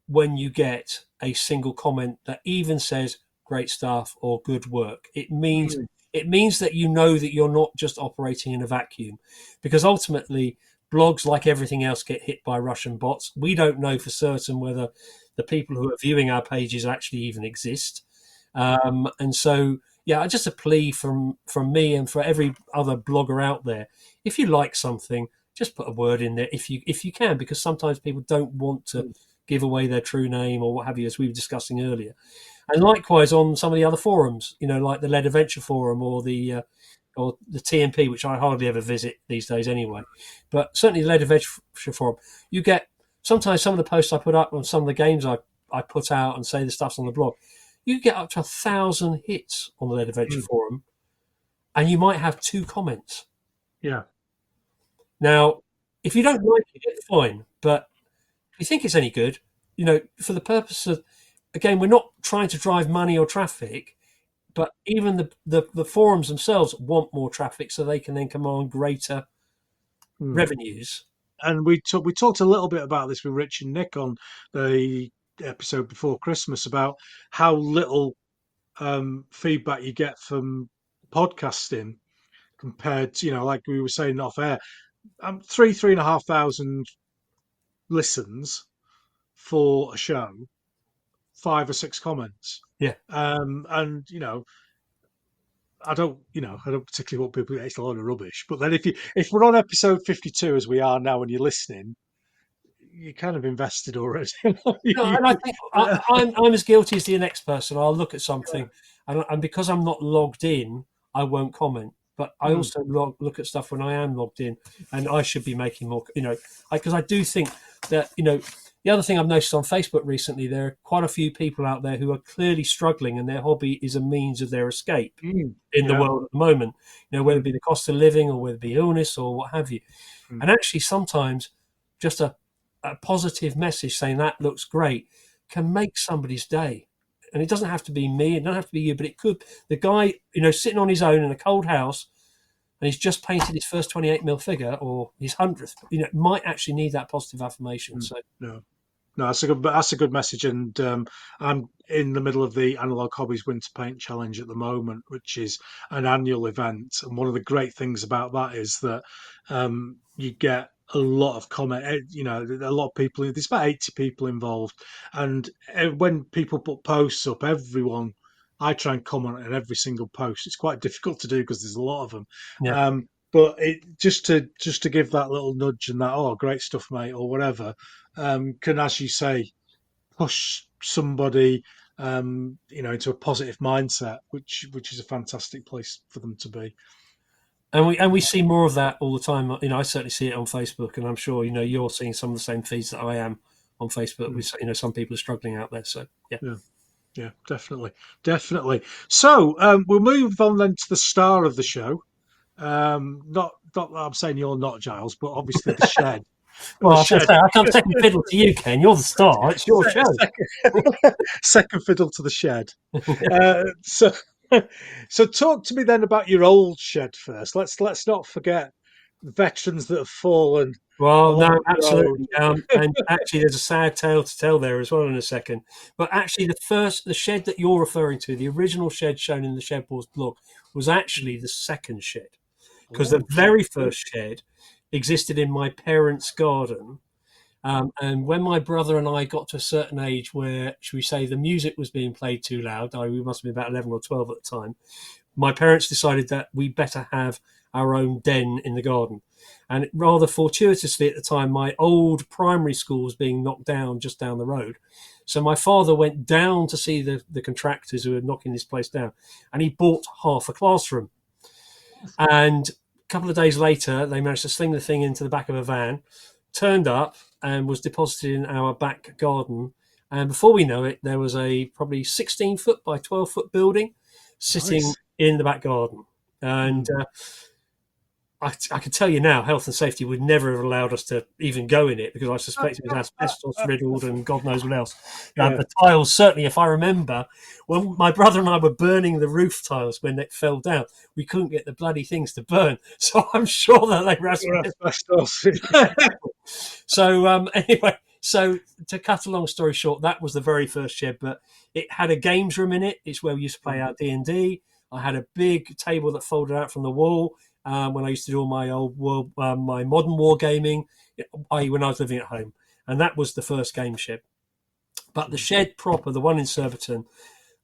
when you get a single comment that even says great stuff or good work. It means that you know that you're not just operating in a vacuum, because ultimately blogs, like everything else, get hit by Russian bots. We don't know for certain whether the people who are viewing our pages actually even exist. And so, yeah, just a plea from me and for every other blogger out there: if you like something, just put a word in there if you can, because sometimes people don't want to give away their true name or what have you, as we were discussing earlier. And likewise on some of the other forums, like the Lead Adventure forum or the TMP, which I hardly ever visit these days anyway. But certainly the Lead Adventure forum, you get sometimes some of the posts I put up on some of the games I put out and say the stuff's on the blog. You get up to 1,000 hits on the Lead Adventure forum, and you might have 2 comments. Yeah. Now, if you don't like it, it's fine. But if you think it's any good, for the purpose of, again, we're not trying to drive money or traffic, but even the forums themselves want more traffic so they can then command greater revenues. And we talked a little bit about this with Rich and Nick on the episode before Christmas about how little feedback you get from podcasting compared to, like we were saying off air, 3,500 listens for a show, 5 or 6 comments. Yeah. And I don't particularly want people. It's a load of rubbish. But then if we're on episode 52 as we are now, and you're listening, you're kind of invested already. No, and I think I'm as guilty as the next person. I'll look at something, and because I'm not logged in, I won't comment. But I also look at stuff when I am logged in, and I should be making more. Because I do think that the other thing I've noticed on Facebook recently, there are quite a few people out there who are clearly struggling, and their hobby is a means of their escape in the world at the moment. Whether it be the cost of living or whether it be illness or what have you. And actually, sometimes just a positive message saying that looks great can make somebody's day. And it doesn't have to be me, it doesn't have to be you, but it could. The guy, sitting on his own in a cold house, and he's just painted his first 28mm figure or his 100th, might actually need that positive affirmation. So no, that's a good message. And I'm in the middle of the Analog Hobbies Winter Paint Challenge at the moment, which is an annual event. And one of the great things about that is that you get a lot of comment. A lot of people. There's about 80 people involved, and when people put posts up, I try and comment on every single post. It's quite difficult to do because there's a lot of them. yeah. But just to give that little nudge and that, great stuff, mate, or whatever, can, as you say, push somebody into a positive mindset, which is a fantastic place for them to be. And we see more of that all the time. I certainly see it on Facebook, and I'm sure you're seeing some of the same feeds that I am on Facebook. With some people are struggling out there. So yeah, definitely. So we'll move on then to the star of the show. Not that I'm saying you're not, Giles, but obviously the shed. Well, I can't second fiddle to you, Ken. You're the star. It's your show. Second fiddle to the shed. So talk to me then about your old shed first. Let's not forget the veterans that have fallen. Well, no, absolutely. And actually, there's a sad tale to tell there as well in a second. But actually, the shed that you're referring to, the original shed shown in the Shed Wars blog, was actually the second shed, because the very first shed existed in my parents' garden. And when my brother and I got to a certain age where, should we say, the music was being played too loud, we must have been about 11 or 12 at the time, my parents decided that we better have our own den in the garden. And rather fortuitously at the time, my old primary school was being knocked down just down the road. So my father went down to see the contractors who were knocking this place down, and he bought half a classroom. And a couple of days later, they managed to sling the thing into the back of a van, turned up, and was deposited in our back garden. And before we know it, there was a probably 16-foot by 12-foot building sitting in the back garden. And I can tell you now, health and safety would never have allowed us to even go in it because I suspect it was asbestos riddled and God knows what else. Yeah. The tiles, certainly, if I remember, when my brother and I were burning the roof tiles when it fell down, we couldn't get the bloody things to burn. So I'm sure that they were asbestos. So anyway, so to cut a long story short, that was the very first shed, but it had a games room in it. It's where we used to play our D&D. I had a big table that folded out from the wall when I used to do all my my modern wargaming, i.e. when I was living at home. And that was the first game shed. But the shed proper, the one in Surbiton,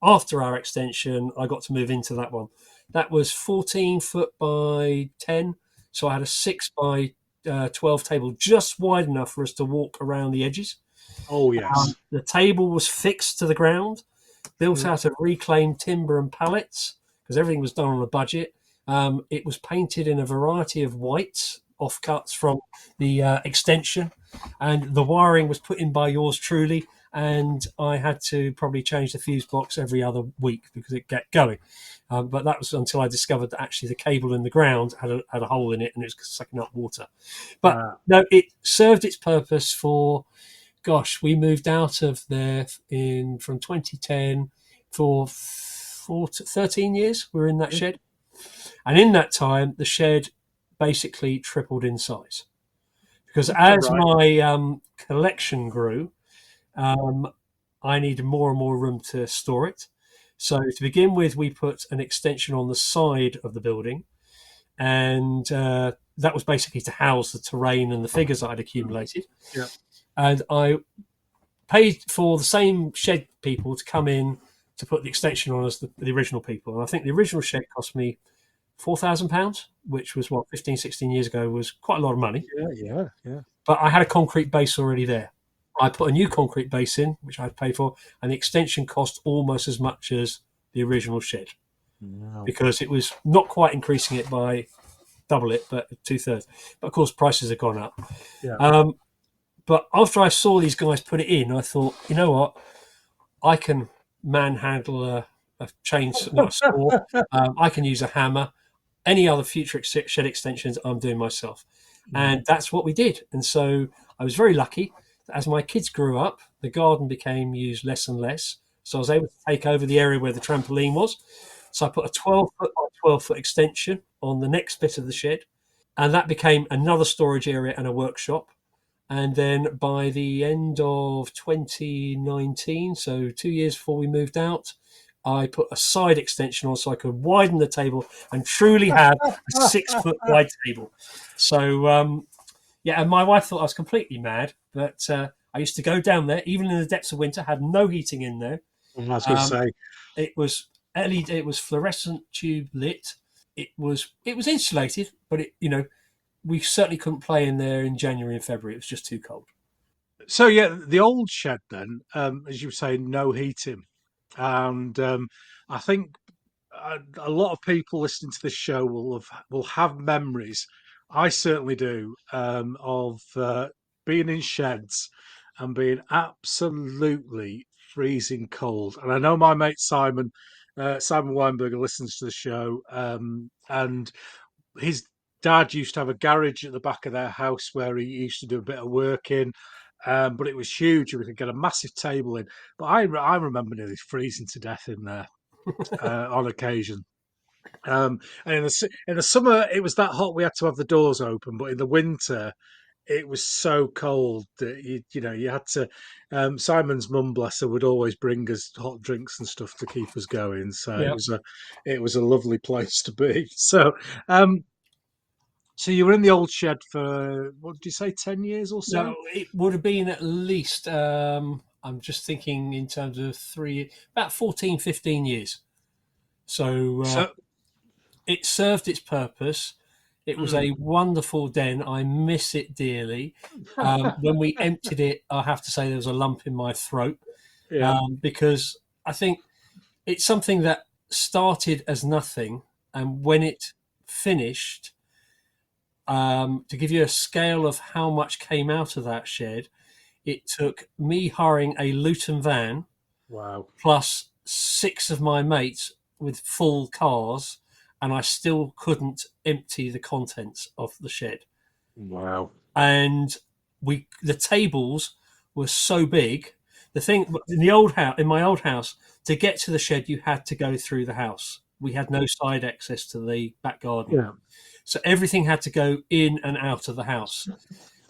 after our extension, I got to move into that one. That was 14 foot by 10. So I had a 6 by 12 table, just wide enough for us to walk around the edges. Oh, yes. The table was fixed to the ground, built out of reclaimed timber and pallets, because everything was done on a budget. It was painted in a variety of whites, offcuts from the extension, and the wiring was put in by yours truly. And I had to probably change the fuse box every other week because it kept going. But that was until I discovered that actually the cable in the ground had a hole in it and it was sucking up water. But no, it served its purpose for, gosh, we moved out of there from 2010 for 13 years. We were in that shed. And in that time, the shed basically tripled in size. Because as my collection grew, I needed more and more room to store it. So to begin with, we put an extension on the side of the building, and that was basically to house the terrain and the figures I'd accumulated. Yeah. And I paid for the same shed people to come in to put the extension on as the original people. And I think the original shed cost me £4,000, which was 15, 16 years ago, was quite a lot of money. Yeah. But I had a concrete base already there. I put a new concrete base in, which I'd paid for, and the extension cost almost as much as the original shed. Wow. Because it was not quite increasing it by double it, but 2/3. But of course, prices have gone up. Yeah. But after I saw these guys put it in, I thought, you know what? I can manhandle a chainsaw, not a saw. I can use a hammer. Any other future shed extensions, I'm doing myself. And that's what we did. And so I was very lucky. As my kids grew up, the garden became used less and less. So I was able to take over the area where the trampoline was. So I put a 12 foot by 12 foot extension on the next bit of the shed. And that became another storage area and a workshop. And then by the end of 2019, so 2 years before we moved out, I put a side extension on so I could widen the table and truly have a 6 foot wide table. So, yeah, and my wife thought I was completely mad, but I used to go down there, even in the depths of winter, had no heating in there. I was going to say. It was LED, it was fluorescent tube lit. It was insulated, but we certainly couldn't play in there in January and February. It was just too cold. So yeah, the old shed then, as you say, no heating, and I think a lot of people listening to this show will have memories. I certainly do, of being in sheds and being absolutely freezing cold. And I know my mate Simon Weinberger listens to the show, and his dad used to have a garage at the back of their house where he used to do a bit of work in. But it was huge. We could get a massive table in. But I remember nearly freezing to death in there on occasion. And in the summer, it was that hot we had to have the doors open. But in the winter, it was so cold that you had to. Simon's mum, bless her, would always bring us hot drinks and stuff to keep us going. So Yeah. it was a lovely place to be. So you were in the old shed for, what did you say, 10 years or so? No, it would have been at least, I'm just thinking in terms of about 14, 15 years. So it served its purpose. It was a wonderful den. I miss it dearly. When we emptied it, I have to say there was a lump in my throat. Yeah. Because I think it's something that started as nothing. And when it finished, to give you a scale of how much came out of that shed, it took me hiring a Luton van, Wow, plus 6 of my mates with full cars, and I still couldn't empty the contents of the shed. Wow. And the tables were so big. The thing in my old house, to get to the shed, you had to go through the house. We had no side access to the back garden. Yeah. So everything had to go in and out of the house.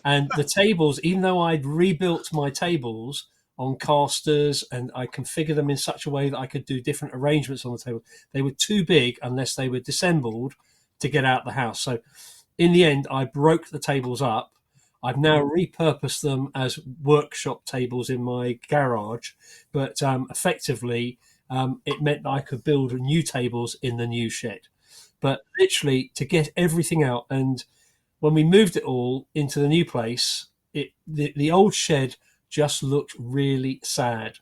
And the tables, even though I'd rebuilt my tables on casters and I configured them in such a way that I could do different arrangements on the table, they were too big unless they were disassembled to get out the house. So in the end, I broke the tables up. I've now repurposed them as workshop tables in my garage, but effectively, it meant that I could build new tables in the new shed. But literally, to get everything out, and when we moved it all into the new place, the old shed just looked really sad.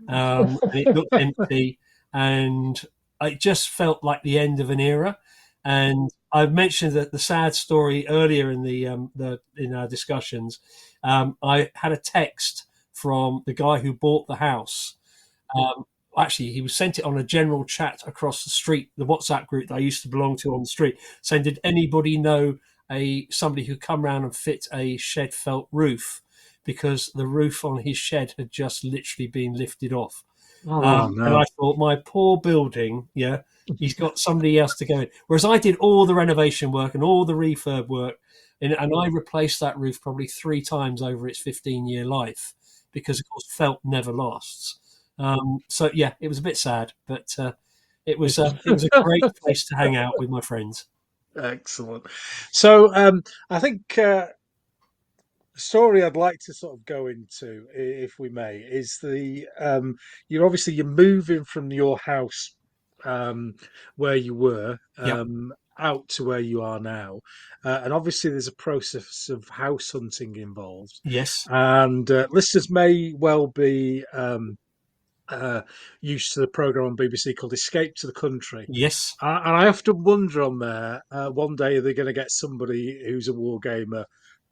And it looked empty, and it just felt like the end of an era. And I've mentioned that the sad story earlier in in our discussions. I had a text from the guy who bought the house. Actually, he was sent it on a general chat across the street, the WhatsApp group that I used to belong to on the street, saying, "Did anybody know somebody who come round and fit a shed felt roof?" Because the roof on his shed had just literally been lifted off. Oh, And no. I thought, my poor building, yeah, he's got somebody else to go in. Whereas I did all the renovation work and all the refurb work, and I replaced that roof probably 3 times over its 15-year life, because of course felt never lasts. So yeah, it was a bit sad, but it was a great place to hang out with my friends. Excellent. So, I think the story I'd like to sort of go into, if we may, is you're moving from your house, where you were, Yep. out to where you are now, and obviously there's a process of house hunting involved, Yes. and listeners may well be used to the program on BBC called "Escape to the Country." Yes. And I often wonder on there, one day they're going to get somebody who's a war gamer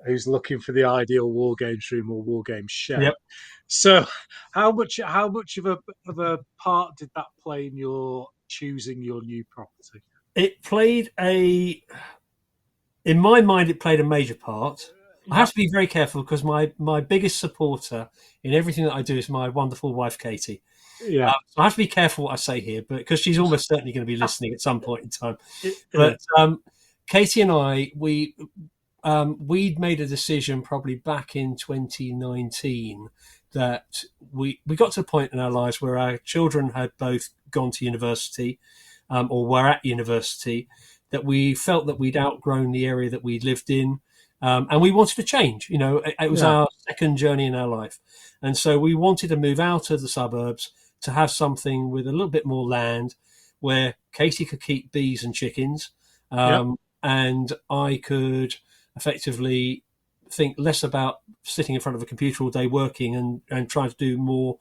who's looking for the ideal war games room or war game shed. Yep. So, how much of a part did that play in your choosing your new property? It played in my mind, it played a major part. I have Yeah, to be very careful because my biggest supporter in everything that I do is my wonderful wife, Katie. yeah, So I have to be careful what I say here, but because she's almost certainly going to be listening at some point in time. yeah, But Katie and I, we'd made a decision probably back in 2019 that we got to a point in our lives where our children had both gone to university, or were at university, that we felt that we'd outgrown the area that we lived in. And we wanted to change. It was yeah, our second journey in our life. And so we wanted to move out of the suburbs to have something with a little bit more land where Katie could keep bees and chickens, yeah, and I could effectively think less about sitting in front of a computer all day working and trying to do more,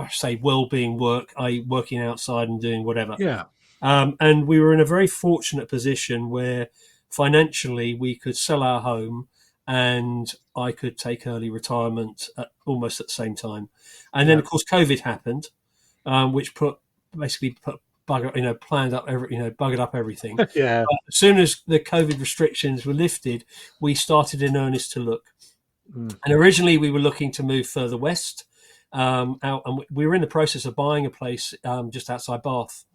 say, well-being work, i.e. working outside and doing whatever. yeah, And we were in a very fortunate position where financially we could sell our home and I could take early retirement almost at the same time. And then, yeah, of course, COVID happened, which basically put planned up buggered up everything. yeah, As soon as the COVID restrictions were lifted, we started in earnest to look. mm, And originally we were looking to move further west, out, and we were in the process of buying a place just outside Bath.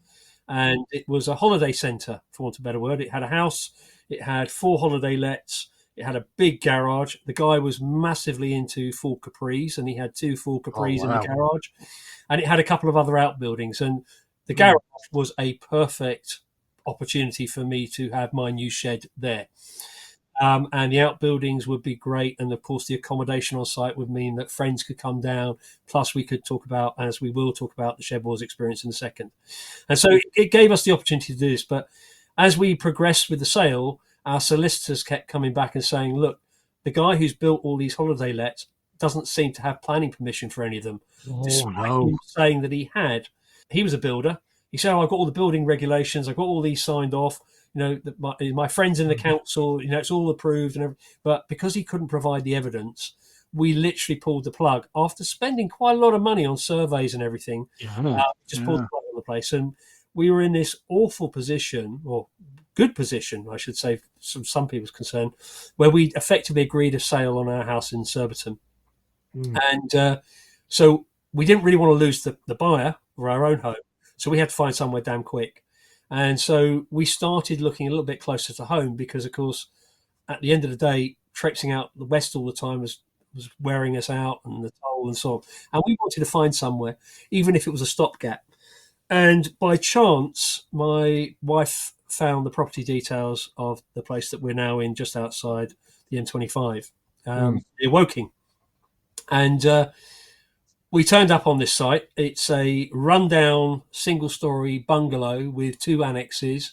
And it was a holiday centre, for want of a better word. It had a house, it had 4 holiday lets, it had a big garage. The guy was massively into full Capris, and he had 2 full oh Capris in the wow, garage. And it had a couple of other outbuildings. And the mm, garage was a perfect opportunity for me to have my new shed there. And the outbuildings would be great. And of course, the accommodation on site would mean that friends could come down. Plus, we could talk about, as we will talk about, the Shed Wars experience in a second. And so it gave us the opportunity to do this. But as we progressed with the sale, our solicitors kept coming back and saying, look, the guy who's built all these holiday lets doesn't seem to have planning permission for any of them, oh despite no, him saying that he had. He was a builder. He said, oh, I've got all the building regulations. I've got all these signed off. My friends in the mm, council, it's all approved and everything. But because he couldn't provide the evidence, we literally pulled the plug after spending quite a lot of money on surveys and everything. yeah, Just pulled yeah, the plug on the place. And we were in this awful position, or good position, I should say, from some people's concern, where we effectively agreed a sale on our house in Surbiton. And so we didn't really want to lose the buyer for our own home. So we had to find somewhere damn quick. And so we started looking a little bit closer to home because, of course, at the end of the day, traipsing out the west all the time was wearing us out, and the toll and so on. And we wanted to find somewhere, even if it was a stopgap. And by chance, my wife found the property details of the place that we're now in, just outside the M25, near Woking. And we turned up on this site. It's a rundown single-story bungalow with 2 annexes,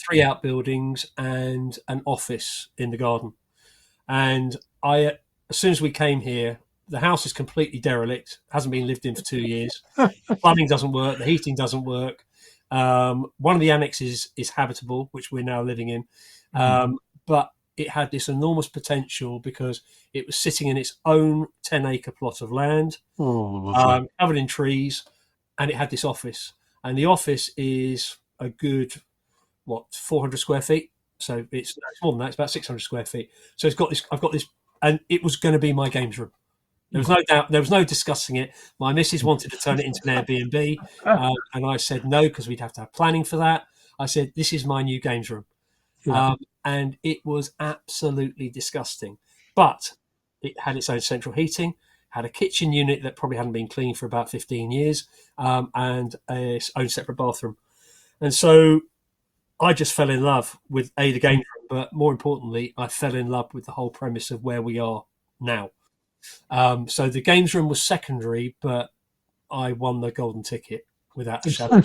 3 outbuildings, and an office in the garden. And as soon as we came here, the house is completely derelict, hasn't been lived in for 2 years. The plumbing doesn't work, the heating doesn't work. One of the annexes is habitable, which we're now living in. But it had this enormous potential because it was sitting in its own 10-acre plot of land, covered in trees, and it had this office. And the office is a good, 400 square feet? So it's more than that. It's about 600 square feet. So I've got this, and it was going to be my games room. There was no doubt. There was no discussing it. My missus wanted to turn it into an Airbnb, and I said no because we'd have to have planning for that. I said, this is my new games room. And it was absolutely disgusting. But it had its own central heating, had a kitchen unit that probably hadn't been cleaned for about 15 years, and its own separate bathroom. And so I just fell in love with the games room, but more importantly, I fell in love with the whole premise of where we are now. So the games room was secondary, but I won the golden ticket without a shadow.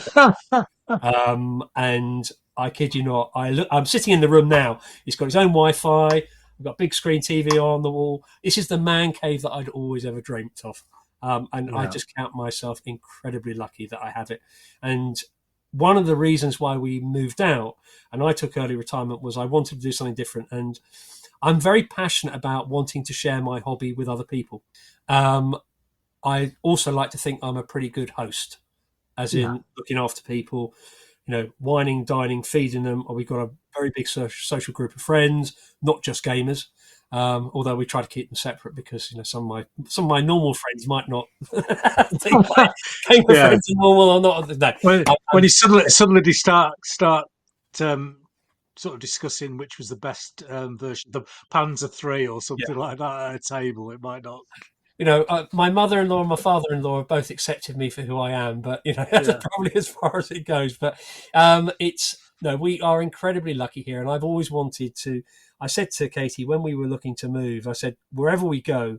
And I kid you not, I'm sitting in the room now. It's got its own Wi-Fi. I've got a big screen TV on the wall. This is the man cave that I'd always ever dreamt of. I just count myself incredibly lucky that I have it. And one of the reasons why we moved out and I took early retirement was I wanted to do something different. And I'm very passionate about wanting to share my hobby with other people. I also like to think I'm a pretty good host, as in looking after people, wining, dining, feeding them. We've got a very big social group of friends, not just gamers. Although we try to keep them separate because some of my normal friends might not think my gamer friends are normal or not. No. When you suddenly start sort of discussing which was the best version, the Panzer III or something like that at a table, it might not. My mother-in-law and my father-in-law have both accepted me for who I am, but that's probably as far as it goes. But we are incredibly lucky here, and I've always wanted to. I said to Katie when we were looking to move, I said wherever we go,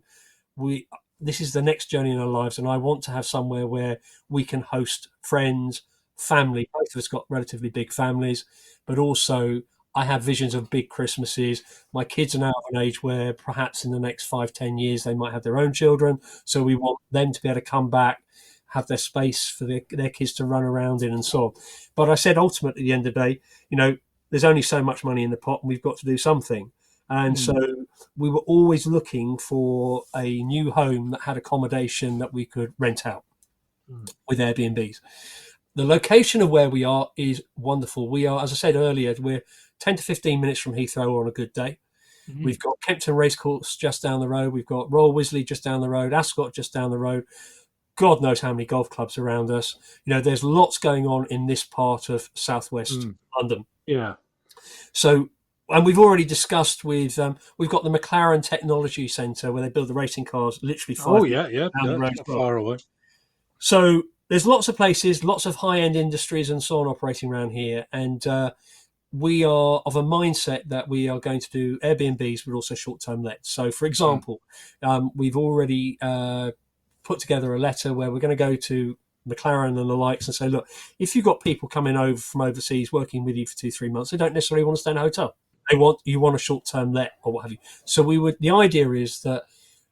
this is the next journey in our lives, and I want to have somewhere where we can host friends, family. Both of us got relatively big families, but also I have visions of big Christmases. My kids are now of an age where perhaps in the next 5-10 years they might have their own children. So we want them to be able to come back, have their space for their kids to run around in and so on. But I said ultimately at the end of the day, there's only so much money in the pot and we've got to do something. And so we were always looking for a new home that had accommodation that we could rent out with Airbnbs. The location of where we are is wonderful. We are, as I said earlier, we're 10 to 15 minutes from Heathrow on a good day. We've got Kempton Racecourse just down the road. We've got Royal Wisley just down the road, Ascot just down the road. God knows how many golf clubs around us. There's lots going on in this part of southwest London. Yeah. So, and we've already discussed with, we've got the McLaren Technology Centre where they build the racing cars literally 5 down the road. Not far away. So there's lots of places, lots of high-end industries and so on operating around here. And we are of a mindset that we are going to do Airbnbs, but also short-term lets. So, for example, we've already put together a letter where we're going to go to McLaren and the likes and say, look, if you've got people coming over from overseas working with you for 2-3 months, they don't necessarily want to stay in a hotel. You want a short-term let or what have you. So the idea is that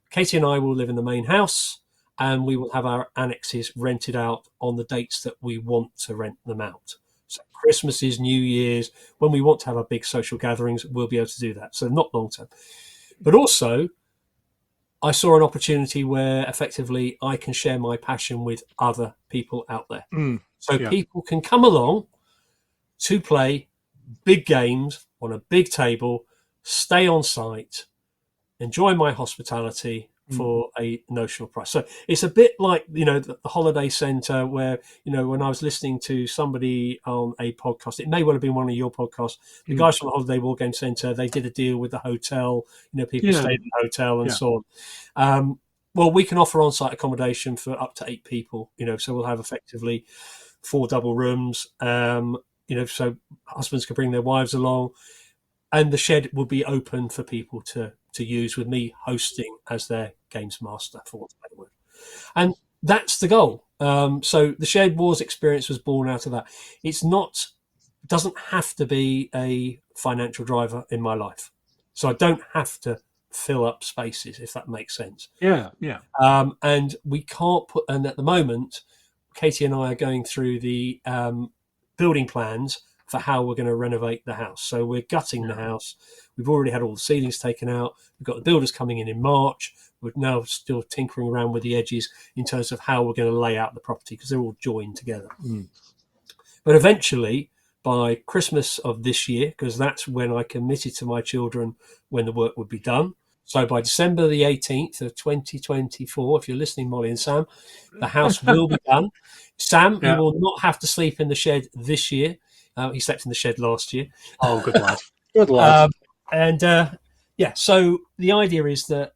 Katie and I will live in the main house and we will have our annexes rented out on the dates that we want to rent them out. So Christmases, New Year's, when we want to have our big social gatherings, we'll be able to do that. So not long term. But also, I saw an opportunity where effectively I can share my passion with other people out there. So Yeah. people can come along to play big games on a big table, stay on site, enjoy my hospitality for a notional price. So it's a bit like, the holiday centre where, when I was listening to somebody on a podcast, it may well have been one of your podcasts, the guys from the Holiday Wargame Centre, they did a deal with the hotel, people stayed in the hotel and so on. Well, we can offer on-site accommodation for up to 8 people, so we'll have effectively 4 double rooms, so husbands can bring their wives along, and the shed will be open for people to use, with me hosting as their games master, for want of a better word. And that's the goal. So the Shed Wars experience was born out of that. Doesn't have to be a financial driver in my life. So I don't have to fill up spaces, if that makes sense. Yeah. And we can't and at the moment, Katie and I are going through the building plans for how we're going to renovate the house. So we're gutting the house. We've already had all the ceilings taken out. We've got the builders coming in March. We're now still tinkering around with the edges in terms of how we're going to lay out the property, because they're all joined together. But eventually, by Christmas of this year, because that's when I committed to my children when the work would be done. So by December the 18th of 2024, if you're listening, Molly and Sam, the house will be done. Sam, you will not have to sleep in the shed this year. He slept in the shed last year. Oh, good lad. Good lad. So the idea is that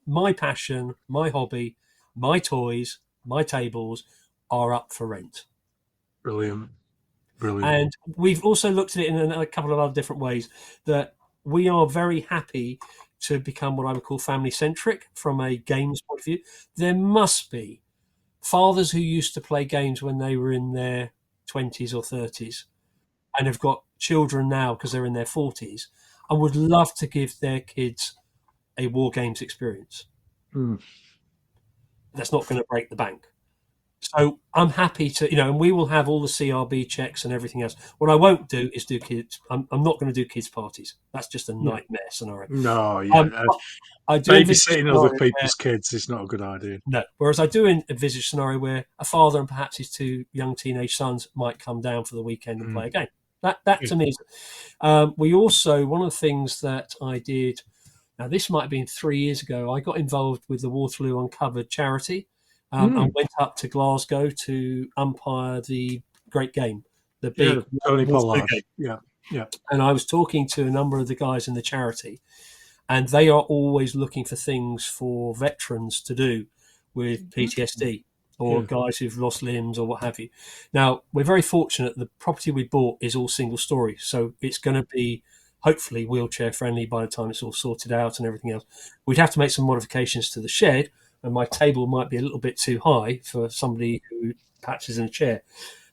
my passion, my hobby, my toys, my tables are up for rent. Brilliant. And we've also looked at it in a couple of other different ways, that we are very happy to become what I would call family centric from a games point of view. There must be fathers who used to play games when they were in their 20s or 30s and have got children now because they're in their 40s and would love to give their kids a war games experience. That's not going to break the bank. So I'm happy to, and we will have all the CRB checks and everything else. What I won't do is do kids. I'm not going to do kids parties. That's just a nightmare scenario. No, yeah. I do babysitting other people's kids is not a good idea. No. Whereas I do envisage a scenario where a father and perhaps his 2 young teenage sons might come down for the weekend and play a game. That to me is. We also, one of the things that I did, now this might have been 3 years ago, I got involved with the Waterloo Uncovered charity. And went up to Glasgow to umpire the great game, the big Tony Pollard game. Yeah. And I was talking to a number of the guys in the charity, and they are always looking for things for veterans to do with PTSD or guys who've lost limbs or what have you. Now, we're very fortunate. The property we bought is all single story, so it's going to be hopefully wheelchair friendly by the time it's all sorted out and everything else. We'd have to make some modifications to the shed, and my table might be a little bit too high for somebody who perhaps is in a chair.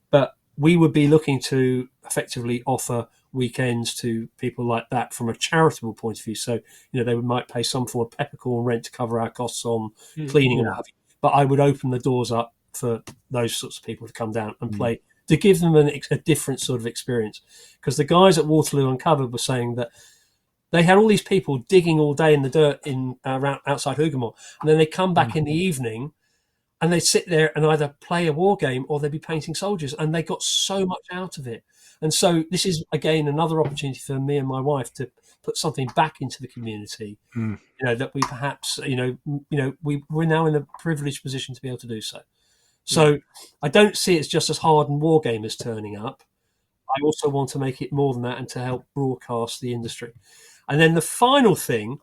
But we would be looking to effectively offer weekends to people like that from a charitable point of view. So, they might pay some form of peppercorn rent to cover our costs on cleaning and what have you. But I would open the doors up for those sorts of people to come down and play, to give them a different sort of experience. Because the guys at Waterloo Uncovered were saying that they had all these people digging all day in the dirt around outside Hougamore, and then they come back in the evening and they'd sit there and either play a war game or they'd be painting soldiers, and they got so much out of it. And so this is, again, another opportunity for me and my wife to put something back into the community, that we perhaps, we're now in a privileged position to be able to do so. So I don't see it as just as hardened war gamers turning up. I also want to make it more than that and to help broadcast the industry. And then the final thing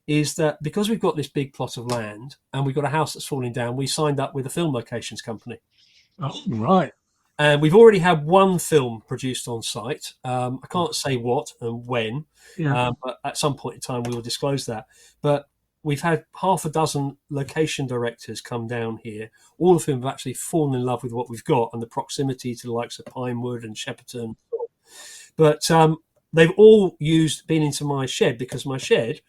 is that because we've got this big plot of land and we've got a house that's falling down, we signed up with a film locations company. Oh, right. And we've already had one film produced on site. I can't say what and when, but at some point in time we will disclose that. But we've had half a dozen location directors come down here, all of whom have actually fallen in love with what we've got and the proximity to the likes of Pinewood and Shepperton. But they've all been into my shed, because my shed,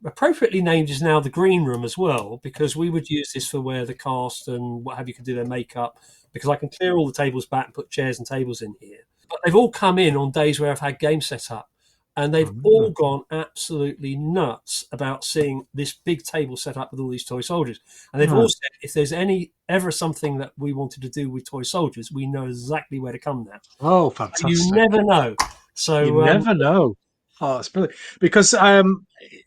appropriately named, is now the green room as well, because we would use this for where the cast and what have you could do their makeup, because I can clear all the tables back and put chairs and tables in here. But they've all come in on days where I've had games set up, And they've Mm. all gone absolutely nuts about seeing this big table set up with all these toy soldiers. And they've all said, if there's ever something that we wanted to do with toy soldiers, we know exactly where to come now. Oh, You fantastic! never know. You So never know. Oh, it's brilliant because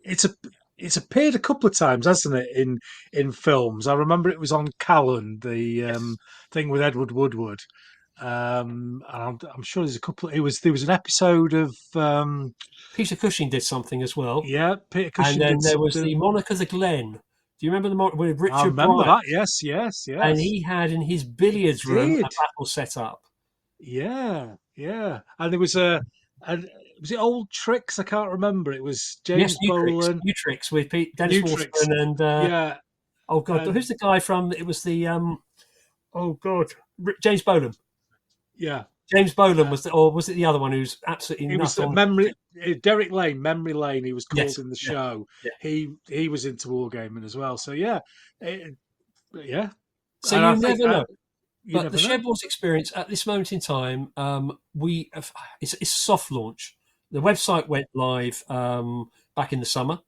it's a it's appeared a couple of times, hasn't it, in films? I remember it was on Callan, the yes, thing with Edward Woodward. And I'm sure there's a couple. There was an episode of Peter Cushing did something as well. yeah, Peter And Cushing then did there was the something. Monica the Glen. Do you remember with I Richard remember Bryant? that. Yes, yes, And yes. he had in his He billiards room a did. battle set up. Yeah, yeah. And there was and was it Old Tricks? I can't remember. It was Yes, James Bolan, New Tricks with Dennis New Tricks. Waterman and Yeah, oh god, and who's the guy from? It was the oh god, James Bolan. yeah. James Bolan Uh, was or was it the other one who's absolutely it was nut the on? memory Derek Lane, Memory Lane. He was called Yes, in the yeah, show. yeah. He was into wargaming as well. So yeah, yeah. So And I you think never know. you But the never know. Shed Wars experience at this moment in time, it's a soft launch. The website went live back in the summer.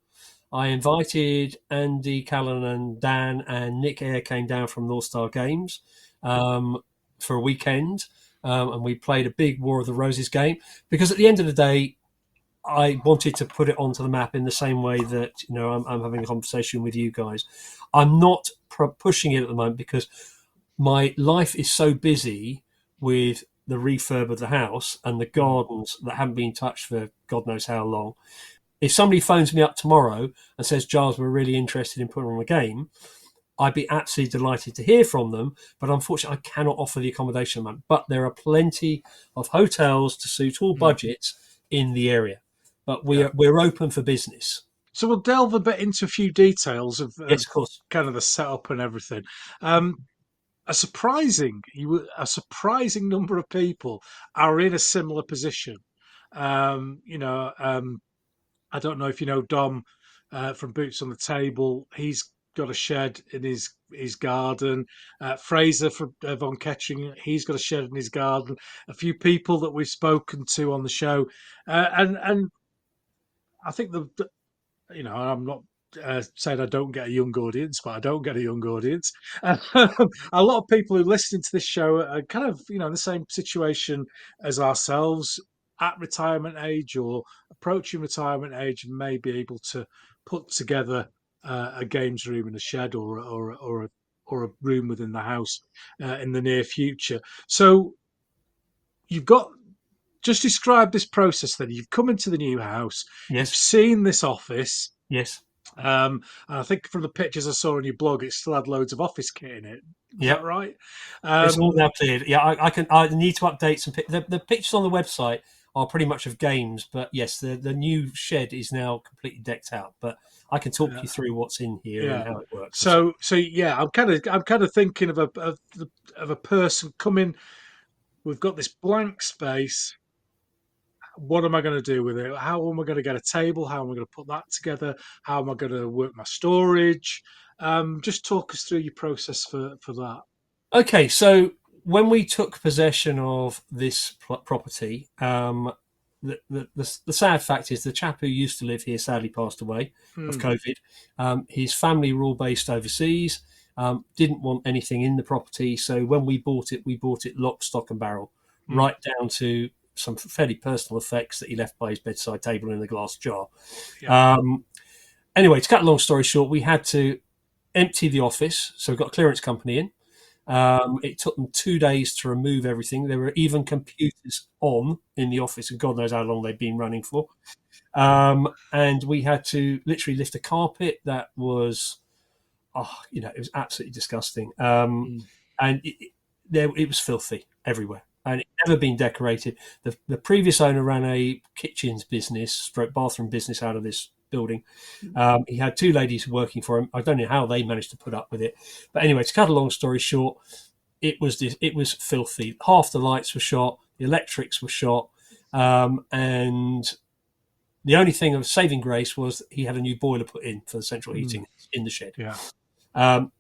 I invited Andy Callan and Dan and Nick Eyre came down from North Star Games for a weekend, and we played a big War of the Roses game because at the end of the day, I wanted to put it onto the map in the same way that I'm having a conversation with you guys. I'm not pushing it at the moment because my life is so busy with the refurb of the house and the Mm, gardens that haven't been touched for God knows how long. If somebody phones me up tomorrow and says, Giles, we're really interested in putting on a game, I'd be absolutely delighted to hear from them. But unfortunately, I cannot offer the accommodation amount. But there are plenty of hotels to suit all mm, budgets in the area. But yeah. we're open for business. So we'll delve a bit into a few details Yes, of course. kind of the setup and everything. A surprising number of people are in a similar position. Um, you know, um, I don't know if you know Dom from Boots on the Table. He's got a shed in his garden. Fraser from Von Ketching, he's got a shed in his garden. A few people that we've spoken to on the show, and I think I'm not saying I don't get a young audience, but I don't get a young audience. A lot of people who listen to this show are kind of, in the same situation as ourselves at retirement age or approaching retirement age and may be able to put together a games room in a shed or a room within the house in the near future. So you've got just describe this process then. You've come into the new house, you've Yes, seen this office, yes. and I think from the pictures I saw on your blog, it still had loads of office kit in it. Is that Yep. right? It's all Um, now cleared. Yeah, I need to update some. The pictures on the website are pretty much of games, but yes, the new shed is now completely decked out. But I can talk uh, you through what's in here and yeah. how it works and so. So yeah, I'm kind of thinking of a person coming. We've got this blank space. What am I going to do with it? How am I going to get a table? How am I going to put that together? How am I going to work my storage? Just talk us through your process for that. Okay, so when we took possession of this property, the sad fact is the chap who used to live here sadly passed away of Hmm. COVID. His family were all based overseas. Didn't want anything in the property, so when we bought it lock, stock, and barrel, Hmm. right down to some fairly personal effects that he left by his bedside table in a glass jar. Yeah. Um, anyway, to cut a long story short, we had to empty the office, so we got a clearance company in. It took them 2 days to remove everything. There were even computers on in the office, and God knows how long they'd been running for. And we had to literally lift a carpet that was, it was absolutely disgusting. Hmm. And it was filthy everywhere, and it never been decorated. The previous owner ran a kitchens business, stroke bathroom business out of this building. He had two ladies working for him. I don't know how they managed to put up with it, but anyway, to cut a long story short, it was filthy. Half the lights were shot, the electrics were shot, and the only thing of saving grace was he had a new boiler put in for the central Hmm. heating in the shed. Yeah. Um,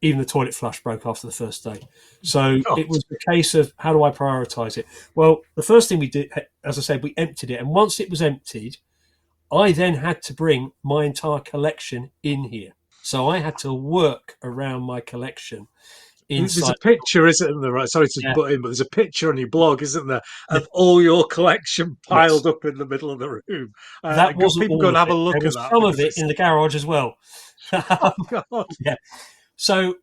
even the toilet flush broke after the first day. So God. it was a case of, how do I prioritize it? Well, the first thing we did, as I said, we emptied it. And once it was emptied, I then had to bring my entire collection in here. So I had to work around my collection There's a inside. picture, isn't there? Right, sorry to Yeah, butt in, but there's a picture on your blog, isn't there, yeah, of all your collection yes. piled up in the middle of the room. That wasn't People go all and of have a it. There look at was that some of because it it's in the garage as well. oh God. Yeah. So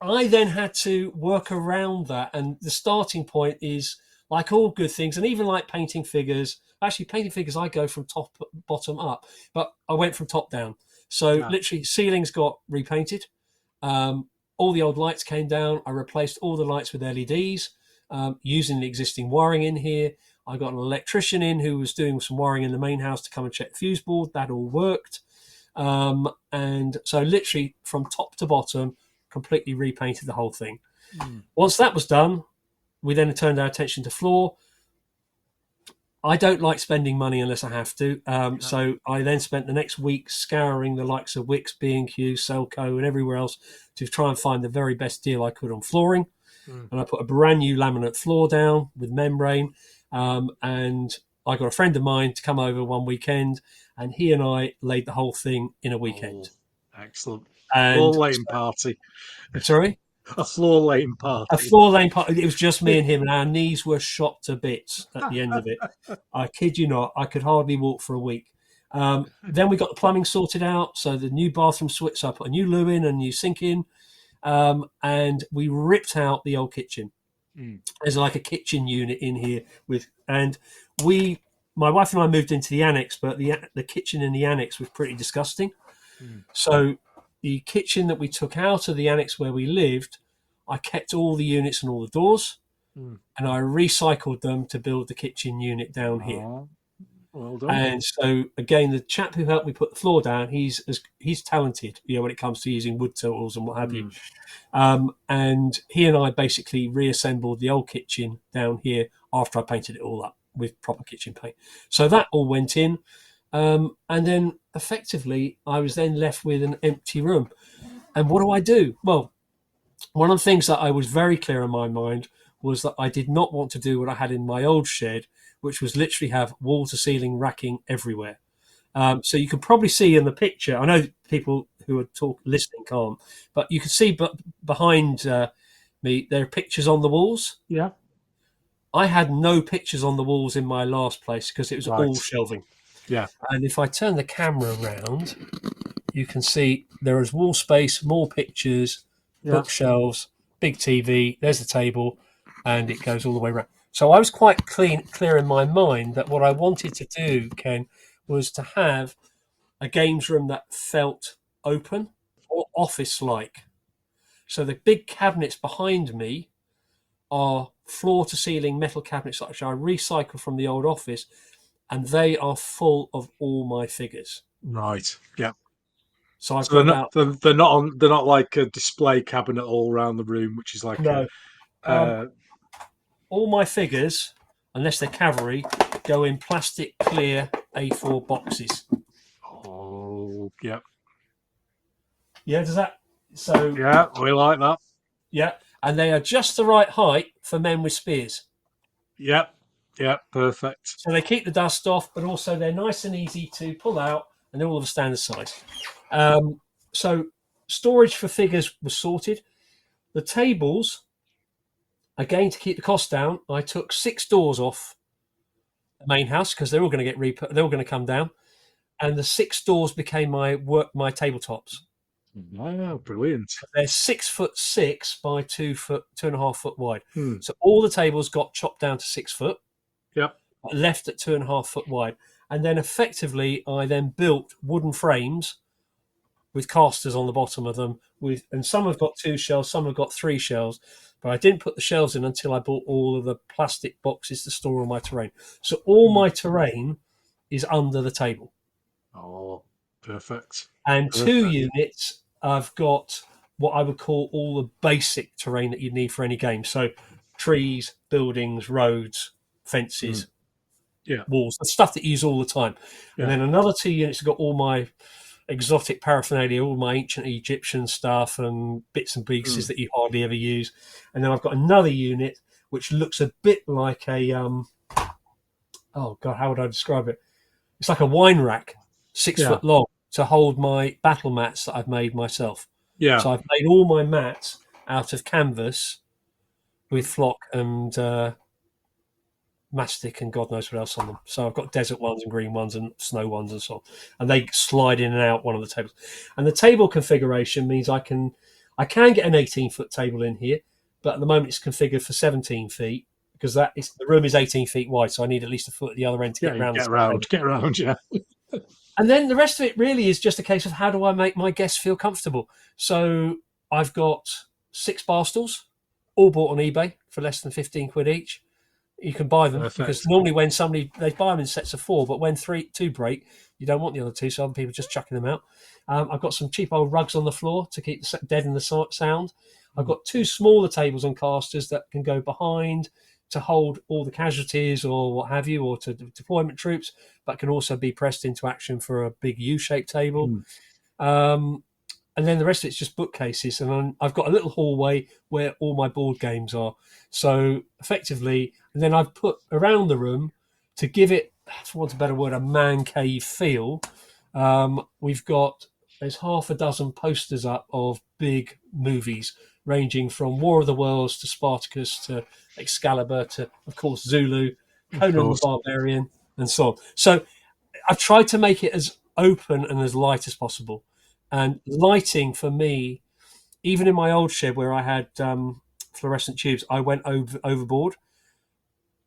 I then had to work around that. And the starting point is, like all good things, and even like painting figures. Actually, painting figures, I go from top bottom up, but I went from top down. So Yeah. literally, ceilings got repainted. Um, all the old lights came down. I replaced all the lights with LEDs using the existing wiring in here. I got an electrician in who was doing some wiring in the main house to come and check the fuse board. That all worked. And so literally from top to bottom, completely repainted the whole thing. Mm. Once that was done, we then turned our attention to floor. I don't like spending money unless I have to. So I then spent the next week scouring the likes of Wix, B&Q, Selco, and everywhere else to try and find the very best deal I could on flooring. Mm. And I put a brand new laminate floor down with membrane. And I got a friend of mine to come over one weekend, and he and I laid the whole thing in a weekend. Oh, excellent. Floor And laying party. sorry? A floor laying A party. floor lane part. It was just me and him, and our knees were shot to bits at the end of it. I kid you not, I could hardly walk for a week. Then we got the plumbing sorted out. So the new bathroom switch, I put a new loo in, a new sink in, and we ripped out the old kitchen. Mm. There's like a kitchen unit in here my wife and I moved into the annex, but the kitchen in the annex was pretty disgusting. Mm. So the kitchen that we took out of the annex where we lived, I kept all the units and all the doors, Mm. and I recycled them to build the kitchen unit down here. Oh, well done. And so again, the chap who helped me put the floor down, he's talented, when it comes to using wood tools and what have you. And he and I basically reassembled the old kitchen down here after I painted it all up with proper kitchen paint. So that all went in. And then effectively, I was then left with an empty room. And what do I do? Well, one of the things that I was very clear in my mind was that I did not want to do what I had in my old shed, which was literally have wall to ceiling racking everywhere. So you can probably see in the picture, I know people who are listening can't, but you can see behind me, there are pictures on the walls. Yeah. I had no pictures on the walls in my last place because it was Right. all shelving. Yeah. And if I turn the camera around, you can see there is wall space, more pictures, bookshelves, big TV, there's the table, and it goes all the way around. So I was quite clear in my mind that what I wanted to do, Ken, was to have a games room that felt open or office-like. So the big cabinets behind me are floor-to-ceiling metal cabinets which I recycle from the old office, and they are full of all my figures. Right. Yeah. So I've So got about they're not on. They're not like a display cabinet all around the room, which is like no. a. All my figures, unless they're cavalry, go in plastic clear A4 boxes. Oh, yeah. Yeah, does that? So Yeah, we like that. yeah, and they are just the right height for men with spears. Yep. Yeah, perfect. So they keep the dust off, but also they're nice and easy to pull out, and they're all of a standard size. So storage for figures was sorted. The tables, again, to keep the cost down, I took 6 doors off the main house because they're all going to they're all going to come down, and the 6 doors became my tabletops. Wow, brilliant. They're 6'6" by 2.5 foot wide. So all the tables got chopped down to 6 foot. Yep. Left at 2.5 foot wide, and then effectively I then built wooden frames with casters on the bottom of them. And some have got 2 shelves, some have got 3 shelves, but I didn't put the shelves in until I bought all of the plastic boxes to store all my terrain. So all my terrain is under the table. Oh, perfect. And 2 units, I've got what I would call all the basic terrain that you need for any game. So trees, buildings, roads, fences, walls, the stuff that you use all the time. And then another 2 units have got all my exotic paraphernalia, all my ancient Egyptian stuff and bits and pieces that you hardly ever use. And then I've got another unit which looks a bit like a oh god, how would I describe it? It's like a wine rack, 6 foot long, to hold my battle mats that I've made myself. Yeah. So I've made all my mats out of canvas with flock and mastic and God knows what else on them. So I've got desert ones and green ones and snow ones and so on. And they slide in and out one of the tables. And the table configuration means I can get an 18-foot table in here, but at the moment it's configured for 17 feet because the room is 18 feet wide, so I need at least a foot at the other end to get around. Get around, yeah. And then the rest of it really is just a case of how do I make my guests feel comfortable. So I've got 6 bar stools, all bought on eBay for less than 15 quid each. You can buy them because normally when they buy them in sets of 4, but when 2 break, you don't want the other 2, so other people are just chucking them out. I've got some cheap old rugs on the floor to keep the dead in the sound. I've got 2 smaller tables and casters that can go behind to hold all the casualties or what have you, or to deployment troops, but can also be pressed into action for a big U-shaped table. And then the rest of it's just bookcases. And I've got a little hallway where all my board games are. So effectively, and then I've put around the room to give it, for want of a better word, a man cave feel. There's half a dozen posters up of big movies ranging from War of the Worlds to Spartacus to Excalibur to, of course, Zulu, Conan the Barbarian, and so on. So I've tried to make it as open and as light as possible. And lighting for me, even in my old shed where I had fluorescent tubes, I went overboard.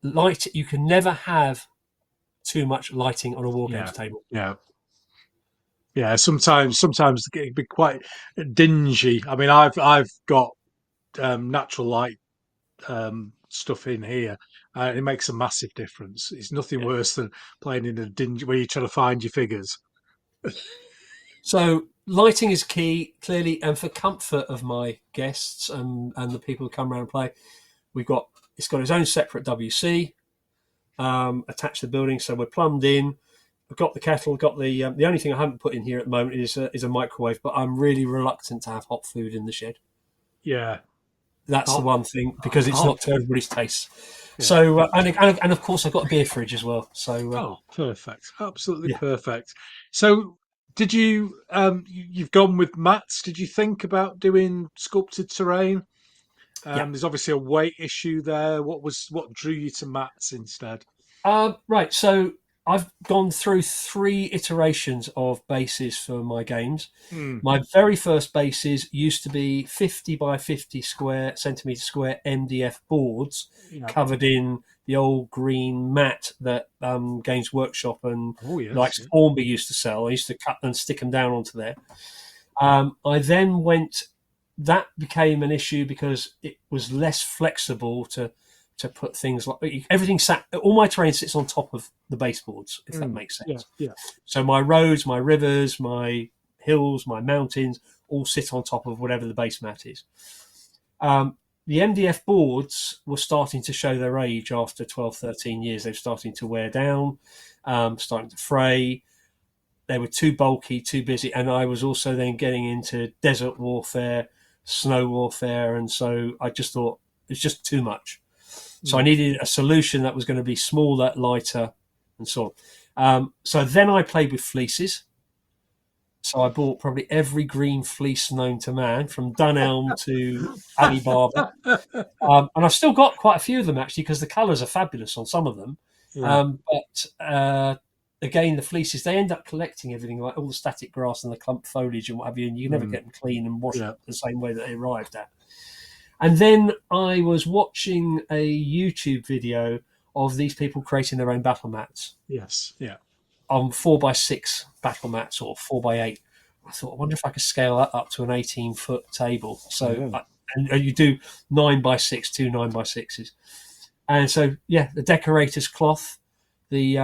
Light, you can never have too much lighting on a Wargames table. Yeah, sometimes it can be quite dingy. I mean, I've got natural light stuff in here, and it makes a massive difference. It's nothing worse than playing in a dingy where you're trying to find your figures. So lighting is key, clearly, and for comfort of my guests and the people who come around and play, it's got its own separate WC attached to the building, so we're plumbed in. I've got the kettle, got the only thing I haven't put in here at the moment is a microwave, but I'm really reluctant to have hot food in the shed. Yeah, that's the one thing, because it's not to everybody's taste. Yeah. So and of course I've got a beer fridge as well. So perfect, absolutely perfect. So did you you've gone with mats? Did you think about doing sculpted terrain? There's obviously a weight issue there. What drew you to mats instead? Right, so I've gone through 3 iterations of bases for my games. My very first bases used to be 50 by 50 centimetre square MDF boards covered in the old green mat that Games Workshop and Formby used to sell. I used to cut and stick them down onto there. I then that became an issue because it was less flexible to put things like everything all my terrain sits on top of the baseboards, if that makes sense. So my roads, my rivers, my hills, my mountains all sit on top of whatever the base mat is. The MDF boards were starting to show their age after 12, 13 years. They were starting to wear down, starting to fray. They were too bulky, too busy. And I was also then getting into desert warfare, snow warfare. And so I just thought it's just too much. So I needed a solution that was going to be smaller, lighter, and so on. So then I played with fleeces. So I bought probably every green fleece known to man, from Dunelm to Alibaba. And I've still got quite a few of them, actually, because the colours are fabulous on some of them. But again, the fleeces, they end up collecting everything, like all the static grass and the clump foliage and what have you, and you can never get them clean and washed the same way that they arrived at. And then I was watching a YouTube video of these people creating their own battle mats. On 4x6 battle mats or 4x8. I thought, I wonder if I could scale that up to an 18-foot table. So and you do 9x6, 2 9x6s. And so, the decorator's cloth, the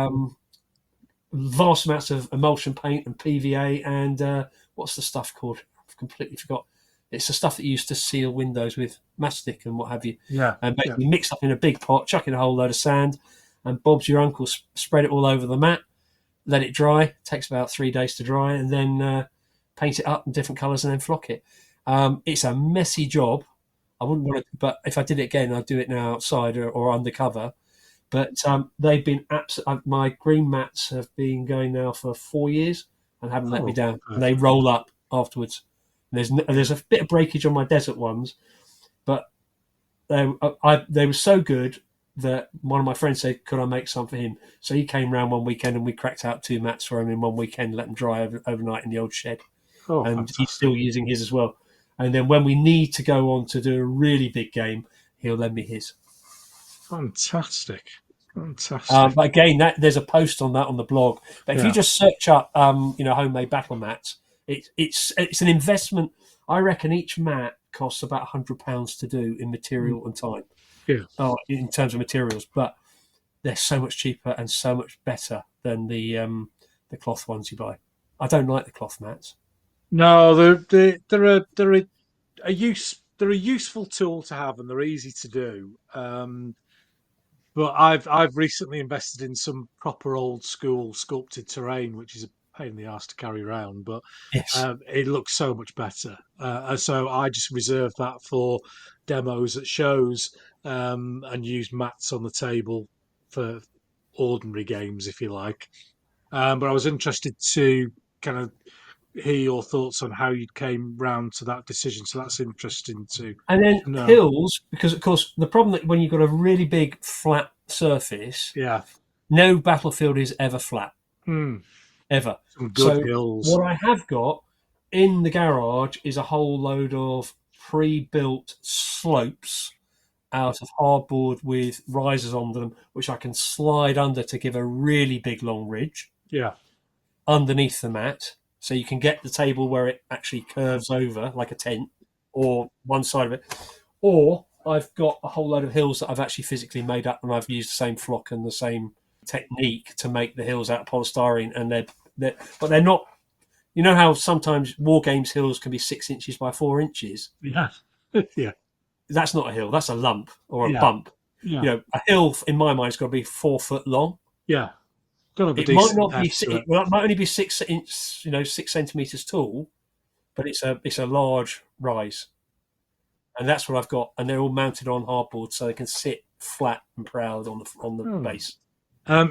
vast amounts of emulsion paint and PVA, and what's the stuff called? I've completely forgot. It's the stuff that you used to seal windows with, mastic and what have you. And basically mixed up in a big pot, chuck in a whole load of sand, and Bob's your uncle spread it all over the mat. let it dry. Takes about 3 days to dry, and then paint it up in different colours and then flock it. It's a messy job. I wouldn't want to, but if I did it again, I'd do it now outside or undercover. But they've been absolutely. My green mats have been going now for 4 years and haven't let me down. And they roll up afterwards. And there's a bit of breakage on my desert ones, but they were so good that one of my friends said, "Could I make some for him?" So he came round one weekend and we cracked out 2 mats for him in one weekend, let them dry overnight in the old shed. And fantastic. He's still using his as well. And then when we need to go on to do a really big game, he'll lend me his. Fantastic. But again, there's a post on that on the blog. But if you just search up, homemade battle mats, it's an investment. I reckon each mat costs about £100 to do in material and time. Yeah. In terms of materials, but they're so much cheaper and so much better than the cloth ones you buy. I don't like the cloth mats. No, they're a useful tool to have, and they're easy to do. But I've recently invested in some proper old school sculpted terrain, which is a pain in the arse to carry around, but Yes. it looks so much better. So I just reserve that for demos at shows, and use mats on the table for ordinary games, if you like. But I was interested to kind of hear your thoughts on how you came round to that decision. So that's interesting to And then know. hills, because of course the problem that when you've got a really big flat surface, Yeah. no battlefield is ever flat, ever. Some good So hills. what I have got in the garage is a whole load of pre-built slopes out of hardboard with risers on them, which I can slide under to give a really big long ridge. Yeah. Underneath the mat, so you can get the table where it actually curves over like a tent, or one side of it. Or I've got a whole load of hills that I've actually physically made up, and I've used the same flock and the same technique to make the hills out of polystyrene, and they're not. You know how sometimes Wargames hills can be 6 inches by 4 inches? Yeah. Yeah. That's not a hill. That's a lump or a Yeah. bump. Yeah. A hill in my mind has got to be 4 foot long. Yeah. It might not be. It might only be 6 centimeters tall, but it's a large rise, and that's what I've got. And they're all mounted on hardboard, so they can sit flat and proud on the base.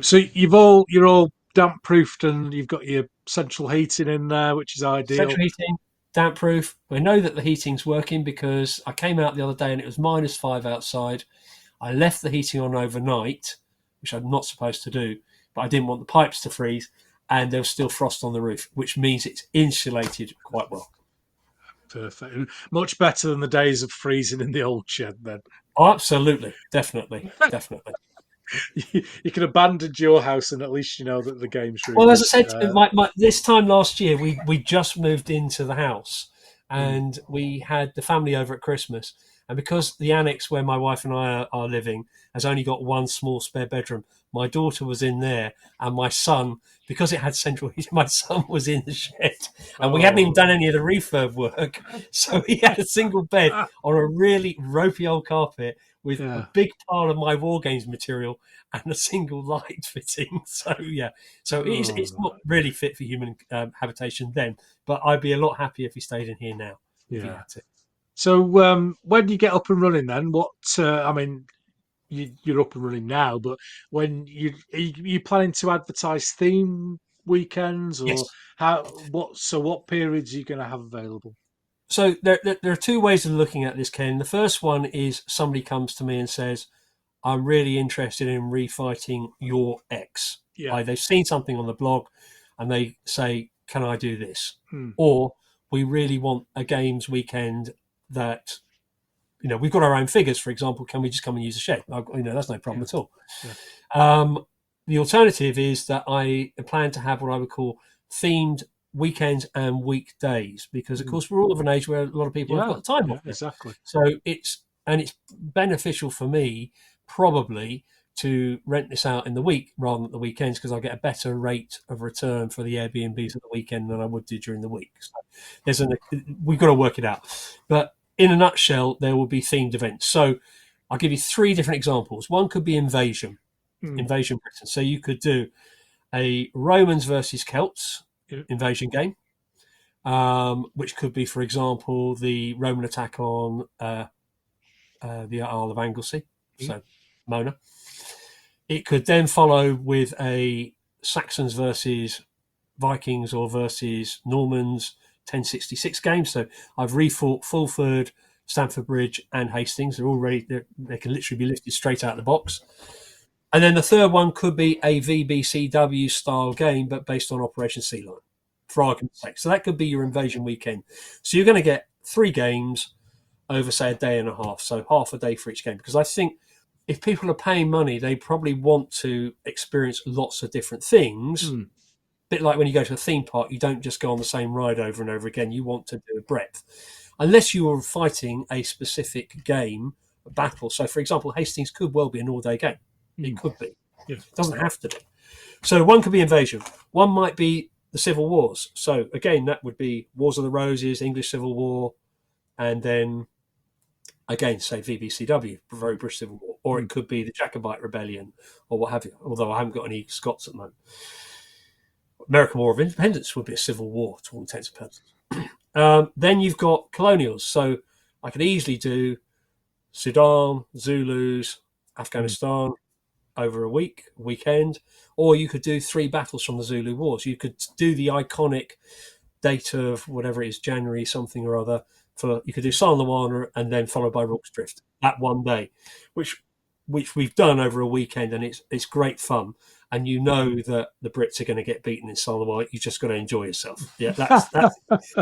So you're all damp proofed, and you've got your central heating in there, which is ideal. Central heating, damp proof. We know that the heating's working because I came out the other day and it was -5 outside. I left the heating on overnight, which I'm not supposed to do, but I didn't want the pipes to freeze, and there was still frost on the roof, which means it's insulated quite well. Perfect. And much better than the days of freezing in the old shed then. Oh, absolutely. Definitely. You can abandon your house, and at least you know that the game's really. Well, as I said, this time last year, we just moved into the house, and we had the family over at Christmas. And because the annex where my wife and I are living has only got one small spare bedroom, my daughter was in there, and my son, because it had central heating, my son was in the shed, and we hadn't even done any of the refurb work, so he had a single bed on a really ropey old carpet with a big pile of my Wargames material and a single light fitting. So it's not really fit for human habitation then, but I'd be a lot happier if he stayed in here now. If he had to. So when you get up and running, then what? You're up and running now, but when you planning to advertise theme weekends, or yes. what periods are you going to have available? So there are 2 ways of looking at this, Ken. The first one is somebody comes to me and says, I'm really interested in refighting your ex. Yeah. They've seen something on the blog and they say, can I do this? Or we really want a games weekend that, we've got our own figures, for example. Can we just come and use the shed? That's no problem at all. Yeah. The alternative is that I plan to have what I would call themed weekends and weekdays, because of course we're all of an age where a lot of people have got the time off. Exactly. So it's beneficial for me probably to rent this out in the week rather than the weekends, because I get a better rate of return for the Airbnbs at the weekend than I would do during the week. So we've got to work it out. But in a nutshell, there will be themed events. So I'll give you 3 different examples. One could be Invasion Britain. So you could do a Romans versus Celts Yeah. invasion game, which could be, for example, the Roman attack on the Isle of Anglesey, so Mona. It could then follow with a Saxons versus Vikings or versus Normans 1066 game. So I've refought Fulford, Stamford Bridge, and Hastings. They're already they can literally be lifted straight out of the box. And then the third one could be a VBCW style game, but based on Operation Sea Lion, for argument's sake. So that could be your invasion weekend. So you're going to get 3 games over, say, a day and a half. So half a day for each game. Because I think if people are paying money, they probably want to experience lots of different things. A bit like when you go to a theme park, you don't just go on the same ride over and over again. You want to do a breadth. Unless you are fighting a specific game, a battle. So, for example, Hastings could well be an all-day game. It could be. Yeah. It doesn't have to be. So one could be invasion. One might be the Civil Wars. So, again, that would be Wars of the Roses, English Civil War, and then, again, say VBCW, very British Civil War. Or it could be the Jacobite Rebellion or what have you, although I haven't got any Scots at the moment. American War of Independence would be a civil war to all intents and purposes. Then you've got colonials. So I could easily do Sudan, Zulus, Afghanistan over a weekend, or you could do 3 battles from the Zulu Wars. You could do the iconic date of whatever it is, January something or other. You could do San Luana and then followed by Rorke's Drift that one day, which we've done over a weekend, and it's great fun. And you know that the Brits are going to get beaten in San Luana. You just got to enjoy yourself. Yeah, that's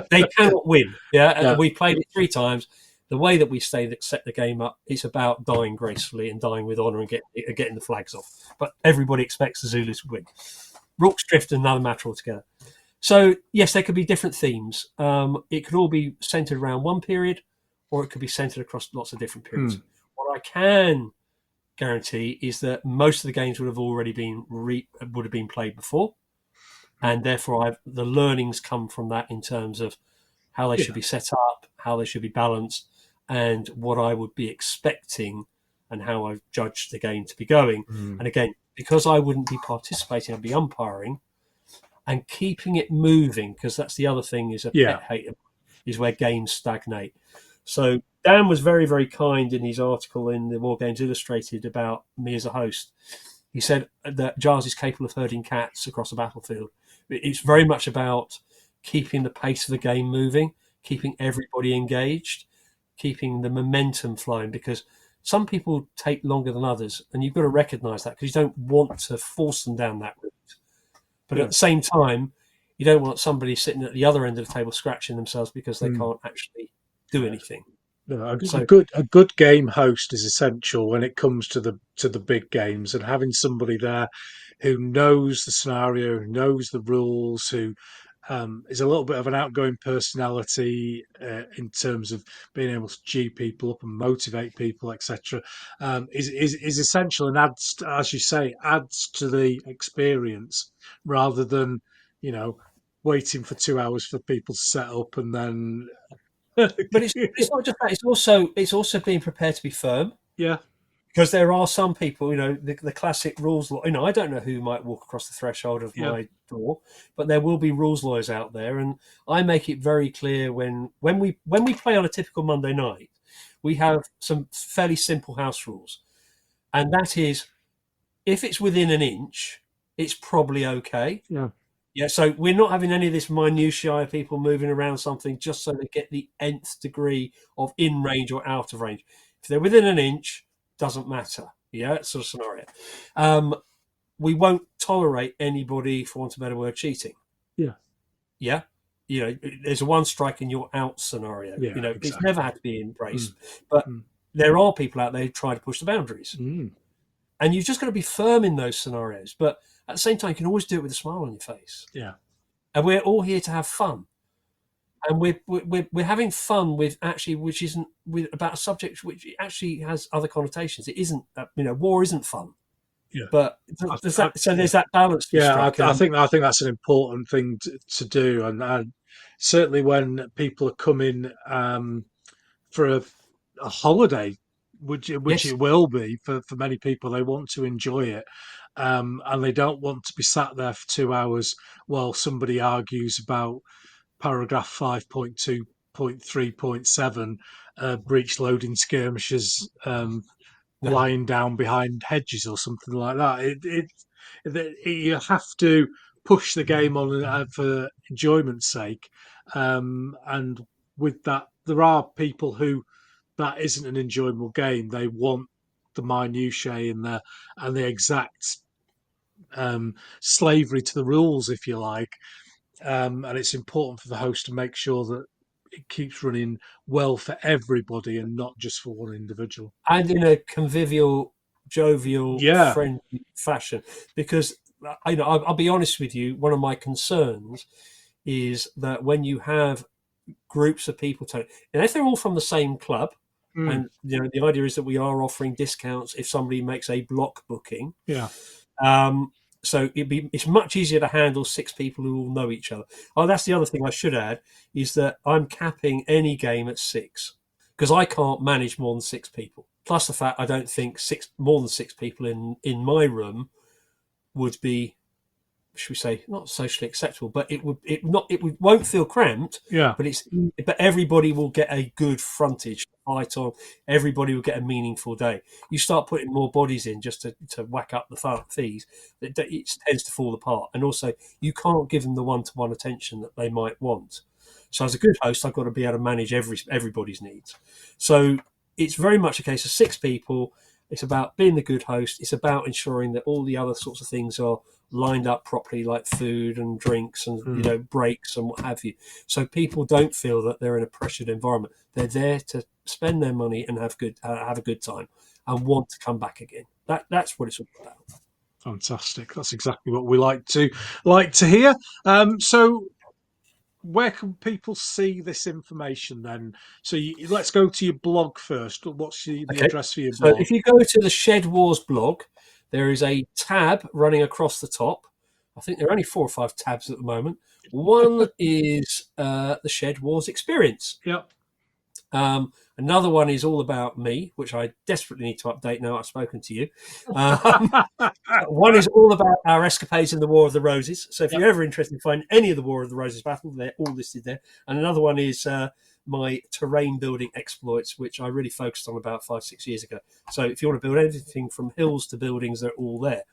they cannot win. Yeah, we played it 3 times. The way that we set the game up, it's about dying gracefully and dying with honour and getting the flags off. But everybody expects the Zulus to win. Rorke's Drift, another matter altogether. So, yes, there could be different themes. It could all be centred around one period, or it could be centred across lots of different periods. What I can guarantee is that most of the games would have already been played before, and therefore the learnings come from that in terms of how they should be set up, how they should be balanced, and what I would be expecting and how I've judged the game to be going. And again, because I wouldn't be participating, I'd be umpiring and keeping it moving, because that's the other thing is a pet hate is where games stagnate. So Dan was very, very kind in his article in the Wargames Illustrated about me as a host. He said that Giles is capable of herding cats across a battlefield. It's very much about keeping the pace of the game moving, keeping everybody engaged, keeping the momentum flowing, because some people take longer than others, and you've got to recognise that, because you don't want to force them down that route. But at the same time, you don't want somebody sitting at the other end of the table scratching themselves because they can't actually do anything. No, a good game host is essential when it comes to the big games, and having somebody there who knows the scenario, who knows the rules, who is a little bit of an outgoing personality in terms of being able to G people up and motivate people, etc., is essential, and adds, as you say, adds to the experience rather than waiting for 2 hours for people to set up and then. But it's not just that; it's also being prepared to be firm. Yeah. Because there are some people, the classic rules. I don't know who might walk across the threshold of my door, but there will be rules lawyers out there, and I make it very clear when we play on a typical Monday night, we have some fairly simple house rules, and that is, if it's within an inch, it's probably okay. Yeah, so we're not having any of this minutiae of people moving around something just so they get the nth degree of in range or out of range. If they're within an inch, doesn't matter. Yeah, sort of scenario. We won't tolerate anybody, for want of a better word, cheating. Yeah. There's a 1 strike and you're out scenario. Exactly. It's never had to be embraced. But there are people out there who try to push the boundaries. And you've just got to be firm in those scenarios. But at the same time, you can always do it with a smile on your face. Yeah. And we're all here to have fun. And we're having fun with which isn't about a subject which actually has other connotations. It isn't, war isn't fun. Yeah. But there's that balance. I think that's an important thing to do, and certainly when people are coming for a holiday, which it will be for many people, they want to enjoy it. and they don't want to be sat there for 2 hours while somebody argues about paragraph 5.2.3.7, breech loading skirmishes, No. lying down behind hedges or something like that. You have to push the game on for enjoyment's sake, and with that, there are people who that isn't an enjoyable game. They want the minutiae and the exact slavery to the rules, if you like. And it's important for the host to make sure that it keeps running well for everybody and not just for one individual. And in a convivial, jovial, Yeah, friendly fashion. Because I'll be honest with you, one of my concerns is that when you have groups of people, and if they're all from the same club, mm, and the idea is that we are offering discounts if somebody makes a block booking. yeah, Um, so it's much easier to handle 6 people who all know each other. Oh, that's the other thing I should add is that I'm capping any game at 6 because I can't manage more than 6 people. Plus the fact I don't think more than 6 people in my room would be, should we say, not socially acceptable, but won't feel cramped. yeah. But everybody will get a good frontage to fight on. Everybody will get a meaningful day. You start putting more bodies in just to whack up the fees, it tends to fall apart. And also, you can't give them the one-to-one attention that they might want. So as a good host, I've got to be able to manage everybody's needs. So it's very much a case of 6 people. It's about being the good host. It's about ensuring that all the other sorts of things are lined up properly, like food and drinks and breaks and what have you. So people don't feel that they're in a pressured environment. They're there to spend their money and have a good time and want to come back again. That's what it's all about. Fantastic. That's exactly what we like to hear. So where can people see this information then? So let's go to your blog first. What's the Okay. address for your So blog? if you go to the Shed Wars blog, there is a tab running across the top. I think there are only 4 or 5 tabs at the moment. One is the Shed Wars experience. Yep. Another one is all about me, which I desperately need to update now I've spoken to you. One is all about our escapades in the War of the Roses. So if you're ever interested in finding any of the War of the Roses battle, they're all listed there. And another one is my terrain building exploits, which I really focused on about 5-6 years ago. So if you want to build anything from hills to buildings, they're all there.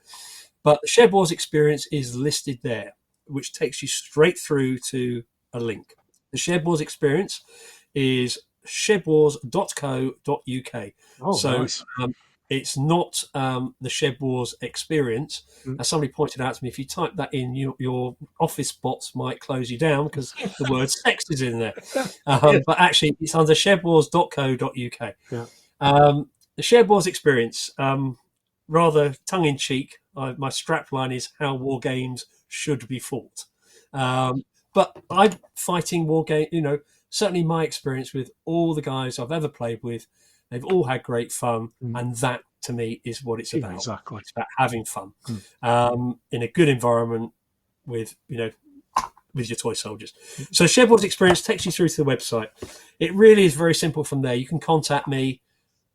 But the Shed Wars experience is listed there, which takes you straight through to a link. The Shed Wars experience is shedwars.co.uk. Oh, so nice. It's not the Shed Wars experience. As somebody pointed out to me, if you type that in, your office bots might close you down because the word sex is in there. But actually, it's under shedwars.co.uk. Yeah. The Shed Wars experience, rather tongue-in-cheek, my strapline is how war games should be fought. But I'm fighting war game, certainly my experience with all the guys I've ever played with, they've all had great fun, and that to me is what it's about. Exactly. It's about having fun in a good environment with your toy soldiers. So Shed Wars experience takes you through to the website. It really is very simple from there. You can contact me.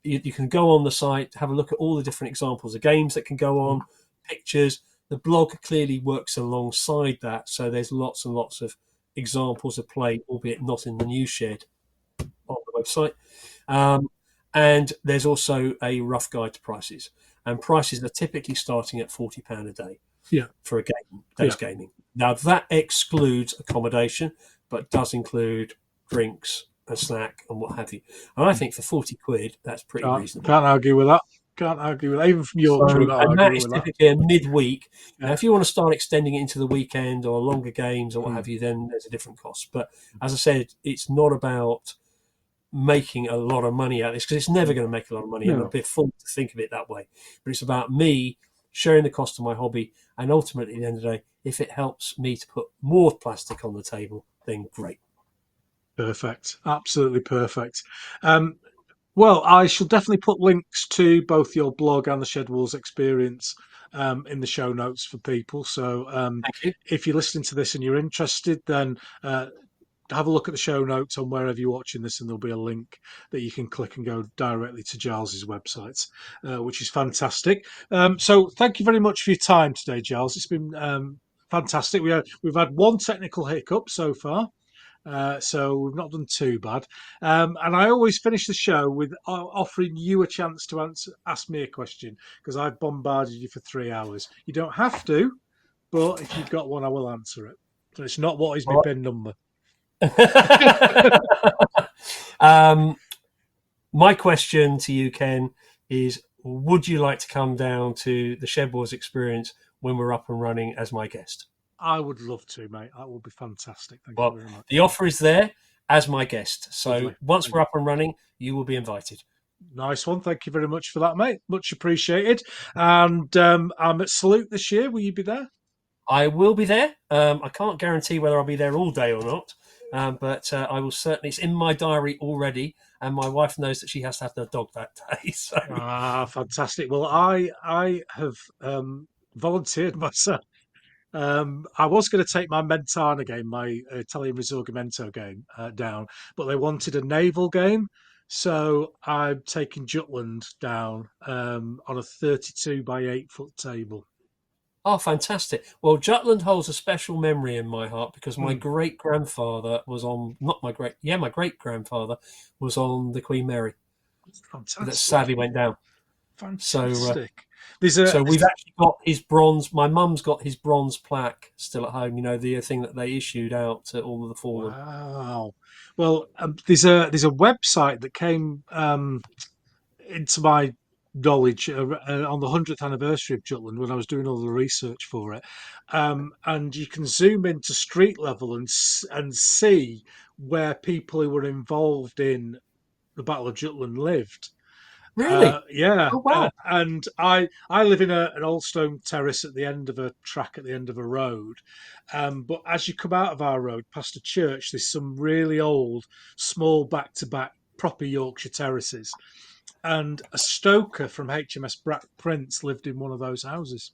You can go on the site, have a look at all the different examples of games that can go on, pictures. The blog clearly works alongside that, so there's lots and lots of examples of play, albeit not in the news shed on the website. And there's also a rough guide to prices. And prices are typically starting at £40 a day for a day's gaming. Now, that excludes accommodation, but does include drinks, a snack, and what have you. And I think for 40 quid, that's pretty reasonable. Can't argue with that. Even from Yorkshire. And that is typically a midweek. Yeah. Now, if you want to start extending it into the weekend or longer games or what have you, then there's a different cost. But as I said, it's not about making a lot of money out of this because it's never going to make a lot of money. And I'd be a fool to think of it that way. But it's about me sharing the cost of my hobby. And ultimately, at the end of the day, if it helps me to put more plastic on the table, then great. Perfect. Absolutely perfect. Well, I shall definitely put links to both your blog and the Shed Wars experience in the show notes for people. So Thank you. if you're listening to this and you're interested, then have a look at the show notes on wherever you're watching this, and there'll be a link that you can click and go directly to Giles's website, which is fantastic. So thank you very much for your time today, Giles. It's been fantastic. We've had one technical hiccup so far. So we've not done too bad. And I always finish the show with offering you a chance to ask me a question, because I've bombarded you for 3 hours. You don't have to, but if you've got one, I will answer it. So it's not what is my bin number. My question to you, Ken, is: would you like to come down to the Shed Wars experience when we're up and running as my guest? I would love to, mate. That would be fantastic. Thank you Well, very much. the offer is there as my guest. So Lovely. once Thank we're up and running, you will be invited. Nice one. Thank you very much for that, mate. Much appreciated. And I'm at Salute this year. Will you be there? I will be there. I can't guarantee whether I'll be there all day or not, but I will certainly. It's in my diary already, and my wife knows that she has to have the dog that day. So Fantastic. Well, I have volunteered myself. I was going to take my Mentana game, my Italian Risorgimento game, down, but they wanted a naval game. So I'm taking Jutland down on a 32 by 8 foot table. oh, fantastic. Well, Jutland holds a special memory in my heart because my Hmm. great grandfather was on, not my great, yeah, my great grandfather was on the Queen Mary that Fantastic. sadly went down. Fantastic. So we've actually got his bronze. My mum's got his bronze plaque still at home. You know, the thing that they issued out to all of the fallen. Wow. Well, there's a website that came into my knowledge on the 100th anniversary of Jutland when I was doing all the research for it, and you can zoom into street level and see where people who were involved in the Battle of Jutland lived. Really? Yeah, Oh wow! and I live in an old stone terrace at the end of a track at the end of a road, but as you come out of our road past a church, there's some really old, small back to back proper Yorkshire terraces, and a stoker from HMS Black Prince lived in one of those houses.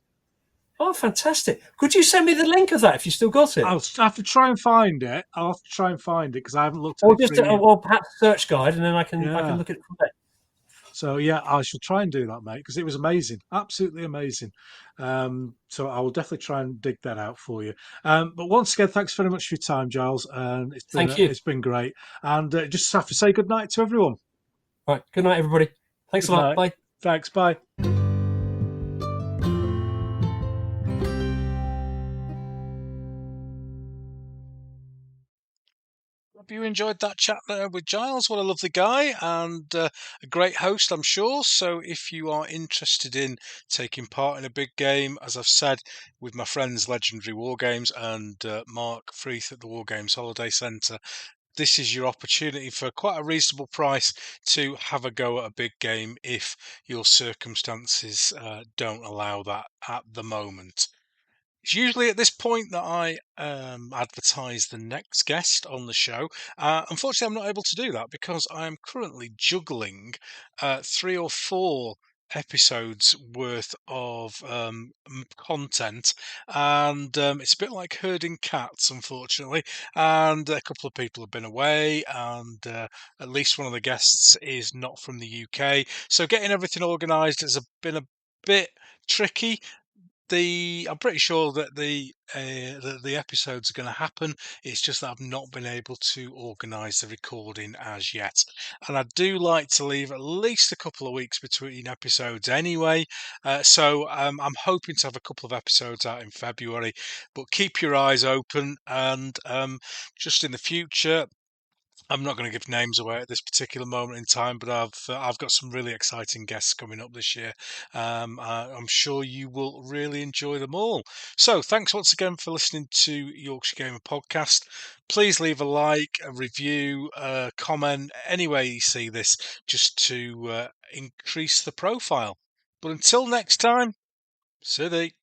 Oh, fantastic! Could you send me the link of that if you still got it, I'll have to try and find it. I'll have to try and find it because I haven't looked at or it just for a year. or perhaps a search guide, and then I can Yeah. look at it from there. So yeah, I shall try and do that, mate, because it was amazing, absolutely amazing. So I will definitely try and dig that out for you. But once again, thanks very much for your time, Giles, and Thank you. it's been great. And just have to say good night to everyone. Right. Good night, everybody. Thanks Good a lot. night. Bye. Thanks. Bye. Hope you enjoyed that chat there with Giles. What a lovely guy and a great host, I'm sure. So if you are interested in taking part in a big game, as I've said, with my friends Legendary Wargames and Mark Freeth at the Wargames Holiday Centre, this is your opportunity for quite a reasonable price to have a go at a big game if your circumstances don't allow that at the moment. It's usually at this point that I advertise the next guest on the show. Unfortunately, I'm not able to do that because I am currently juggling 3 or 4 episodes worth of content, and it's a bit like herding cats, unfortunately. And a couple of people have been away, and at least one of the guests is not from the UK. So getting everything organised has been a bit tricky. I'm pretty sure that the episodes are going to happen. It's just that I've not been able to organise the recording as yet, and I do like to leave at least a couple of weeks between episodes anyway. So I'm hoping to have a couple of episodes out in February, but keep your eyes open, and just in the future. I'm not going to give names away at this particular moment in time, but I've got some really exciting guests coming up this year. I'm sure you will really enjoy them all. So thanks once again for listening to Yorkshire Gamer podcast. Please leave a like, a review, a comment, any way you see this, just to increase the profile. But until next time, City.